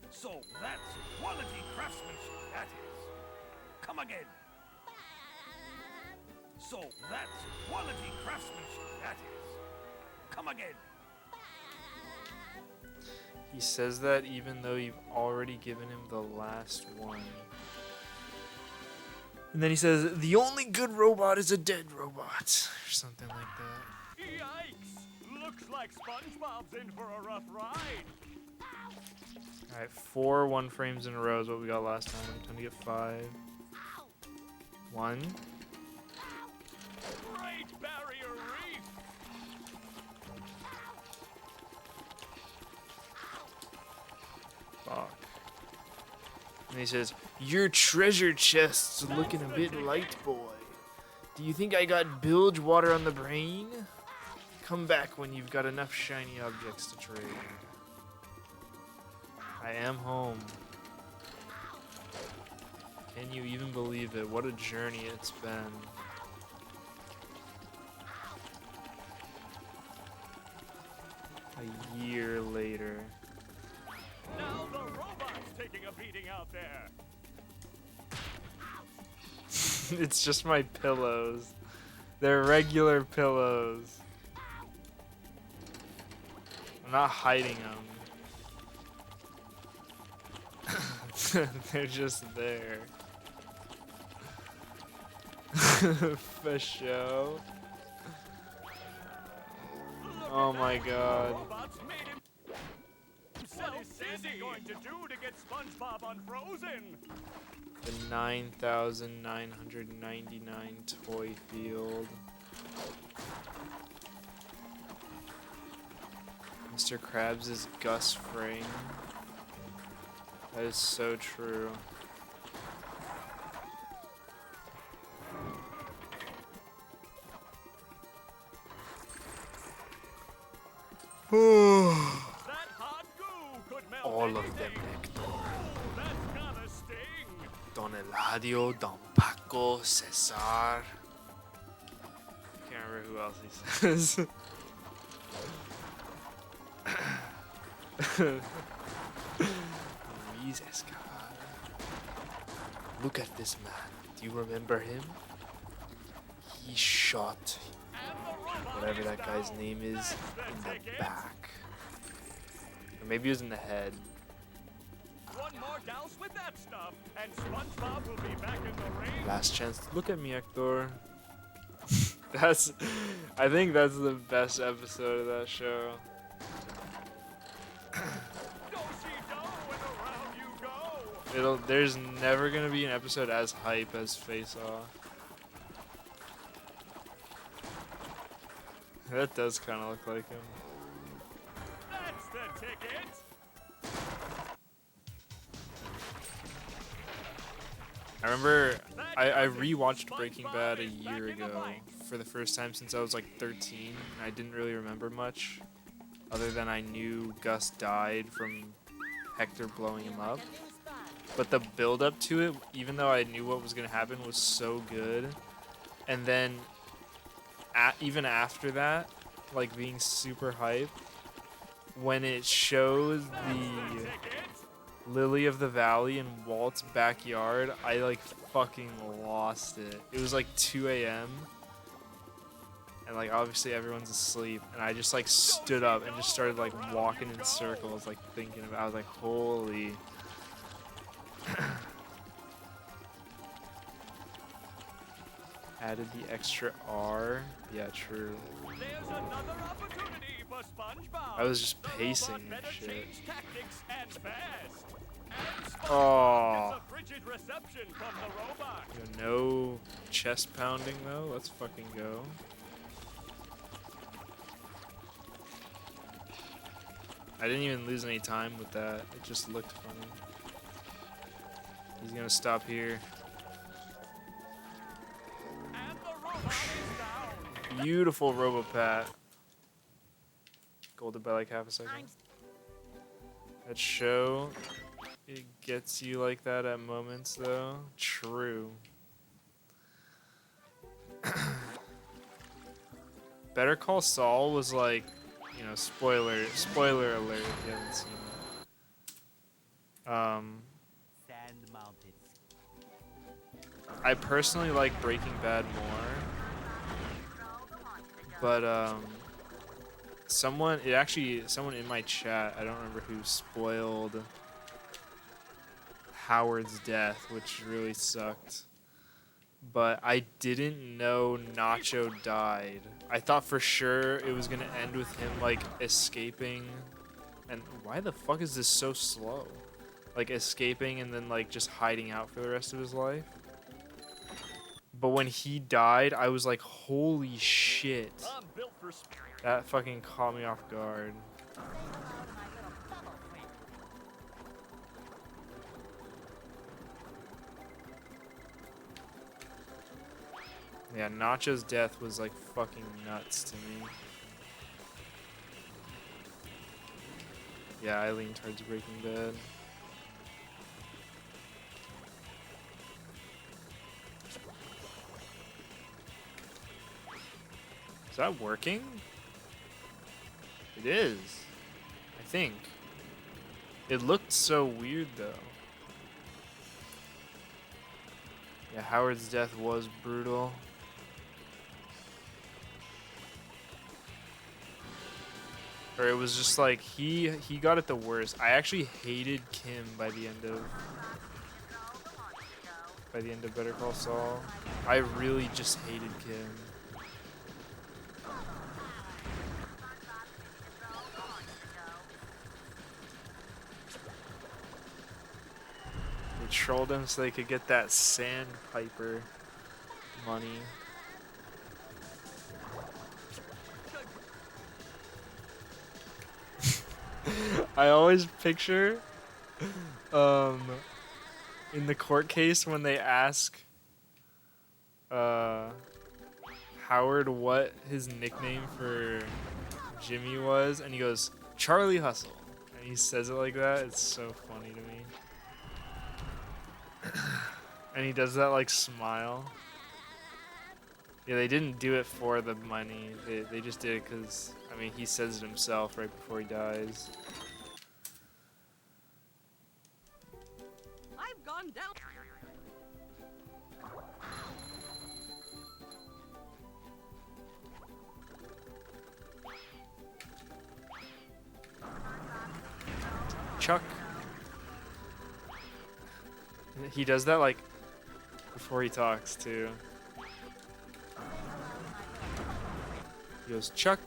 So, that's quality craftsmanship, that is. Come again. So, that's quality craftsmanship, that is. Come again. He says that even though you've already given him the last one. And then he says, the only good robot is a dead robot. Or something like that. Yikes! Looks like SpongeBob's in for a rough ride. Alright, 4 one frames in a row is what we got last time. Time to get 5. 1. Great Barrier Reef! Fuck. And he says, your treasure chest's looking a bit light, boy. Do you think I got bilge water on the brain? Come back when you've got enough shiny objects to trade. I am home. Can you even believe it? What a journey it's been. A year later. Now the robot's taking a beating out there. It's just my pillows. They're regular pillows. I'm not hiding them. They're just there. For show. Oh my god. Robot's made himself. What is he going to do to get SpongeBob unfrozen? The 9,999 toy field. Mr. Krabs is Gus Fring. That is so true. That hot goo could melt All of anything. them Nectar. That's gotta sting. Don Eladio, Don Paco, Cesar. Can't remember who else he says. Luis Escobar. Look at this man. Do you remember him? He shot And the robot whatever is that guy's down. name is Let's in the take it. back. Maybe it was in the head. One more douse with that stuff, and SpongeBob will be back in the ring. Last chance to look at me, Hector. I think that's the best episode of that show. Do-si-do, and around you go. There's never gonna be an episode as hype as Face Off. That does kind of look like him. That's the ticket. I remember I rewatched Breaking Bad a year ago for the first time since I was like 13. And I didn't really remember much other than I knew Gus died from Hector blowing him up. But the build up to it, even though I knew what was going to happen, was so good. And then even after that, like being super hype, when it shows the Lily of the Valley in Walt's backyard, I like fucking lost it. It was like 2 a.m. and like obviously everyone's asleep, and I just like stood up and just started like walking in circles, like thinking about. I was like, holy. Added the extra R. Yeah, true. There's another opportunity for SpongeBob. I was just The pacing robot and better shit. change tactics and fast. And SpongeBob Oh. gets a frigid reception from the robot. Yo, no chest pounding though. Let's fucking go. I didn't even lose any time with that. It just looked funny. He's gonna stop here. And the robot is down. Beautiful Robopat. Golded by like half a second. That show, it gets you like that at moments though. True. Better Call Saul was like, you know, spoiler alert if you haven't seen it. Sand Mountains. I personally like Breaking Bad more, but someone in my chat, I don't remember who, spoiled Howard's death, which really sucked. But I didn't know Nacho died. I thought for sure it was gonna end with him like escaping, and why the fuck is this so slow? Like escaping and then like just hiding out for the rest of his life. But when he died, I was like, holy shit. I'm built for speed. That fucking caught me off guard. Yeah, Nacho's death was like fucking nuts to me. Yeah, I lean towards Breaking Bad. Is that working? It is. I think. It looked so weird though. Yeah, Howard's death was brutal. Or it was just like he got it the worst. I actually hated Kim by the end of Better Call Saul. I really just hated Kim. They trolled him so they could get that Sandpiper money. I always picture in the court case when they ask Howard what his nickname for Jimmy was, and he goes, Charlie Hustle. And he says it like that. It's so funny to me. And he does that like smile. Yeah, they didn't do it for the money. They just did it because, I mean, he says it himself right before he dies. I've gone down. Chuck. He does that like before he talks too. He goes, Chuck.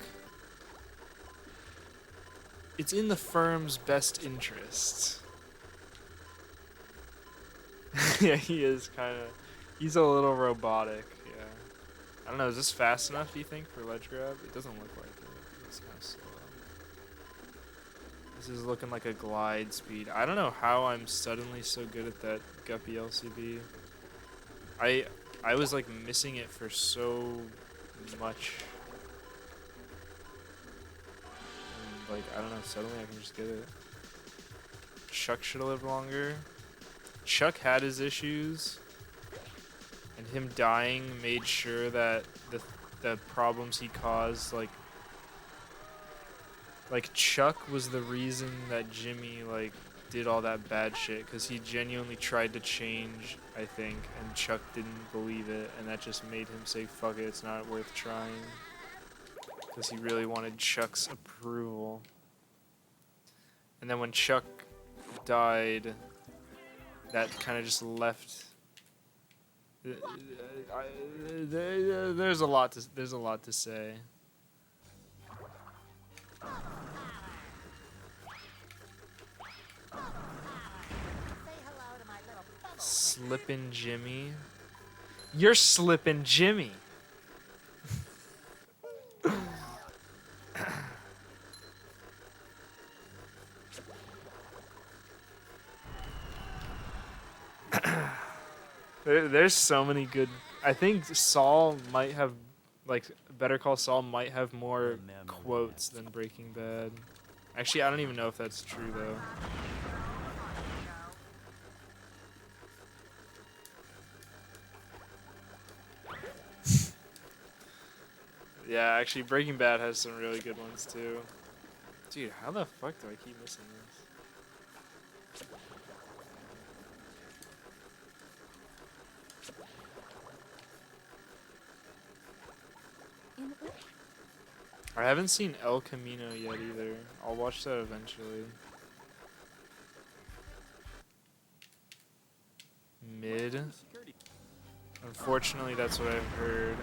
It's in the firm's best interest. Yeah, he is kind of. He's a little robotic. Yeah. I don't know. Is this fast enough? Do you think for ledge grab? It doesn't look like it. It's kind of slow. This is looking like a glide speed. I don't know how I'm suddenly so good at that Guppy LCB. I was like missing it for so much. And, like, I don't know, suddenly I can just get it. Chuck should have lived longer. Chuck had his issues, and him dying made sure that the problems he caused, like Chuck was the reason that Jimmy like did all that bad shit, because he genuinely tried to change, I think, and Chuck didn't believe it, and that just made him say, fuck it, it's not worth trying, because he really wanted Chuck's approval. And then when Chuck died, that kind of just left. There's a lot to say. Slippin' Jimmy. You're slippin' Jimmy. There's so many good. I think Saul might have, like, Better Call Saul might have more quotes than Breaking Bad. Actually, I don't even know if that's true though. Yeah, actually, Breaking Bad has some really good ones too. Dude, how the fuck do I keep missing this? I haven't seen El Camino yet either. I'll watch that eventually. Mid. Unfortunately, that's what I've heard.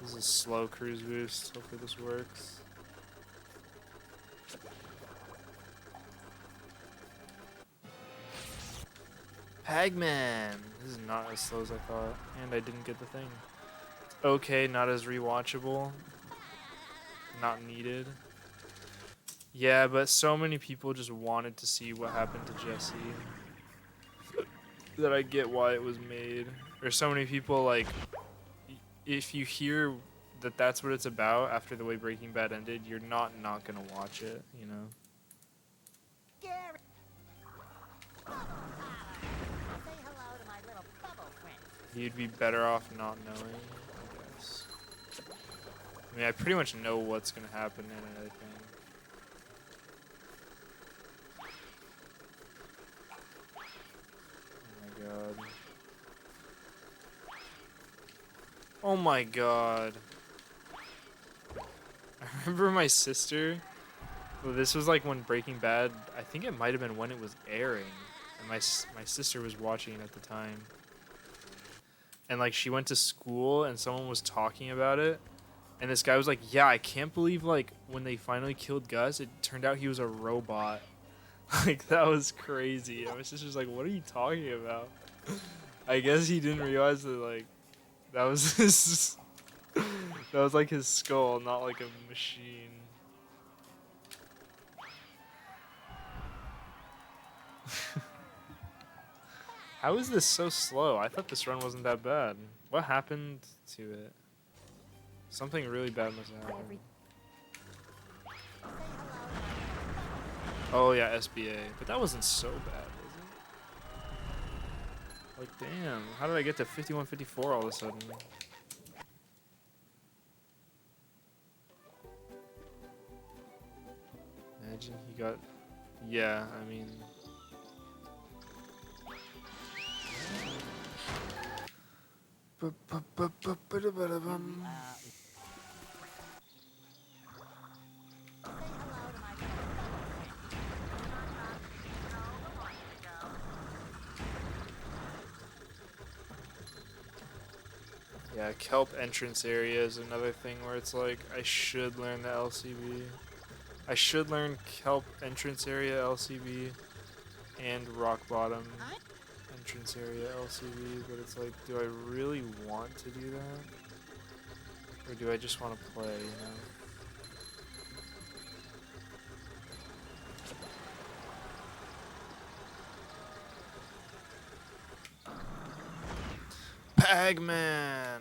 This is a slow cruise boost. Hopefully this works. Hagman! This is not as slow as I thought. And I didn't get the thing. Okay, not as rewatchable. Not needed. Yeah, but so many people just wanted to see what happened to Jesse that I get why it was made. Or so many people, like, if you hear that that's what it's about after the way Breaking Bad ended, you're not gonna watch it, you know? Gary. Say hello to my little bubble friend. You'd be better off not knowing, I guess. I mean, I pretty much know what's gonna happen in it, I think. Oh my god. I remember my sister. Well, this was like when Breaking Bad, I think it might have been when it was airing. And my sister was watching it at the time. And like she went to school and someone was talking about it. And this guy was like, yeah, I can't believe like when they finally killed Gus, it turned out he was a robot. Like that was crazy. And my sister's like, what are you talking about? I guess he didn't realize that like that was his that was like his skull, not like a machine. How is this so slow? I thought this run wasn't that bad. What happened to it? Something really bad must have happened. Oh yeah, SBA. But that wasn't so bad, was it? Like, damn. How did I get to 51-54 all of a sudden? Imagine he got... Yeah, I mean... Yeah, kelp entrance area is another thing where it's like I should learn the LCB. I should learn kelp entrance area LCB and rock bottom entrance area LCB, but it's like, do I really want to do that? Or do I just want to play, you know? Pagman!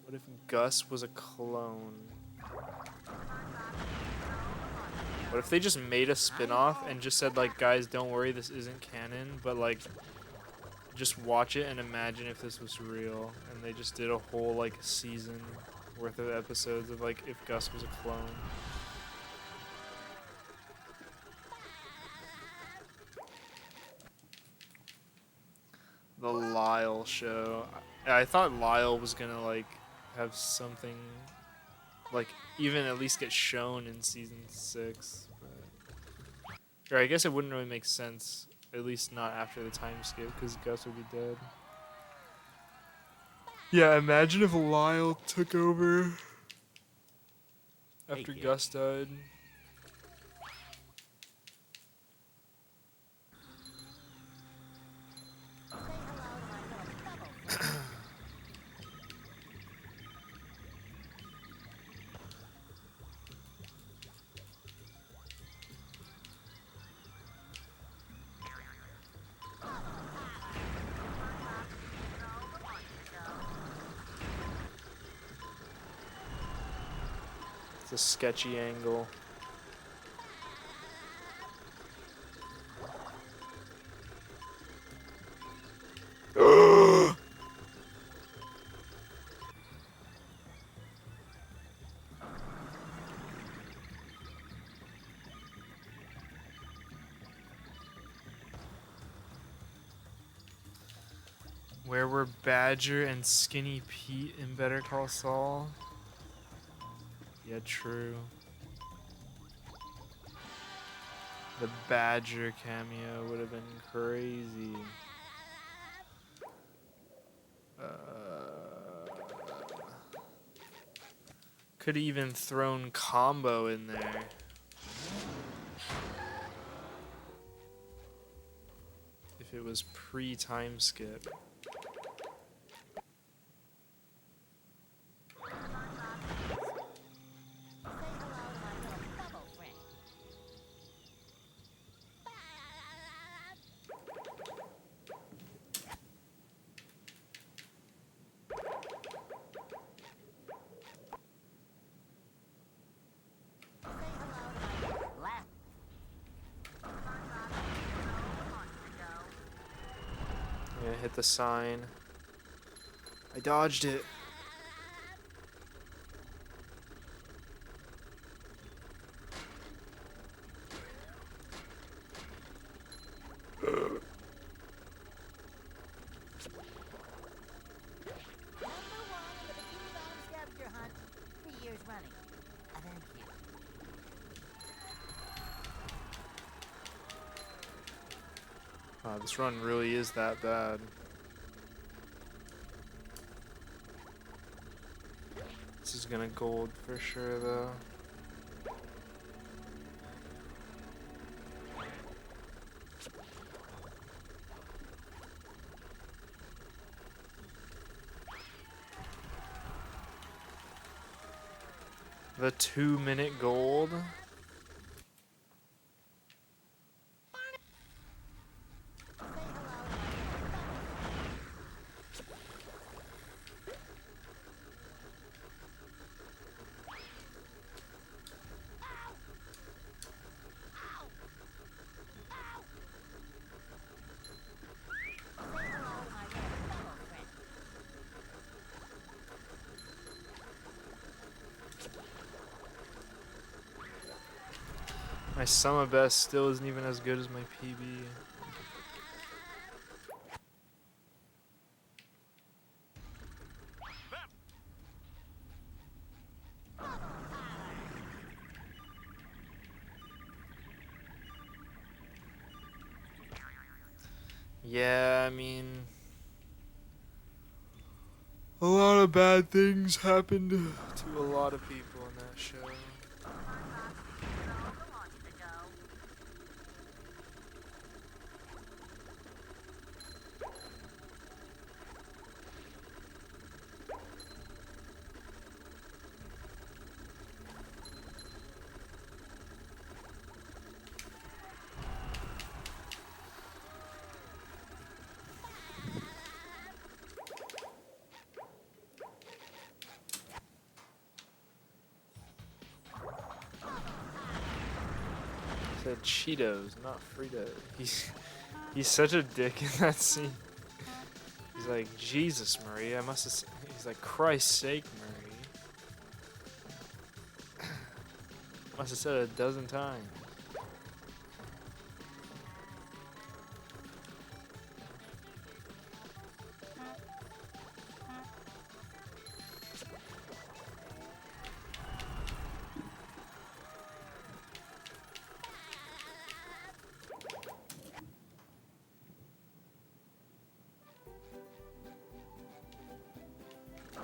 What if Gus was a clone? What if they just made a spin-off and just said, like, guys, don't worry, this isn't canon, but, like, just watch it and imagine if this was real. And they just did a whole, like, season worth of episodes of, like, if Gus was a clone. The Lyle show. I thought Lyle was gonna, like, have something, like, even at least get shown in season 6. But... Or I guess it wouldn't really make sense, at least not after the time skip, because Gus would be dead. Yeah, imagine if Lyle took over after Gus died. It's a sketchy angle. Where were Badger and Skinny Pete in Better Call Saul? Yeah, true. The Badger cameo would have been crazy. Could have even thrown Combo in there. If it was pre-time skip. Yeah, hit the sign. I dodged it. Wow, this run really is that bad. This is gonna gold for sure, though. The 2-minute gold. My summer best still isn't even as good as my PB. Yeah, I mean, a lot of bad things happened to a lot of people in that show. Said Cheetos, not Fritos. He's such a dick in that scene. He's like, Jesus, Marie, I must have. He's like, Christ's sake, Marie. Must have said it a dozen times.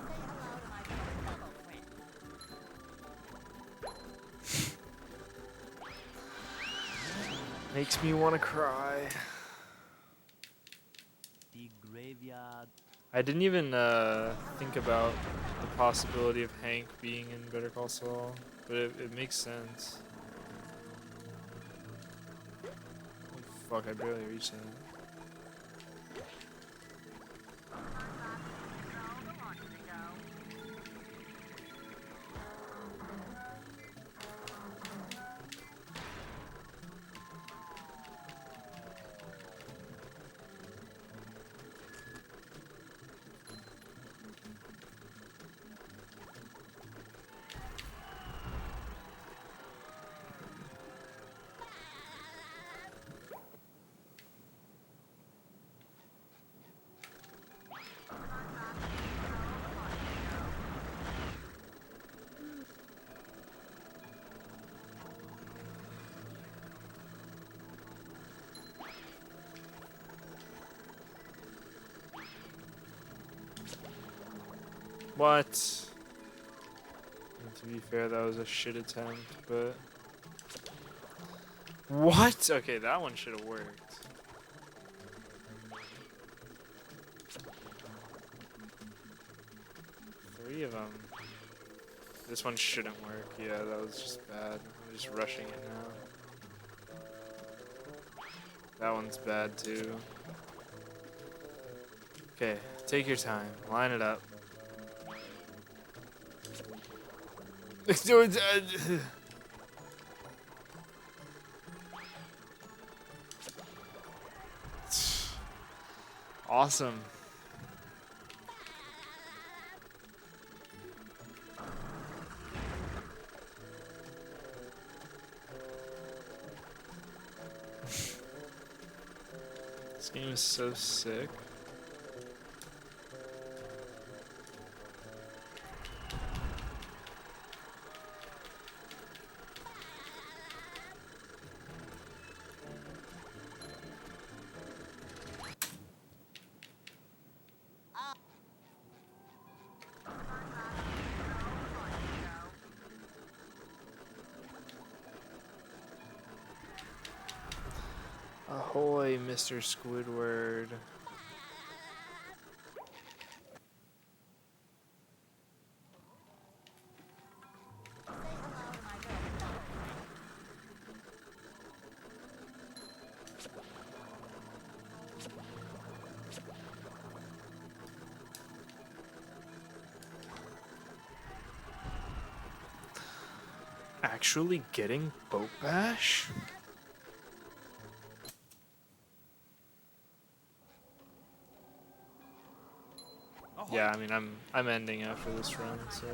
Say hello to my fellow friend. Makes me want to cry. The graveyard. I didn't even think about the possibility of Hank being in Better Call Saul, but it makes sense. Holy fuck, I barely reached that. What? And to be fair, that was a shit attempt, but... What? Okay, that one should have worked. Three of them. This one shouldn't work. Yeah, that was just bad. I'm just rushing it now. That one's bad too. Okay, take your time. Line it up. Awesome. This game is so sick. Ahoy, Mr. Squidward. Say hello to my fellow friend. Actually getting Boat Bash? Yeah, I mean, I'm ending after this run, so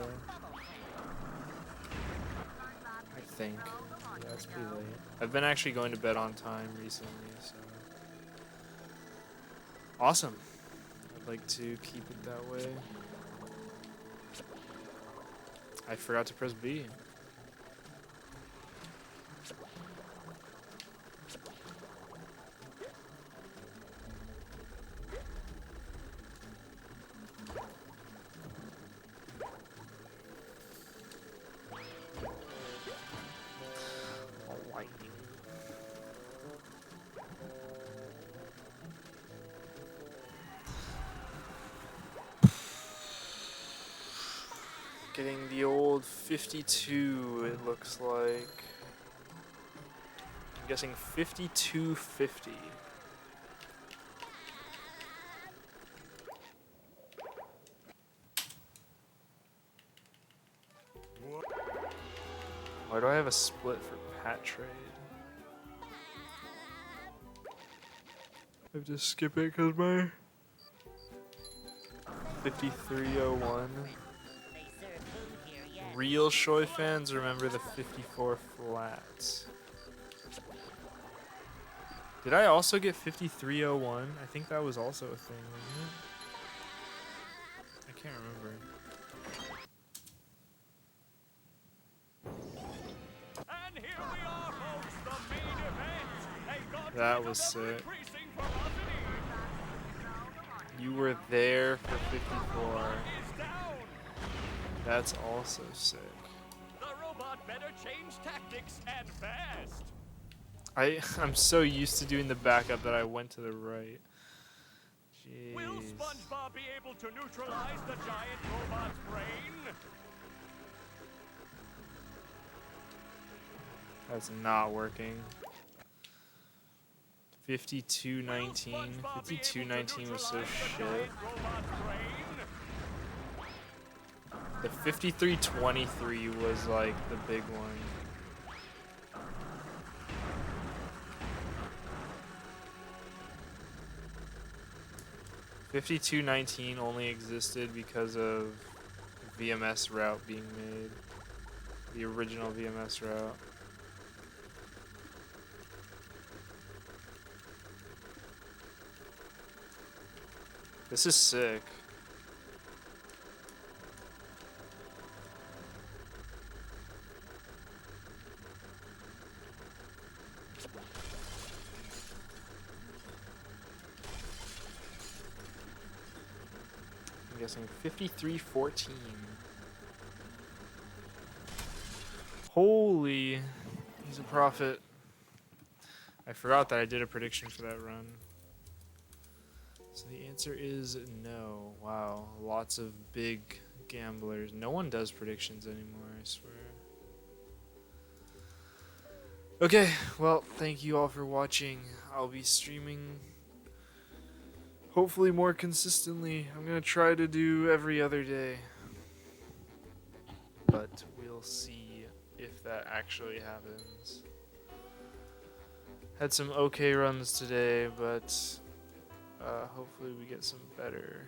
I think. Yeah, it's pretty late. I've been actually going to bed on time recently, so awesome. I'd like to keep it that way. I forgot to press B. getting the old 52, it looks like. I'm guessing 5250. Why do I have a split for pat trade? I have to skip it because my 5301. They serve food here yet. Real Shoy fans remember the 54 flats. Did I also get 5301? I think that was also a thing, wasn't it? I can't remember. And here we are, folks, the main event. A godly That was double sick. increasing velocity. You were there for 54. Is down. That's also sick. The robot better change tactics and fast. I'm so used to doing the backup that I went to the right. Jeez. Will SpongeBob be able to neutralize the giant robot's brain? That's not working. 5219. 5219 was so shit. The 5323 was like the big one. $52.19 only existed because of VMS route being made. The original VMS route. This is sick. I'm guessing 5314. Holy, he's a prophet. I forgot that I did a prediction for that run. So the answer is no. Wow, lots of big gamblers. No one does predictions anymore, I swear. Okay, well, thank you all for watching. I'll be streaming hopefully more consistently. I'm gonna try to do every other day. But we'll see if that actually happens. Had some okay runs today, but hopefully we get some better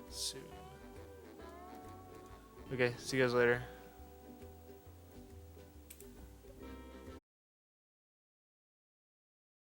soon. Okay, see you guys later.